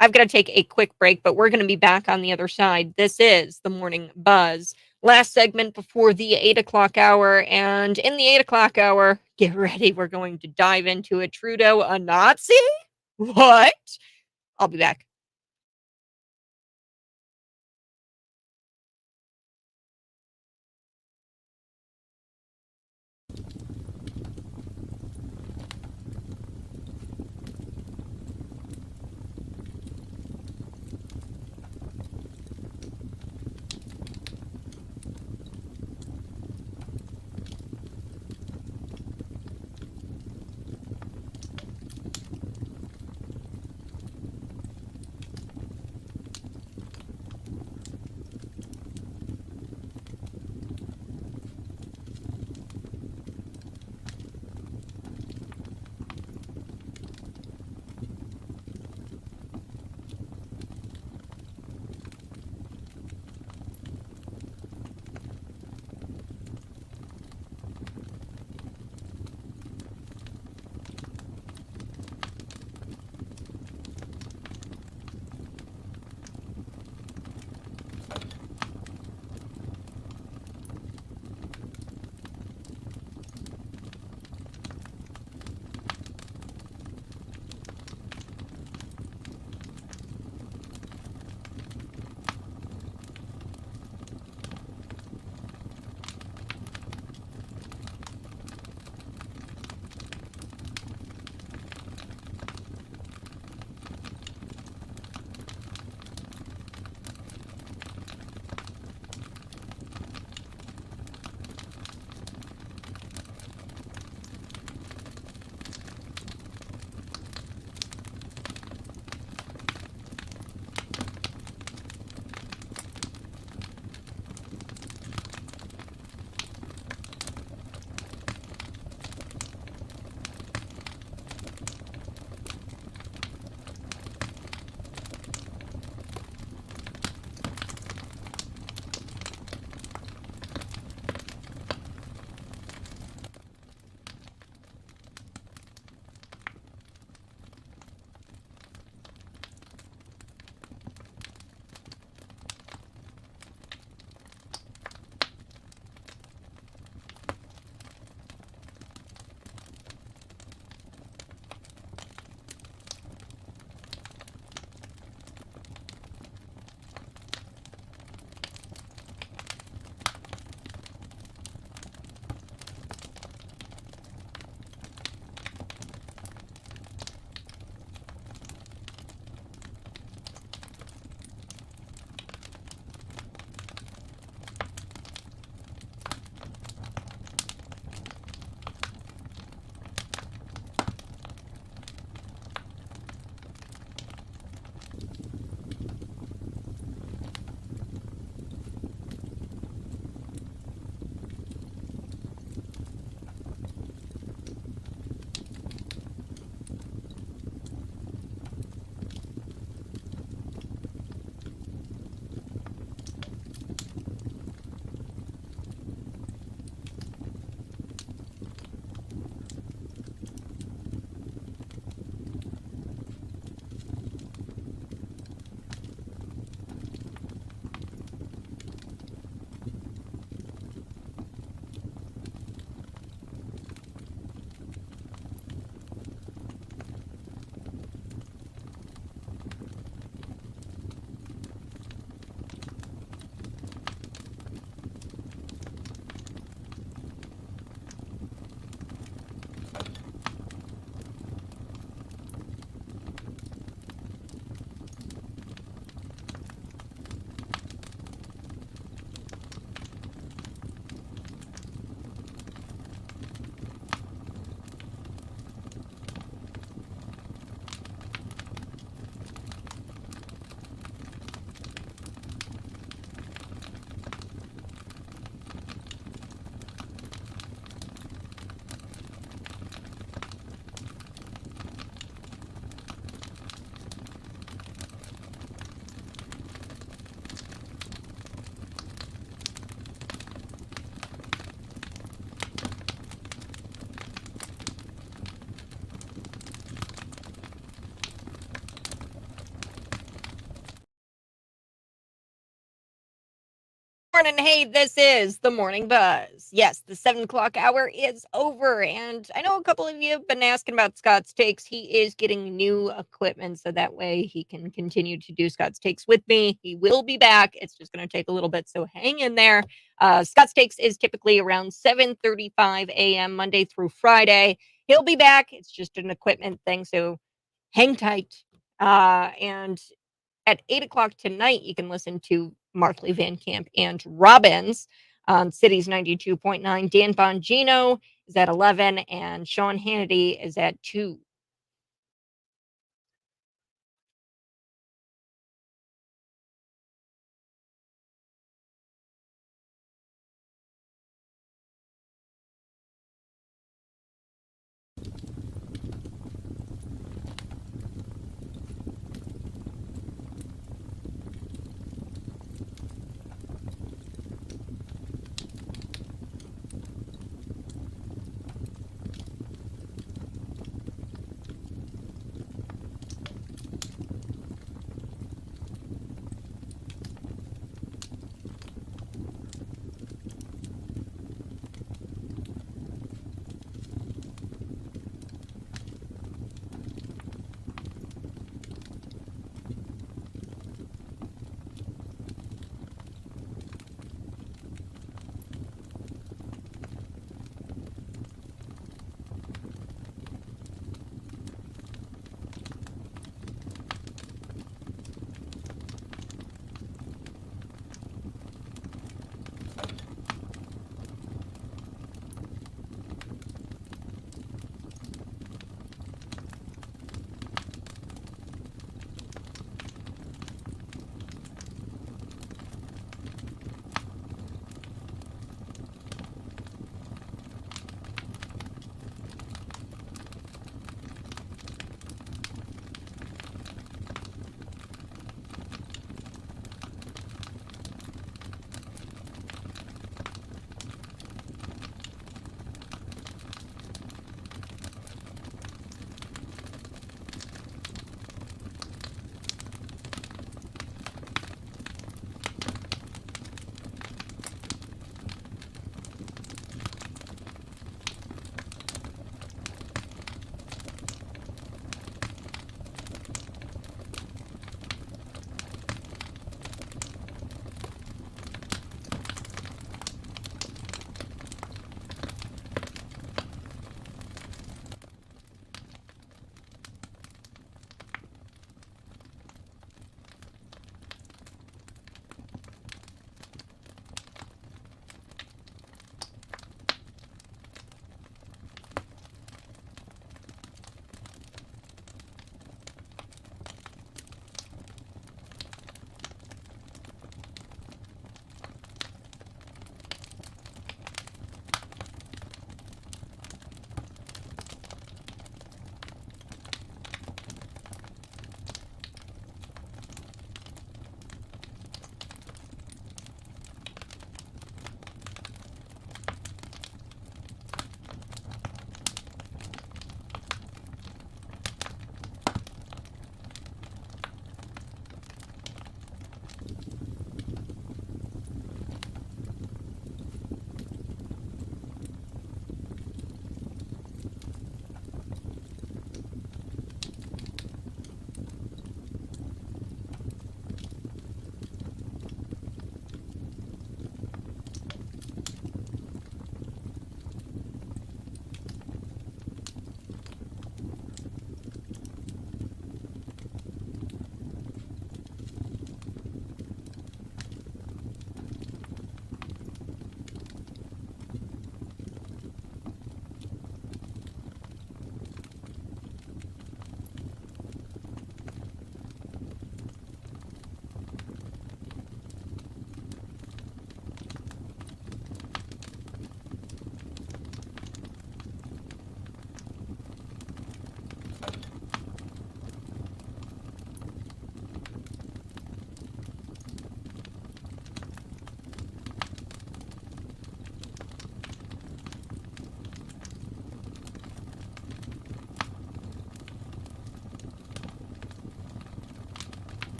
I've got to take a quick break, but we're going to be back on the other side. This is the Morning Buzz. Last segment before the 8 o'clock hour. And in the 8 o'clock hour, get ready. We're going to dive into it. Trudeau, a Nazi? What? I'll be back. everyone, and hey, this is the Morning Buzz. Yes, the 7 o'clock hour is over, and I know a couple of you have been asking about Scott's Takes. He is getting new equipment, so that way he can continue to do Scott's Takes with me. He will be back. It's just going to take a little bit, so hang in there. Scott's Takes is typically around 7:35 a.m. Monday through Friday. He'll be back. It's just an equipment thing, so hang tight. And at 8 o'clock tonight, you can listen to Markley, Van Camp, and Robbins on Cities 92.9. Dan Bongino is at 11, and Sean Hannity is at 2.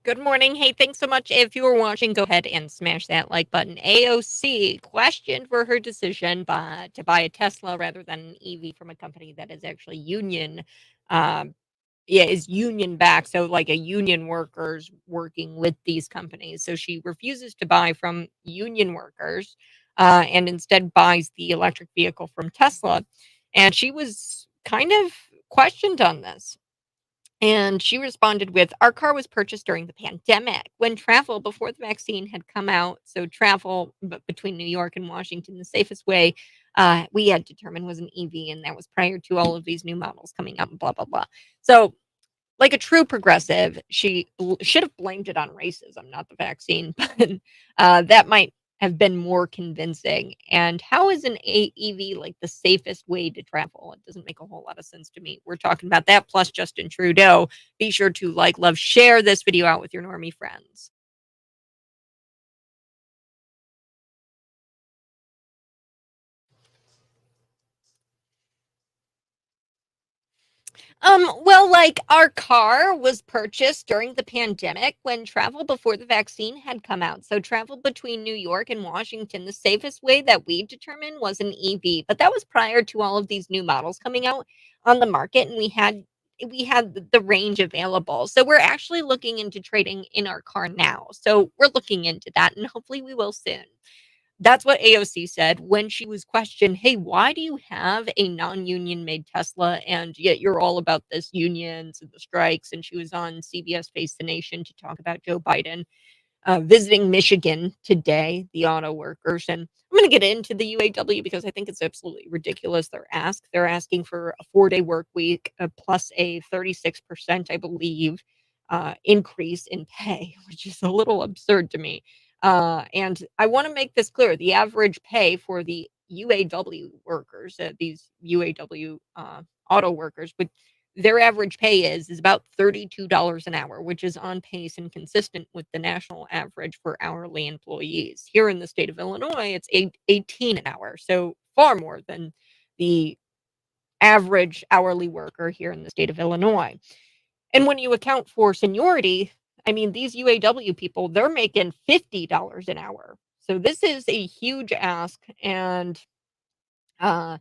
Good morning. Hey, thanks so much. If you were watching, go ahead and smash that like button. AOC questioned for her decision to buy a Tesla rather than an EV from a company that is actually union, um, is union backed. So, like a union workers working with these companies. So she refuses to buy from union workers, and instead buys the electric vehicle from Tesla. And she was kind of questioned on this. And she responded with, "Our car was purchased during the pandemic when travel before the vaccine had come out. So, travel between New York and Washington, the safest way we had determined was an EV. And that was prior to all of these new models coming out and blah, blah, blah." So, like a true progressive, she should have blamed it on racism, not the vaccine, but that might have been more convincing. And how is an EV like the safest way to travel? It doesn't make a whole lot of sense to me. We're talking about that plus Justin Trudeau. Be sure to like, love, share this video out with your normie friends. Well, like our car was purchased during the pandemic when travel before the vaccine had come out. So travel between New York and Washington, the safest way that we determined was an EV. But that was prior to all of these new models coming out on the market, and we had the range available. So we're actually looking into trading in our car now. So we're looking into that, and hopefully we will soon. That's what AOC said when she was questioned, "Hey, why do you have a non-union made Tesla and yet you're all about this unions and the strikes?" And she was on CBS Face the Nation to talk about Joe Biden visiting Michigan today, the auto workers. And I'm going to get into the UAW because I think it's absolutely ridiculous. They're asking for a 4-day work week plus a 36%, I believe, increase in pay, which is a little absurd to me. And I want to make this clear: the average pay for the UAW workers, these UAW auto workers, would their average pay is about $32 an hour, which is on pace and consistent with the national average for hourly employees. Here in the state of Illinois, it's 18 an hour, so far more than the average hourly worker here in the state of Illinois. And when you account for seniority, I mean, these UAW people, they're making $50 an hour. So this is a huge ask. And uh,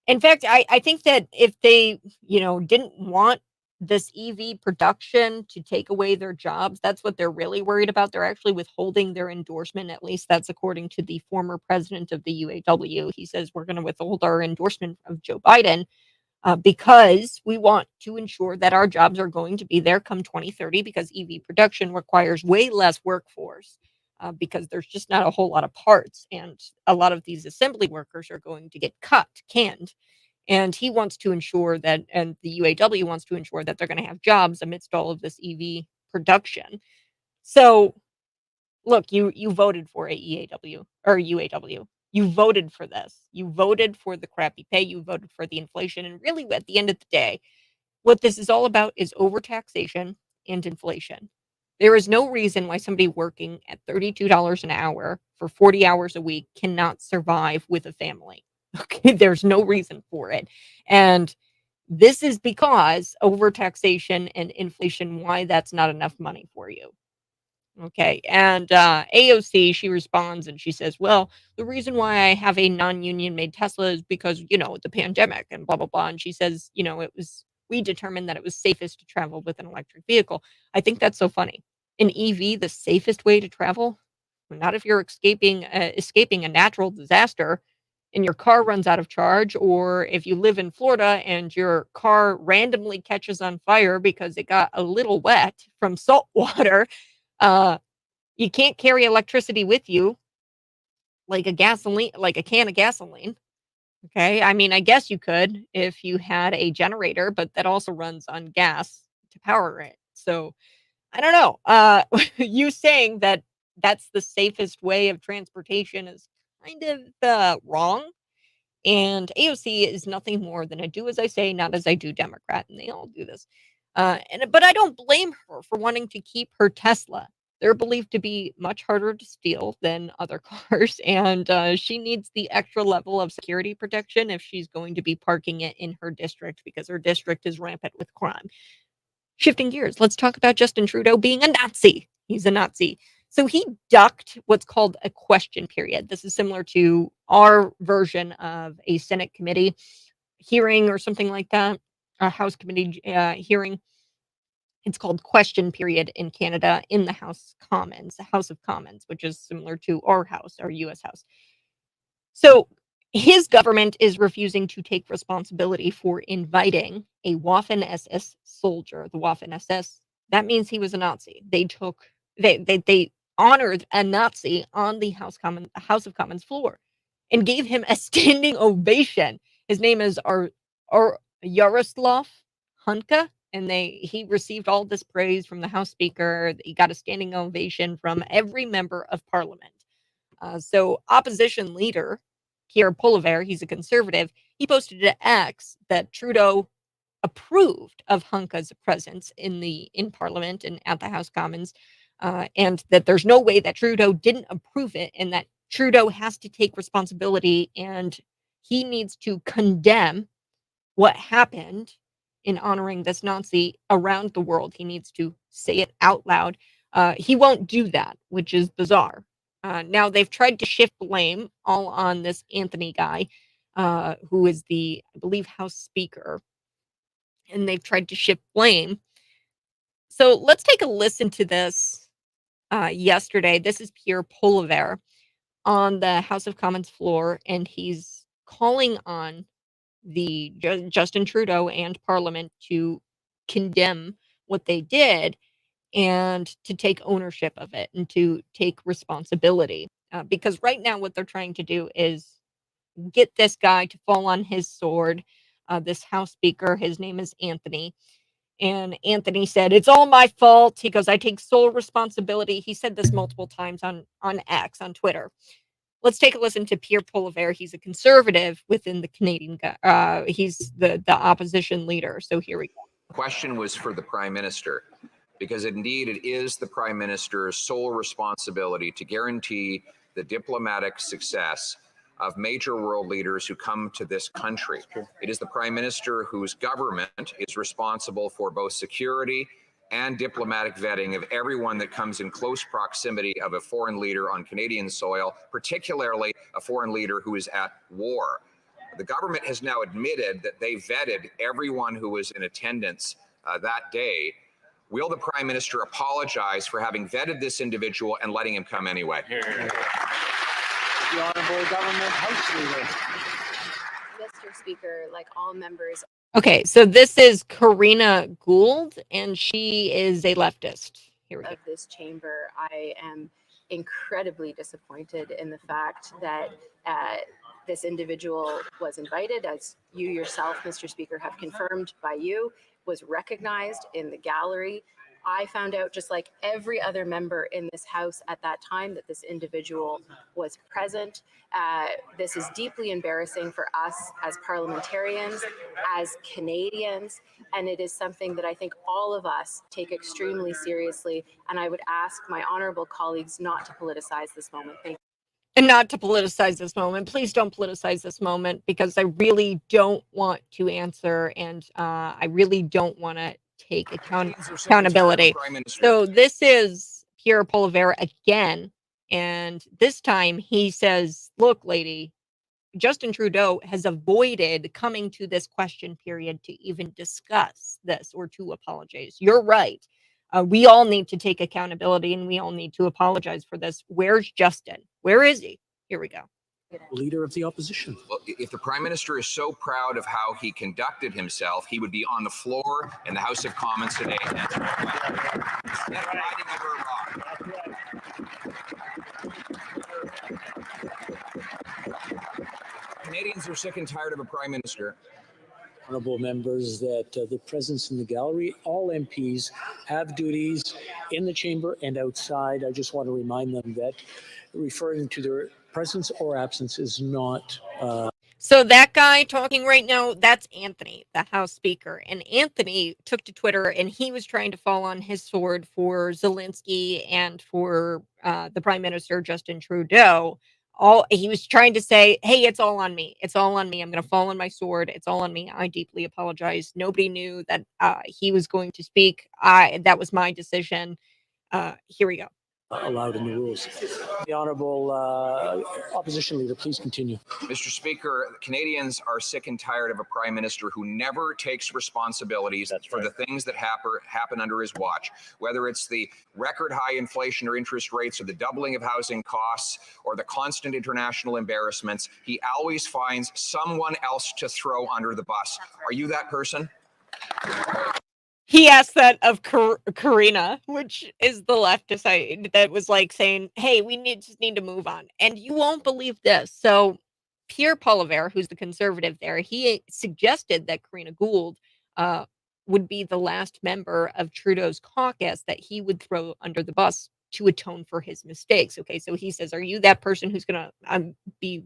in fact, I think that if they, didn't want this EV production to take away their jobs, that's what they're really worried about. They're actually withholding their endorsement. At least that's according to the former president of the UAW. He says, "We're going to withhold our endorsement of Joe Biden because we want to ensure that our jobs are going to be there come 2030, because EV production requires way less workforce because there's just not a whole lot of parts. And a lot of these assembly workers are going to get canned. And he wants to ensure that, and the UAW wants to ensure that they're going to have jobs amidst all of this EV production. So look, you voted for a EAW or UAW. You voted for this. You voted for the crappy pay. You voted for the inflation. And really, at the end of the day, what this is all about is overtaxation and inflation. There is no reason why somebody working at $32 an hour for 40 hours a week cannot survive with a family. Okay, there's no reason for it. And this is because overtaxation and inflation, why that's not enough money for you. Okay. And AOC, she responds and she says, "Well, the reason why I have a non-union made Tesla is because, the pandemic and blah, blah, blah." And she says, we determined that it was safest to travel with an electric vehicle. I think that's so funny. An EV, the safest way to travel? Not if you're escaping a natural disaster and your car runs out of charge, or if you live in Florida and your car randomly catches on fire because it got a little wet from salt water. Uh, you can't carry electricity with you like a can of gasoline. Okay. I mean, I guess you could if you had a generator, but that also runs on gas to power it. So I don't know. You saying that that's the safest way of transportation is kind of wrong. And AOC is nothing more than a do as I say, not as I do Democrat, and they all do this. But I don't blame her for wanting to keep her Tesla. They're believed to be much harder to steal than other cars, and she needs the extra level of security protection if she's going to be parking it in her district, because her district is rampant with crime. Shifting gears, let's talk about Justin Trudeau being a Nazi. He's a Nazi. So he ducked what's called a question period. This is similar to our version of a Senate committee hearing or something like that, a House committee hearing. It's called question period in Canada in the House of Commons, which is similar to our House, our US House. So his government is refusing to take responsibility for inviting a Waffen SS soldier. The Waffen SS, that means he was a Nazi. They honored a Nazi on the House of Commons floor and gave him a standing ovation. His name is Yaroslav Hunka, and he received all this praise from the House Speaker. He got a standing ovation from every member of Parliament. So opposition leader Pierre Poilievre, he's a conservative, he posted to X that Trudeau approved of Hunka's presence in Parliament and at the House Commons, and that there's no way that Trudeau didn't approve it, and that Trudeau has to take responsibility and he needs to condemn what happened in honoring this Nazi around the world. He needs to say it out loud. He won't do that, which is bizarre. Now they've tried to shift blame all on this Anthony guy, who is I believe, House Speaker, and they've tried to shift blame. So let's take a listen to this yesterday. This is Pierre Poilievre on the House of Commons floor, and he's calling on the Justin Trudeau and Parliament to condemn what they did and to take ownership of it and to take responsibility. Because right now, what they're trying to do is get this guy to fall on his sword. This House Speaker, his name is Anthony. And Anthony said, "It's all my fault." He goes, "I take sole responsibility." He said this multiple times on X, on Twitter. Let's take a listen to Pierre Poilievre. He's a conservative within the Canadian. He's the opposition leader. So here we go. The question was for the Prime Minister, because indeed it is the Prime Minister's sole responsibility to guarantee the diplomatic success of major world leaders who come to this country. It is the Prime Minister whose government is responsible for both security and diplomatic vetting of everyone that comes in close proximity of a foreign leader on Canadian soil, particularly a foreign leader who is at war. The government has now admitted that they vetted everyone who was in attendance that day. Will the Prime Minister apologize for having vetted this individual and letting him come anyway? The Honourable Government House Leader. Mr. Speaker, like all members. Okay, so this is Karina Gould, and she is a leftist. Here we go. Of this chamber, I am incredibly disappointed in the fact that this individual was invited, as you yourself, Mr. Speaker, have confirmed by you, was recognized in the gallery. I found out, just like every other member in this House at that time, that this individual was present. This is deeply embarrassing for us as parliamentarians, as Canadians, and it is something that I think all of us take extremely seriously. And I would ask my honorable colleagues not to politicize this moment. Thank you. And not to politicize this moment. Please don't politicize this moment, because I really don't want to answer, and I really don't want to take accountability. So this is Pierre Poilievre again, and this time he says, "Look, lady, Justin Trudeau has avoided coming to this question period to even discuss this or to apologize. You're right. We all need to take accountability, and we all need to apologize for this. Where's Justin? Where is he?" Here we go. Leader of the opposition. Well, if the Prime Minister is so proud of how he conducted himself, he would be on the floor in the House of Commons today. That's hiding under a rock. Canadians are sick and tired of a Prime Minister. Honourable members, that the presence in the gallery, all MPs have duties in the chamber and outside. I just want to remind them that referring to their presence or absence is not. So that guy talking right now, that's Anthony, the House Speaker. And Anthony took to Twitter, and he was trying to fall on his sword for Zelensky and for the Prime Minister, Justin Trudeau. He was trying to say, "Hey, it's all on me. It's all on me. I'm going to fall on my sword. It's all on me. I deeply apologize. Nobody knew that he was going to speak. That was my decision." Here we go. Allowed in the rules. The Honourable Opposition Leader, please continue. Mr. Speaker, Canadians are sick and tired of a Prime Minister who never takes responsibilities for the things that happen under his watch, whether it's the record high inflation or interest rates or the doubling of housing costs or the constant international embarrassments. He always finds someone else to throw under the bus. Are you that person? He asked that of Karina, which is the leftist side that was like saying, hey, we just need to move on. And you won't believe this. So Pierre Poilievre, who's the conservative there, he suggested that Karina Gould would be the last member of Trudeau's caucus that he would throw under the bus to atone for his mistakes. Okay, so he says, are you that person who's going to be,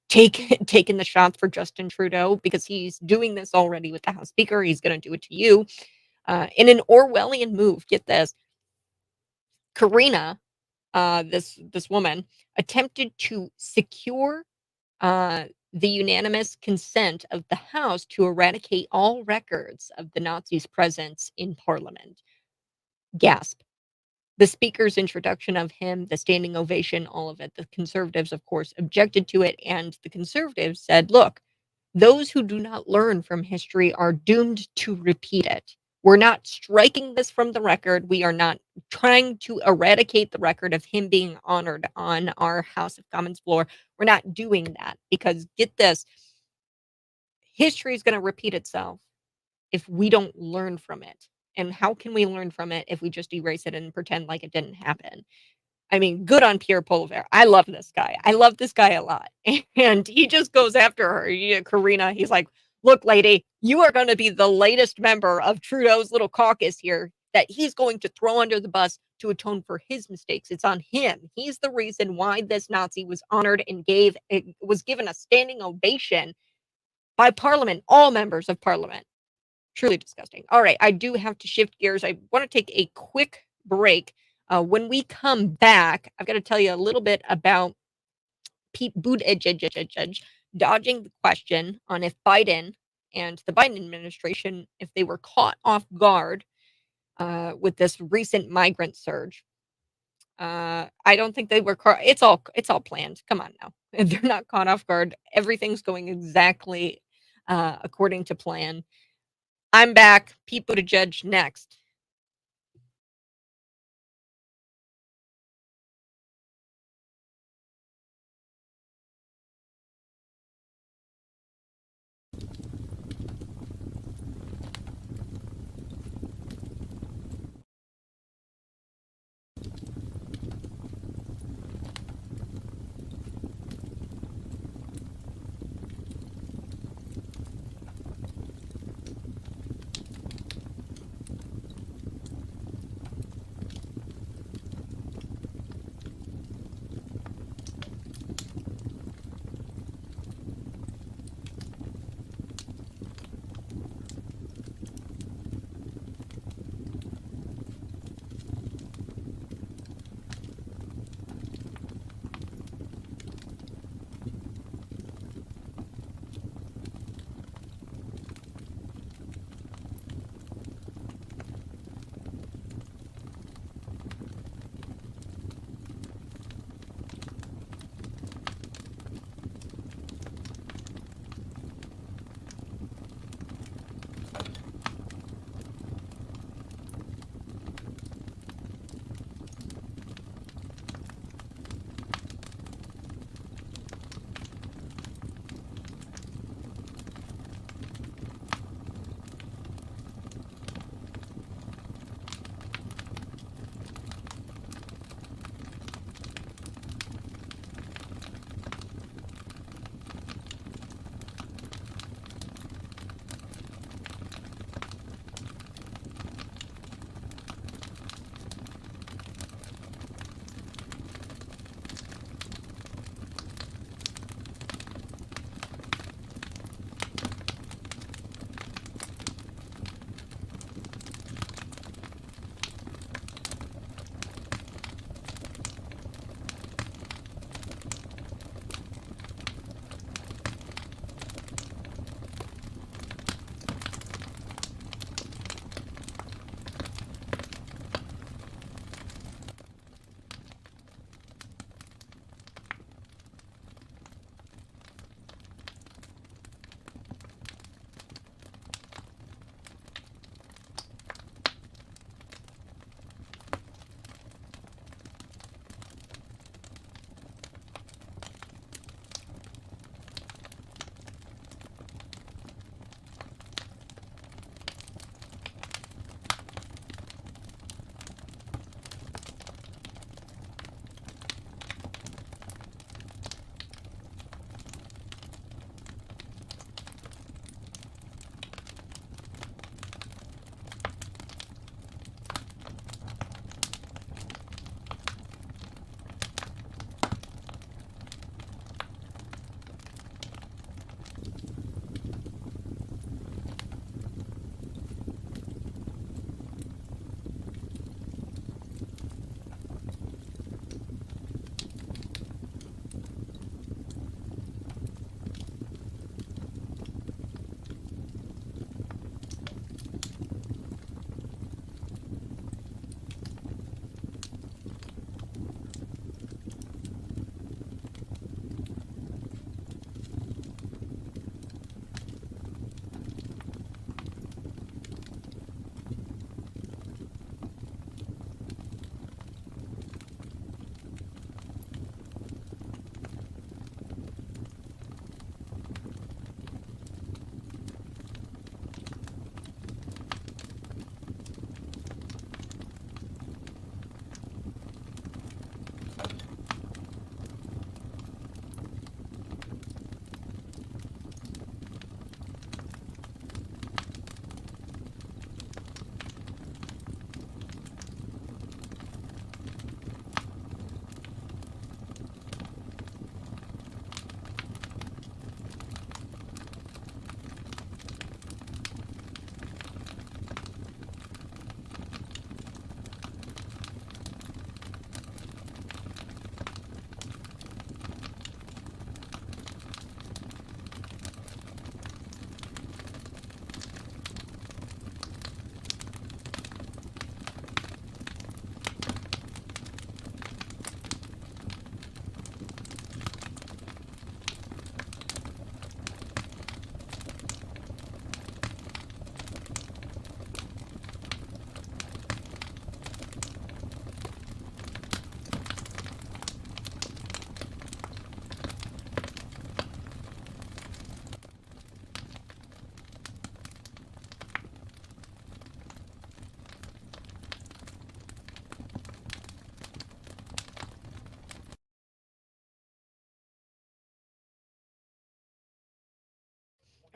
taking the shots for Justin Trudeau? Because he's doing this already with the House Speaker. He's going to do it to you. In an Orwellian move, get this, Karina, this woman, attempted to secure the unanimous consent of the House to eradicate all records of the Nazis' presence in Parliament. Gasp. The Speaker's introduction of him, the standing ovation, all of it, the Conservatives, of course, objected to it. And the Conservatives said, look, those who do not learn from history are doomed to repeat it. We're not striking this from the record. We are not trying to eradicate the record of him being honored on our House of Commons floor. We're not doing that because, get this, history is going to repeat itself if we don't learn from it. And how can we learn from it if we just erase it and pretend like it didn't happen? I mean, good on Pierre Poilievre. I love this guy. I love this guy a lot. And he just goes after her. Karina, he's like, look, lady, you are going to be the latest member of Trudeau's little caucus here that he's going to throw under the bus to atone for his mistakes. It's on him. He's the reason why this Nazi was honored and was given a standing ovation by Parliament, all members of Parliament. Truly disgusting. All right, I do have to shift gears. I want to take a quick break. When we come back, I've got to tell you a little bit about Pete Buttigieg dodging the question on if Biden and the Biden administration, if they were caught off guard with this recent migrant surge. I don't think they were caught. It's all planned. Come on now. They're not caught off guard. Everything's going exactly according to plan. I'm back. Pete Buttigieg next.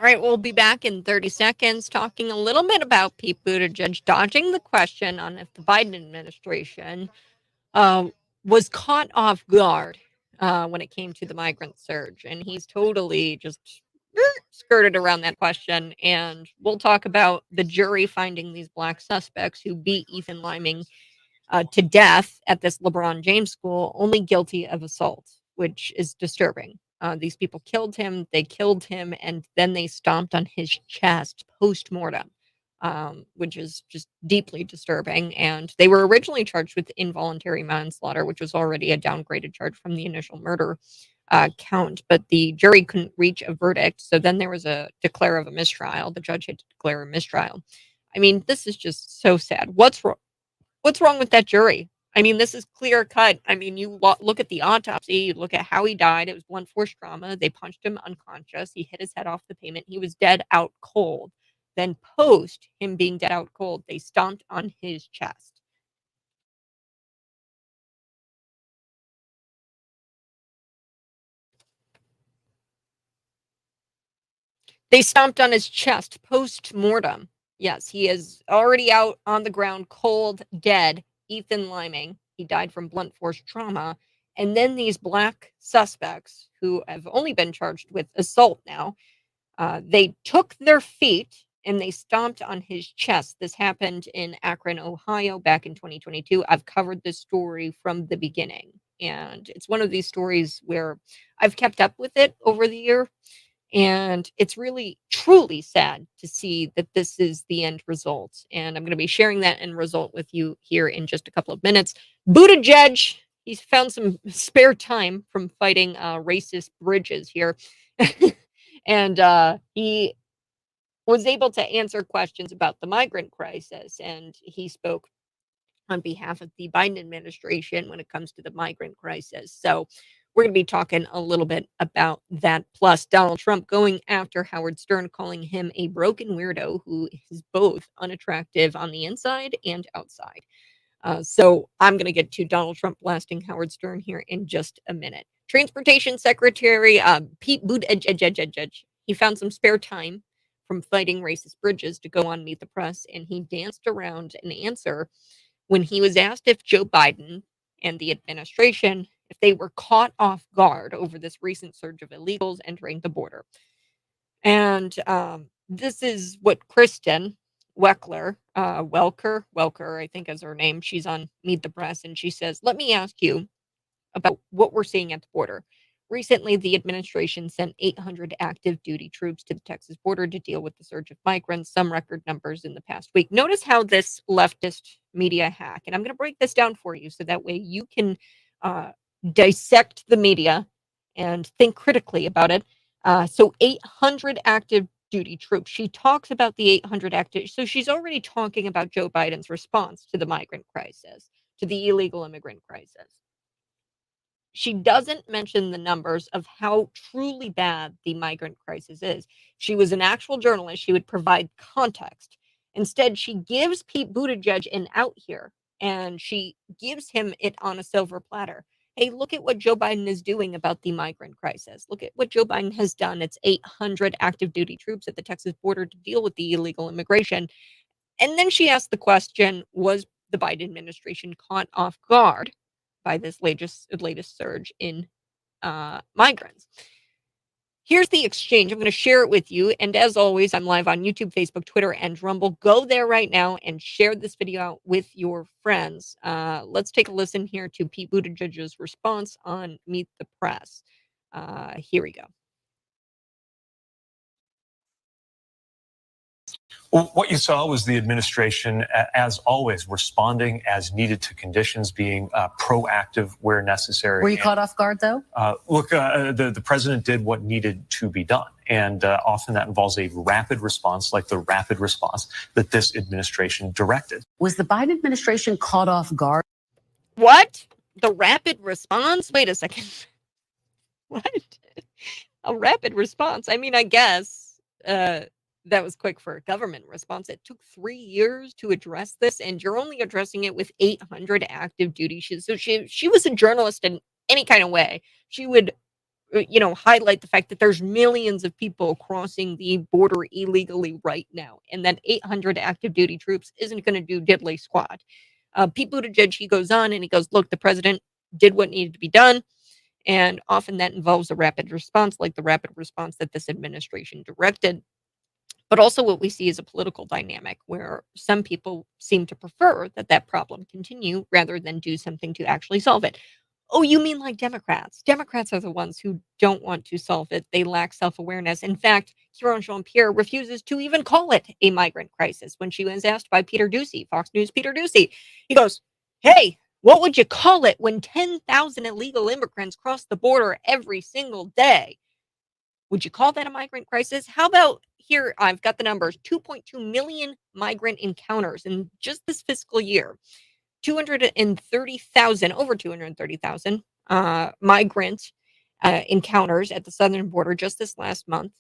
right, we'll be back in 30 seconds talking a little bit about Pete Buttigieg dodging the question on if the Biden administration was caught off guard when it came to the migrant surge. And he's totally just skirted around that question. And we'll talk about the jury finding these black suspects who beat Ethan Liming to death at this Lebron James school, only guilty of assault, which is disturbing. These people killed him, and then they stomped on his chest post mortem, which is just deeply disturbing. And they were originally charged with involuntary manslaughter, which was already a downgraded charge from the initial murder count, but the jury couldn't reach a verdict. So then there was a declare of a mistrial. The judge had to declare a mistrial. I mean, this is just so sad. What's wrong? What's wrong with that jury? I mean, this is clear cut. I mean, you look at the autopsy, you look at how he died. It was blunt force trauma. They punched him unconscious. He hit his head off the pavement. He was dead out cold. Then, post him being dead out cold, they stomped on his chest. They stomped on his chest post mortem. Yes, he is already out on the ground, cold, dead. Ethan Liming. He died from blunt force trauma. And then these black suspects, who have only been charged with assault now, they took their feet and they stomped on his chest. This happened in Akron, Ohio, back in 2022. I've covered this story from the beginning. And it's one of these stories where I've kept up with it over the year. And it's really, truly sad to see that this is the end result. And I'm going to be sharing that end result with you here in just a couple of minutes. Buttigieg, he's found some spare time from fighting racist bridges here. And he was able to answer questions about the migrant crisis. And he spoke on behalf of the Biden administration when it comes to the migrant crisis. So we're going to be talking a little bit about that. Plus, Donald Trump going after Howard Stern, calling him a broken weirdo who is both unattractive on the inside and outside. So I'm going to get to Donald Trump blasting Howard Stern here in just a minute. Transportation Secretary Pete Buttigieg, he found some spare time from fighting racist bridges to go on Meet the Press, and he danced around an answer when he was asked if Joe Biden and the administration, if they were caught off guard over this recent surge of illegals entering the border. And this is what Kristen Welker, I think is her name. She's on Meet the Press, and she says, "Let me ask you about what we're seeing at the border. Recently, the administration sent 800 active duty troops to the Texas border to deal with the surge of migrants, some record numbers in the past week." Notice how this leftist media hack, and I'm going to break this down for you so that way you can dissect the media and think critically about it. So 800 active duty troops. She talks about the 800 active. So she's already talking about Joe Biden's response to the migrant crisis, to the illegal immigrant crisis. She doesn't mention the numbers of how truly bad the migrant crisis is. If she was an actual journalist, she would provide context. Instead, she gives Pete Buttigieg an out here, and she gives him it on a silver platter. Hey, look at what Joe Biden is doing about the migrant crisis. Look at what Joe Biden has done. It's 800 active duty troops at the Texas border to deal with the illegal immigration. And then she asked the question, was the Biden administration caught off guard by this latest surge in migrants? Here's the exchange. I'm going to share it with you. And as always, I'm live on YouTube, Facebook, Twitter, and Rumble. Go there right now and share this video out with your friends. Let's take a listen here to Pete Buttigieg's response on Meet the Press. Here we go. Well, what you saw was the administration, as always, responding as needed to conditions, being proactive where necessary. Were you caught off guard, though? Look, the president did what needed to be done. And often that involves a rapid response, like the rapid response that this administration directed. Was the Biden administration caught off guard? What? The rapid response? Wait a second. What? A rapid response? I mean, I guess that was quick for a government response. It took 3 years to address this, and you're only addressing it with 800 active duty. So she was a journalist in any kind of way. She would highlight the fact that there's millions of people crossing the border illegally right now, and that 800 active duty troops isn't going to do diddly squat. Pete Buttigieg, he goes on and he goes, look, the president did what needed to be done. And often that involves a rapid response, like the rapid response that this administration directed. But also what we see is a political dynamic where some people seem to prefer that problem continue rather than do something to actually solve it. Oh, you mean like Democrats? Democrats are the ones who don't want to solve it. They lack self-awareness. In fact, Kieran Jean-Pierre refuses to even call it a migrant crisis. When she was asked by Peter Doocy, Fox News Peter Doocy, he goes, hey, what would you call it when 10,000 illegal immigrants cross the border every single day? Would you call that a migrant crisis? How about here? I've got the numbers: 2.2 million migrant encounters in just this fiscal year. 230,000, over 230,000 migrant encounters at the southern border just this last month.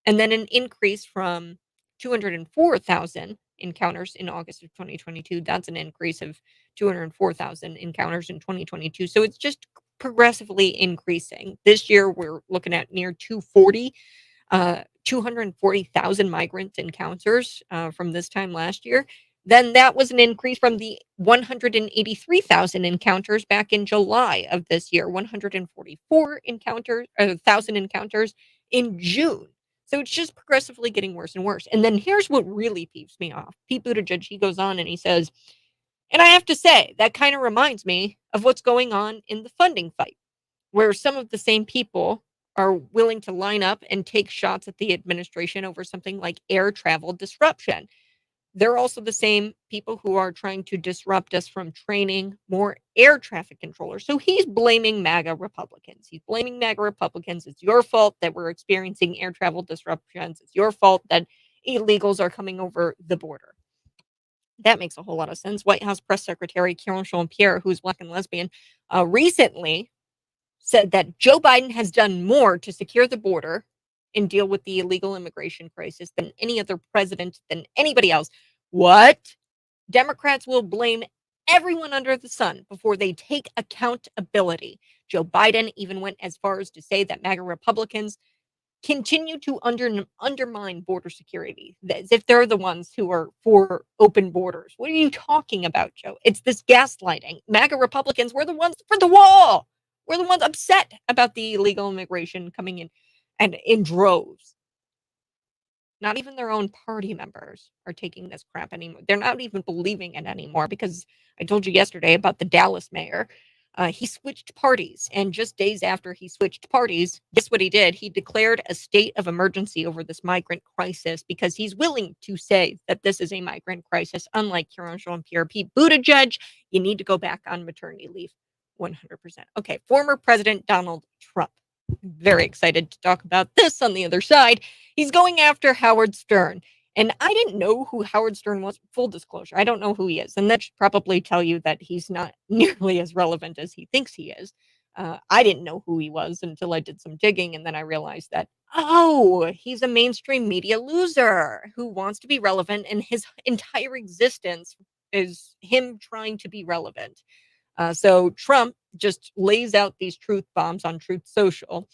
And then an increase from 204,000 encounters in August of 2022. That's an increase of 204,000 encounters in 2022. So it's just progressively increasing. This year, we're looking at near 240,000 migrant encounters from this time last year. Then that was an increase from the 183,000 encounters back in July of this year, 144,000 encounters in June. So it's just progressively getting worse and worse. And then here's what really peeves me off. Pete Buttigieg, he goes on and he says, and I have to say, that kind of reminds me of what's going on in the funding fight, where some of the same people are willing to line up and take shots at the administration over something like air travel disruption. They're also the same people who are trying to disrupt us from training more air traffic controllers. So he's blaming MAGA Republicans. He's blaming MAGA Republicans. It's your fault that we're experiencing air travel disruptions. It's your fault that illegals are coming over the border. That makes a whole lot of sense. White House Press Secretary Kieran Jean-Pierre, who's Black and lesbian, recently said that Joe Biden has done more to secure the border and deal with the illegal immigration crisis than any other president, than anybody else. What? Democrats will blame everyone under the sun before they take accountability. Joe Biden even went as far as to say that MAGA Republicans continue to undermine border security, as if they're the ones who are for open borders. What are you talking about, Joe? It's this gaslighting. MAGA Republicans, we're the ones for the wall. We're the ones upset about the illegal immigration coming in and in droves. Not even their own party members are taking this crap anymore. They're not even believing it anymore, because I told you yesterday about the Dallas mayor. He switched parties, and just days after he switched parties, guess what he did? He declared a state of emergency over this migrant crisis, because he's willing to say that this is a migrant crisis. Unlike Kieran Jean-Pierre, Pete Buttigieg, you need to go back on maternity leave. 100%. Okay, former President Donald Trump. Very excited to talk about this on the other side. He's going after Howard Stern. And I didn't know who Howard Stern was. Full disclosure, I don't know who he is. And that should probably tell you that he's not nearly as relevant as he thinks he is. I didn't know who he was until I did some digging. And then I realized that, oh, he's a mainstream media loser who wants to be relevant. And his entire existence is him trying to be relevant. So Trump just lays out these truth bombs on Truth Social.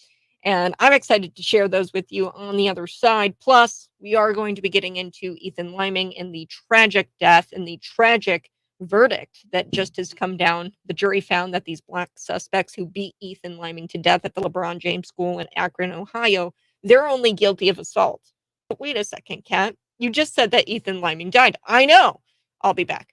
And I'm excited to share those with you on the other side. Plus, we are going to be getting into Ethan Liming and the tragic death and the tragic verdict that just has come down. The jury found that these Black suspects who beat Ethan Liming to death at the Lebron James School in Akron, Ohio, they're only guilty of assault. But wait a second, Kat. You just said that Ethan Liming died. I know. I'll be back.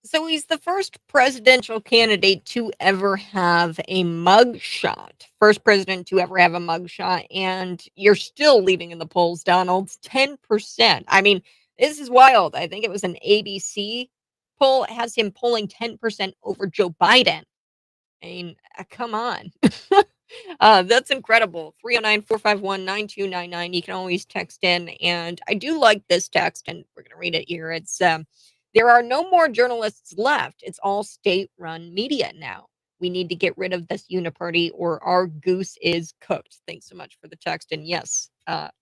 So he's the first presidential candidate to ever have a mugshot. First president to ever have a mugshot, and you're still leading in the polls, Donald. 10%. I mean, this is wild. I think it was an ABC poll. It has him polling 10% over Joe Biden. I mean, come on. That's incredible. 309-451-9299. You can always text in. And I do like this text, and we're going to read it here. It's there are no more journalists left. It's all state-run media now. We need to get rid of this uniparty or our goose is cooked. Thanks so much for the text. And yes,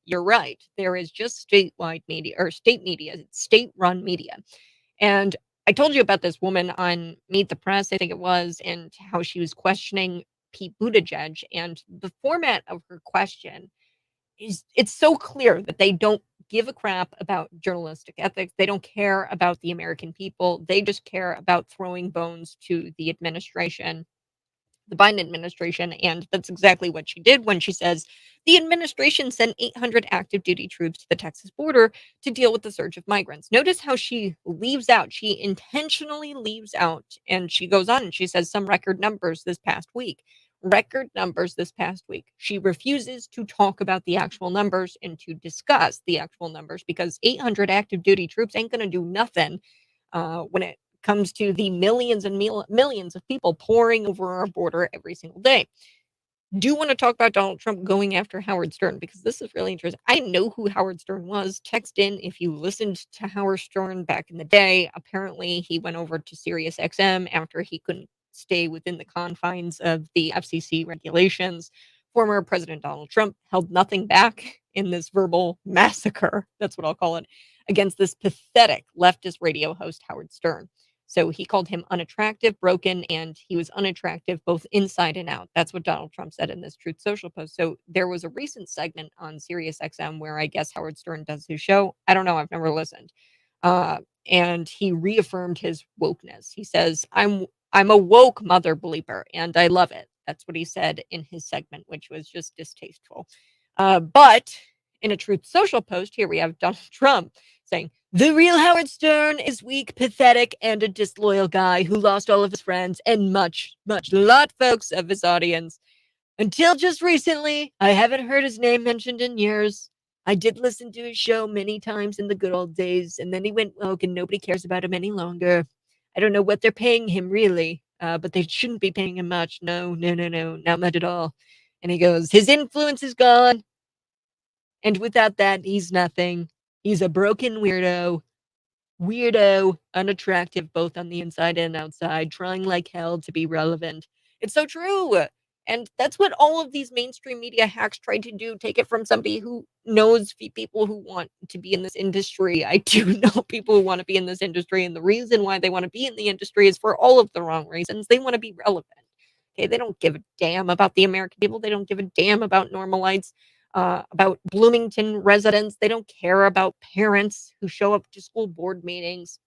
you're right. There is just statewide media or state media. It's state-run media. And I told you about this woman on Meet the Press, I think it was, and how she was questioning Pete Buttigieg. And the format of her question is it's so clear that they don't give a crap about journalistic ethics. They don't care about the American people. They just care about throwing bones to the administration, the Biden administration. And that's exactly what she did when she says the administration sent 800 active duty troops to the Texas border to deal with the surge of migrants. Notice how she leaves out, she intentionally leaves out, and she goes on and she says some record numbers this past week. Record numbers this past week. She refuses to talk about the actual numbers and to discuss the actual numbers because 800 active duty troops ain't going to do nothing when it comes to the millions and millions of people pouring over our border every single day. Do want to talk about Donald Trump going after Howard Stern because this is really interesting. I know who Howard Stern was. Text in if you listened to Howard Stern back in the day. Apparently, he went over to Sirius XM after he couldn't stay within the confines of the FCC regulations. Former President Donald Trump held nothing back in this verbal massacre, that's what I'll call it, against this pathetic leftist radio host, Howard Stern. So he called him unattractive, broken, and he was unattractive both inside and out. That's what Donald Trump said in this Truth Social post. So there was a recent segment on Sirius XM where I guess Howard Stern does his show. I don't know. I've never listened. And he reaffirmed his wokeness. He says, I'm a woke mother bleeper, and I love it. That's what he said in his segment, which was just distasteful. But in a Truth Social post, here we have Donald Trump saying, the real Howard Stern is weak, pathetic, and a disloyal guy who lost all of his friends and much, lot, folks, of his audience. Until just recently, I haven't heard his name mentioned in years. I did listen to his show many times in the good old days, and then he went woke and nobody cares about him any longer. I don't know what they're paying him, really, but they shouldn't be paying him much. No, not much at all. And he goes, his influence is gone. And without that, he's nothing. He's a broken weirdo, unattractive, both on the inside and outside, trying like hell to be relevant. It's so true. And that's what all of these mainstream media hacks try to do. Take it from somebody who knows people who want to be in this industry. I do know people who want to be in this industry. And the reason why they want to be in the industry is for all of the wrong reasons. They want to be relevant. Okay. They don't give a damn about the American people. They don't give a damn about normalites. About Bloomington residents. They don't care about parents who show up to school board meetings.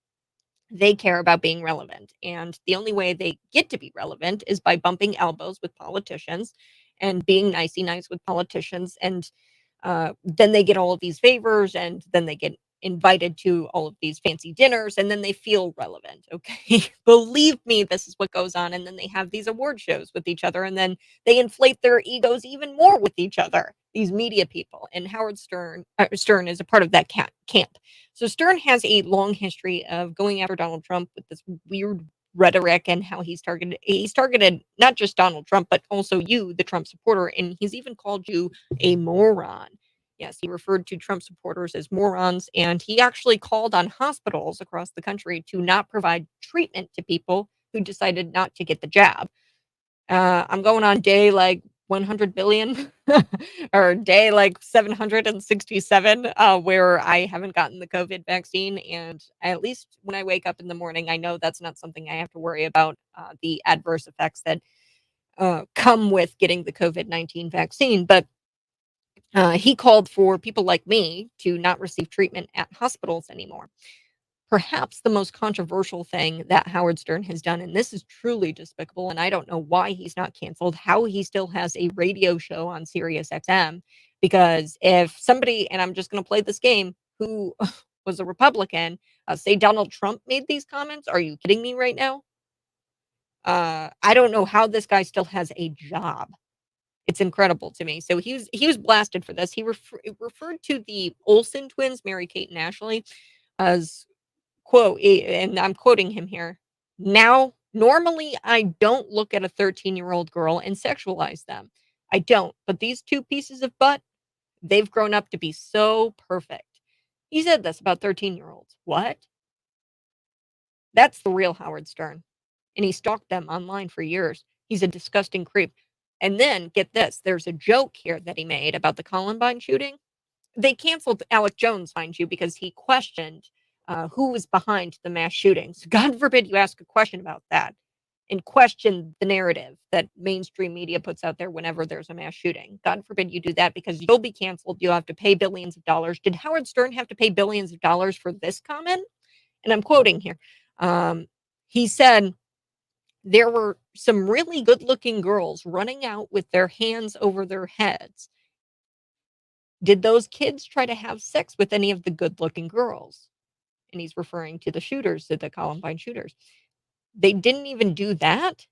They care about being relevant. And the only way they get to be relevant is by bumping elbows with politicians and being nicey nice with politicians. And then they get all of these favors and then they get invited to all of these fancy dinners and then they feel relevant. Okay. Believe me, this is what goes on. And then they have these award shows with each other and then they inflate their egos even more with each other, these media people. And Howard Stern is a part of that camp. So Stern has a long history of going after Donald Trump with this weird rhetoric and how he's targeted not just Donald Trump, but also you, the Trump supporter. And he's even called you a moron. Yes, he referred to Trump supporters as morons, and he actually called on hospitals across the country to not provide treatment to people who decided not to get the jab. I'm going on day like 100 billion or day like 767 where I haven't gotten the COVID vaccine. And at least when I wake up in the morning, I know that's not something I have to worry about, the adverse effects that come with getting the COVID-19 vaccine. But he called for people like me to not receive treatment at hospitals anymore. Perhaps the most controversial thing that Howard Stern has done, and this is truly despicable, and I don't know why he's not canceled, how he still has a radio show on Sirius XM, because if somebody, and I'm just going to play this game, who was a Republican, say Donald Trump made these comments. Are you kidding me right now? I don't know how this guy still has a job. It's incredible to me. So he was blasted for this. He referred to the Olsen twins, Mary Kate and Ashley, as quote, and I'm quoting him here. Now, normally I don't look at a 13-year-old girl and sexualize them. I don't. But these two pieces of butt, they've grown up to be so perfect. He said this about 13-year-olds. What? That's the real Howard Stern. And he stalked them online for years. He's a disgusting creep. And then, get this, there's a joke here that he made about the Columbine shooting. They canceled Alec Jones, mind you, because he questioned who was behind the mass shootings. God forbid you ask a question about that and question the narrative that mainstream media puts out there whenever there's a mass shooting. God forbid you do that because you'll be canceled. You'll have to pay billions of dollars. Did Howard Stern have to pay billions of dollars for this comment? And I'm quoting here. He said, there were some really good looking girls running out with their hands over their heads. Did those kids try to have sex with any of the good looking girls? And he's referring to the shooters, to the Columbine shooters. They didn't even do that.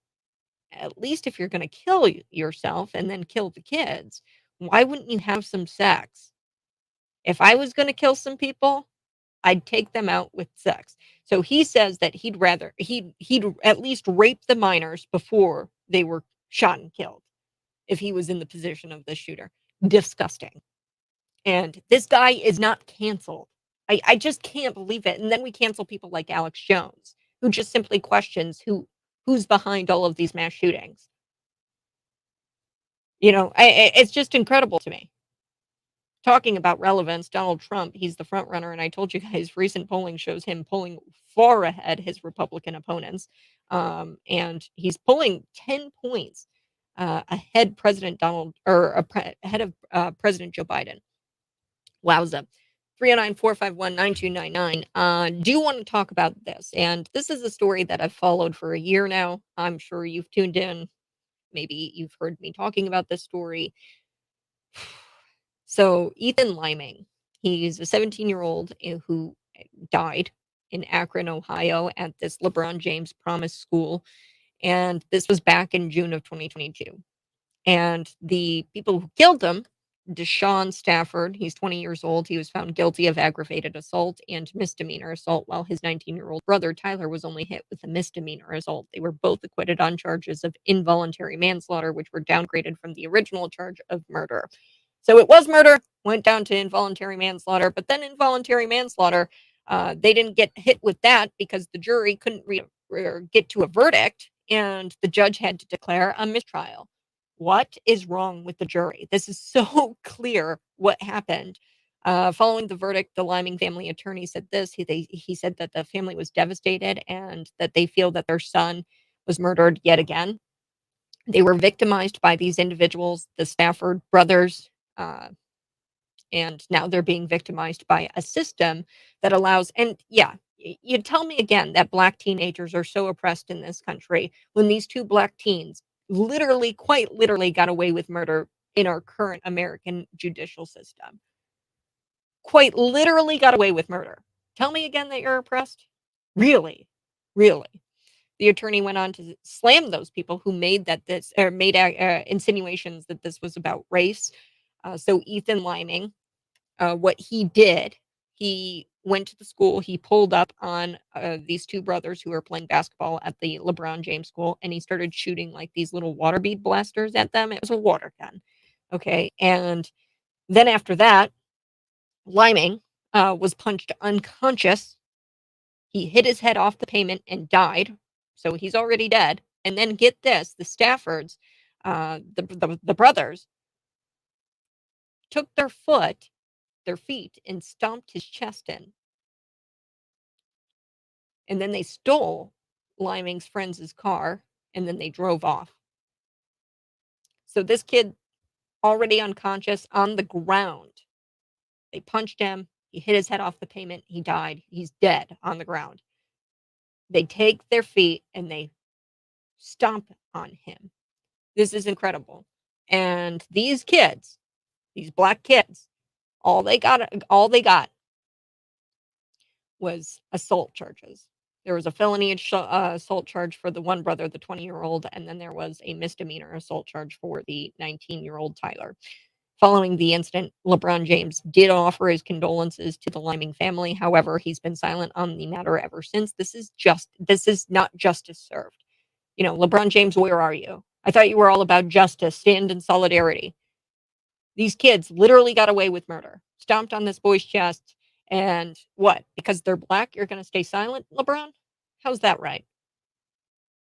At least if you're going to kill yourself and then kill the kids, why wouldn't you have some sex? If I was going to kill some people, I'd take them out with sex. So he says that he'd at least rape the minors before they were shot and killed if he was in the position of the shooter. Disgusting. And this guy is not canceled. I just can't believe it. And then we cancel people like Alex Jones, who just simply questions who's behind all of these mass shootings. You know, it's just incredible to me. Talking about relevance, Donald Trump, he's the front runner. And I told you guys, recent polling shows him pulling far ahead his Republican opponents. And he's pulling 10 points ahead President ahead of President Joe Biden. Wowza. 309-451-9299. Do want to talk about this. And this is a story that I've followed for a year now. I'm sure you've tuned in. Maybe you've heard me talking about this story. So Ethan Liming, he's a 17-year-old who died in Akron, Ohio at this LeBron James Promise School. And this was back in June of 2022. And the people who killed him, Deshaun Stafford, he's 20 years old. He was found guilty of aggravated assault and misdemeanor assault, while his 19-year-old brother, Tyler, was only hit with a misdemeanor assault. They were both acquitted on charges of involuntary manslaughter, which were downgraded from the original charge of murder. So it was murder, went down to involuntary manslaughter, but then involuntary manslaughter, they didn't get hit with that because the jury couldn't get to a verdict, and the judge had to declare a mistrial. What is wrong with the jury? This is so clear what happened. Following the verdict, the Liming family attorney said this. He said that the family was devastated and that they feel that their son was murdered yet again. They were victimized by these individuals, the Stafford brothers, and now they're being victimized by a system that allows, and yeah, you tell me again that Black teenagers are so oppressed in this country when these two Black teens quite literally got away with murder in our current American judicial system. Quite literally got away with murder. Tell me again that you're oppressed? Really? Really? The attorney went on to slam those people who made insinuations that this was about race. So Ethan Liming, what he did, he went to the school, he pulled up on these two brothers who were playing basketball at the LeBron James school, and he started shooting like these little water bead blasters at them. It was a water gun. Okay. And then after that, Liming was punched unconscious. He hit his head off the pavement and died. So he's already dead. And then get this, the Staffords, the brothers, took their feet, and stomped his chest in. And then they stole Liming's friend's car, and then they drove off. So this kid, already unconscious on the ground, they punched him. He hit his head off the pavement. He died. He's dead on the ground. They take their feet and they stomp on him. This is incredible. And these kids, these Black kids, all they got was assault charges. There was a felony assault charge for the one brother, the 20-year-old, and then there was a misdemeanor assault charge for the 19-year-old Tyler. Following the incident, LeBron James did offer his condolences to the Liming family. However, he's been silent on the matter ever since. This is not justice served. LeBron James, where are you? I thought you were all about justice, stand in solidarity. These kids literally got away with murder, stomped on this boy's chest, and what? Because they're black, you're going to stay silent, LeBron? How's that right?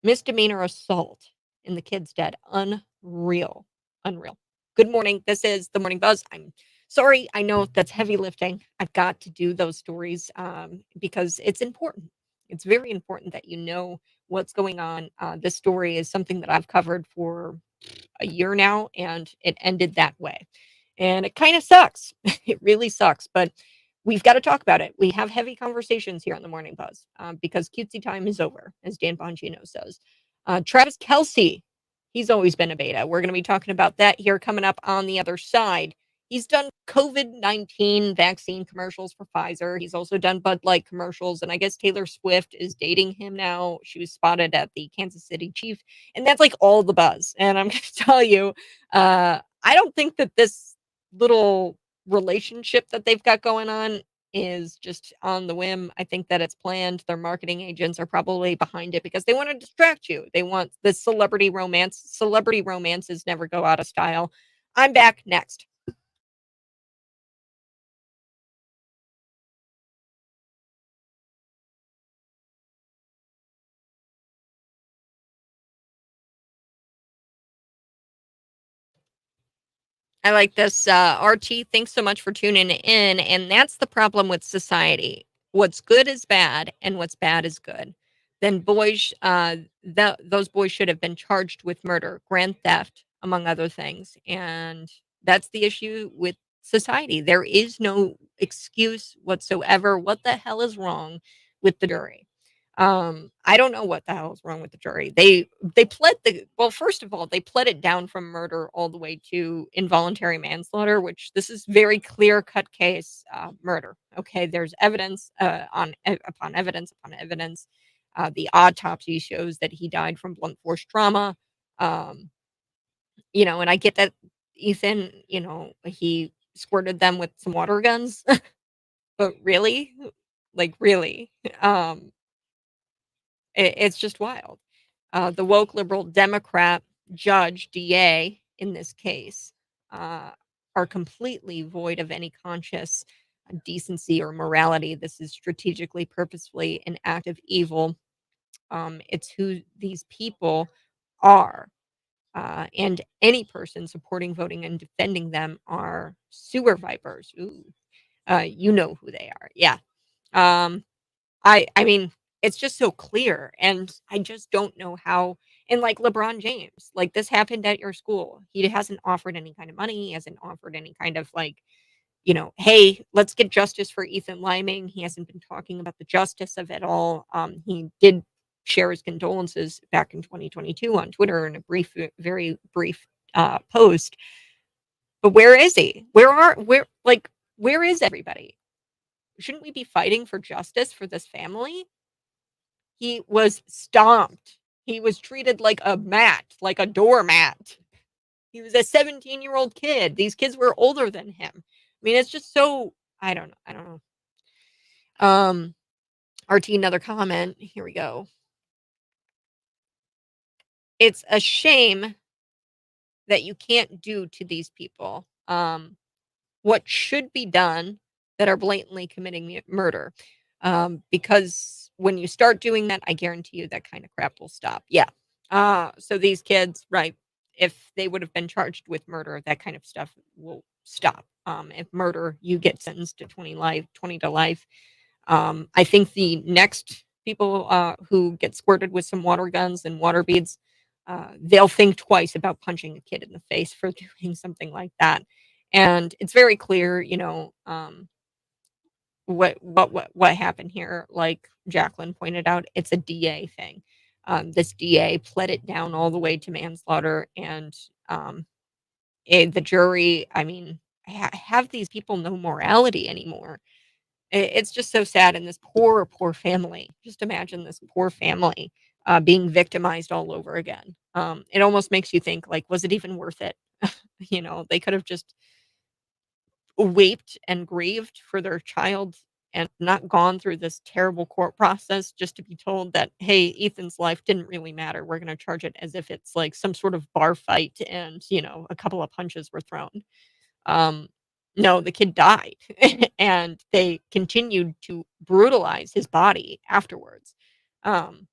Misdemeanor assault, and the kid's dead. Unreal. Unreal. Good morning. This is the Morning Buzz. I'm sorry. I know that's heavy lifting. I've got to do those stories because it's important. It's very important that you know what's going on. This story is something that I've covered for a year now, and it ended that way. And it kind of sucks. It really sucks, but we've got to talk about it. We have heavy conversations here on the Morning Buzz because cutesy time is over, as Dan Bongino says. Travis Kelce, he's always been a beta. We're going to be talking about that here coming up on the other side. He's done COVID-19 vaccine commercials for Pfizer. He's also done Bud Light commercials. And I guess Taylor Swift is dating him now. She was spotted at the Kansas City Chiefs. And that's like all the buzz. And I'm going to tell you, I don't think that this little relationship that they've got going on is just on the whim. I think that it's planned. Their marketing agents are probably behind it because they want to distract you. They want this celebrity romance. Celebrity romances never go out of style. I'm back next. I like this. RT, thanks so much for tuning in. And that's the problem with society. What's good is bad, and what's bad is good. Then boys, those boys should have been charged with murder, grand theft, among other things. And that's the issue with society. There is no excuse whatsoever. What the hell is wrong with the jury? I don't know what the hell is wrong with the jury. They pled first of all, they pled it down from murder all the way to involuntary manslaughter, which this is very clear cut case murder. Okay, there's evidence upon evidence upon evidence. The autopsy shows that he died from blunt force trauma. And I get that Ethan, he squirted them with some water guns, but really, like really, it's just wild. The woke liberal Democrat judge, DA, in this case, are completely void of any conscious decency or morality. This is strategically, purposefully an act of evil. It's who these people are. And any person supporting, voting, and defending them are sewer vipers. Ooh, you know who they are. Yeah. I mean, it's just so clear, and I just don't know how. And like LeBron James, like this happened at your school. He hasn't offered any kind of money. He hasn't offered any kind of like, hey, let's get justice for Ethan Liming. He hasn't been talking about the justice of it all. He did share his condolences back in 2022 on Twitter in a very brief post. But where is he? Where is everybody? Shouldn't we be fighting for justice for this family? He was stomped. He was treated like a mat, like a doormat. He was a 17-year-old kid. These kids were older than him. I mean, it's just so I don't know. RT, another comment. Here we go. It's a shame that you can't do to these people what should be done that are blatantly committing murder. Because when you start doing that, I guarantee you that kind of crap will stop. Yeah. So these kids, right, if they would have been charged with murder, that kind of stuff will stop. If murder, you get sentenced to 20 to life. I think the next people who get squirted with some water guns and water beads, they'll think twice about punching a kid in the face for doing something like that. And it's very clear, what happened here. Like Jacqueline pointed out, it's a DA thing. This DA pled it down all the way to manslaughter, and the jury. I mean, have these people no morality anymore? It's just so sad. And this poor family. Just imagine this poor family being victimized all over again. It almost makes you think, like, was it even worth it? They could have just wept and grieved for their child and not gone through this terrible court process just to be told that, hey, Ethan's life didn't really matter. We're going to charge it as if it's like some sort of bar fight and, a couple of punches were thrown. Um, no, the kid died and they continued to brutalize his body afterwards. Um,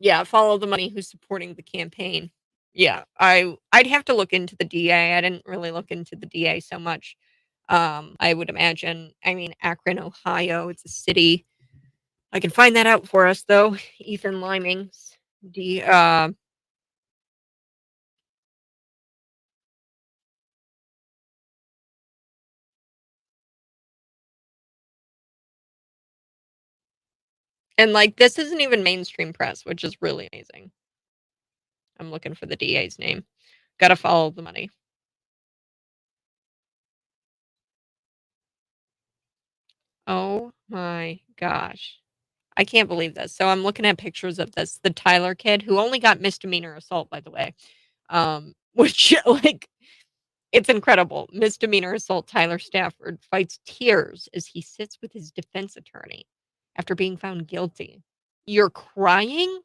yeah, follow the money who's supporting the campaign. Yeah, I'd have to look into the DA. I didn't really look into the DA so much. I would imagine, I mean, Akron, Ohio, it's a city. I can find that out for us though. Ethan Liming's D and like this isn't even mainstream press, which is really amazing. I'm looking for the DA's name. Gotta follow the money. Oh my gosh. I can't believe this. So I'm looking at pictures of this, the Tyler kid who only got misdemeanor assault, by the way. Which like it's incredible. Misdemeanor assault Tyler Stafford fights tears as he sits with his defense attorney after being found guilty. You're crying?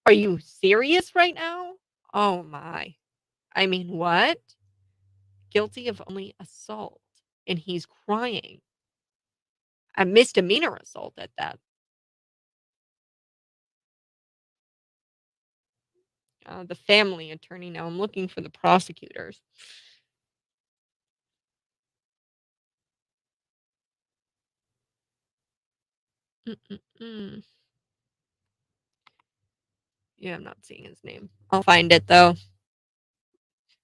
Are you serious right now? Oh my. I mean, what? Guilty of only assault. And he's crying. A misdemeanor assault at that. The family attorney now. I'm looking for the prosecutors. Mm-mm-mm. Yeah, I'm not seeing his name. I'll find it though.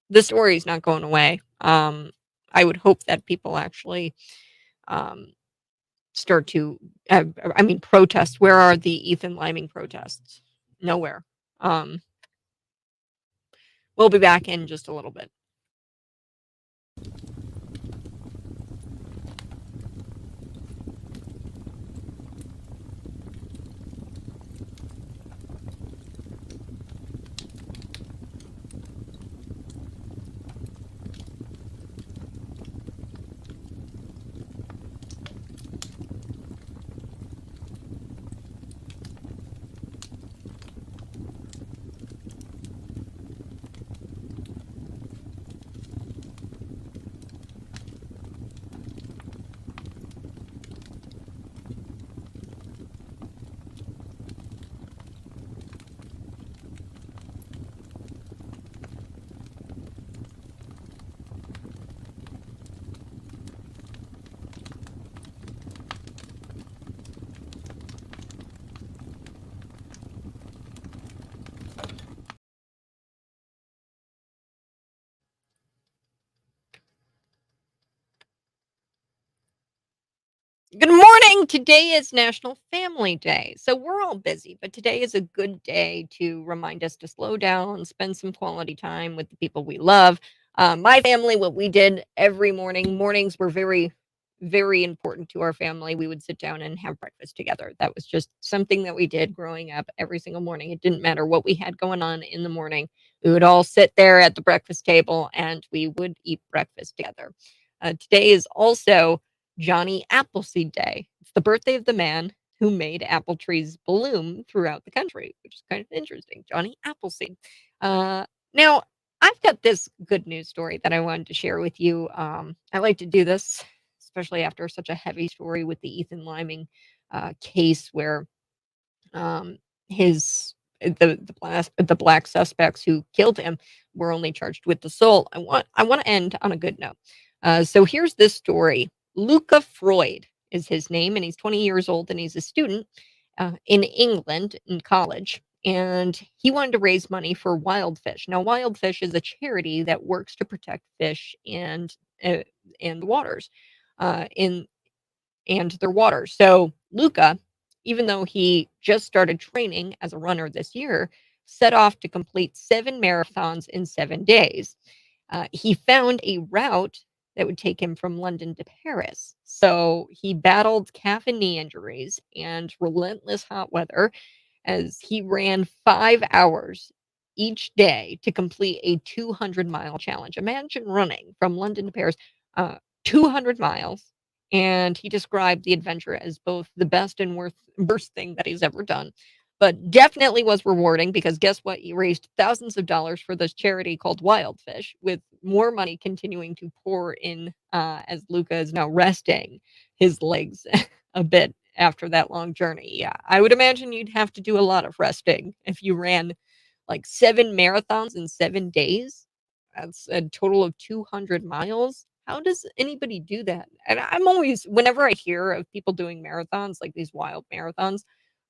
The story's not going away. I would hope that people actually um, start to, I mean, protest. Where are the Ethan Liming protests? Nowhere. We'll be back in just a little bit. Good morning. Today is National Family Day. So we're all busy, but today is a good day to remind us to slow down, spend some quality time with the people we love. My family, what we did every morning, mornings were very, very important to our family. We would sit down and have breakfast together. That was just something that we did growing up every single morning. It didn't matter what we had going on in the morning. We would all sit there at the breakfast table and we would eat breakfast together. Today is also Johnny Appleseed Day. It's the birthday of the man who made apple trees bloom throughout the country, which is kind of interesting. Johnny Appleseed. Now, I've got this good news story that I wanted to share with you. I like to do this, especially after such a heavy story with the Ethan Liming case, where um, the black suspects who killed him were only charged with assault. I want to end on a good note. So here's this story. Luca Freud is his name, and he's 20 years old, and he's a student in England in college. And he wanted to raise money for Wild Fish. Now, Wild Fish is a charity that works to protect fish and the waters, in and their water. So Luca, even though he just started training as a runner this year, set off to complete 7 marathons in 7 days. He found a route that would take him from London to Paris. So he battled calf and knee injuries and relentless hot weather as he ran 5 hours each day to complete a 200-mile challenge. Imagine running from London to Paris, 200 miles. And he described the adventure as both the best and worst thing that he's ever done. But definitely was rewarding because guess what? He raised thousands of dollars for this charity called Wildfish, with more money continuing to pour in as Luca is now resting his legs a bit after that long journey. Yeah, I would imagine you'd have to do a lot of resting if you ran like 7 marathons in 7 days. That's a total of 200 miles. How does anybody do that? And I'm always, whenever I hear of people doing marathons, like these wild marathons,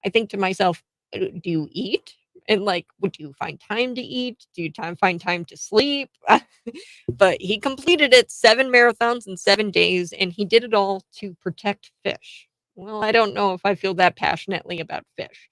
I think to myself, do you eat? And like, would you find time to eat? Do you find time to sleep? But he completed it 7 marathons in 7 days, and he did it all to protect fish. Well, I don't know if I feel that passionately about fish.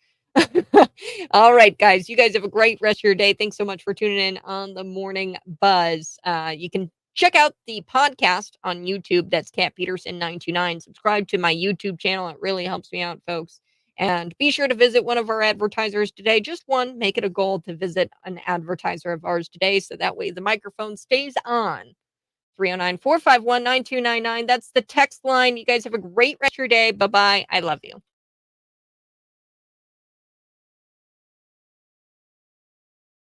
All right, guys. You guys have a great rest of your day. Thanks so much for tuning in on the Morning Buzz. You can check out the podcast on YouTube. That's Cat Peterson 929. Subscribe to my YouTube channel. It really helps me out, folks. And be sure to visit one of our advertisers today. Just one. Make it a goal to visit an advertiser of ours today, so that way the microphone stays on. 309-451-9299. That's the text line. You guys have a great rest of your day. Bye-bye. I love you.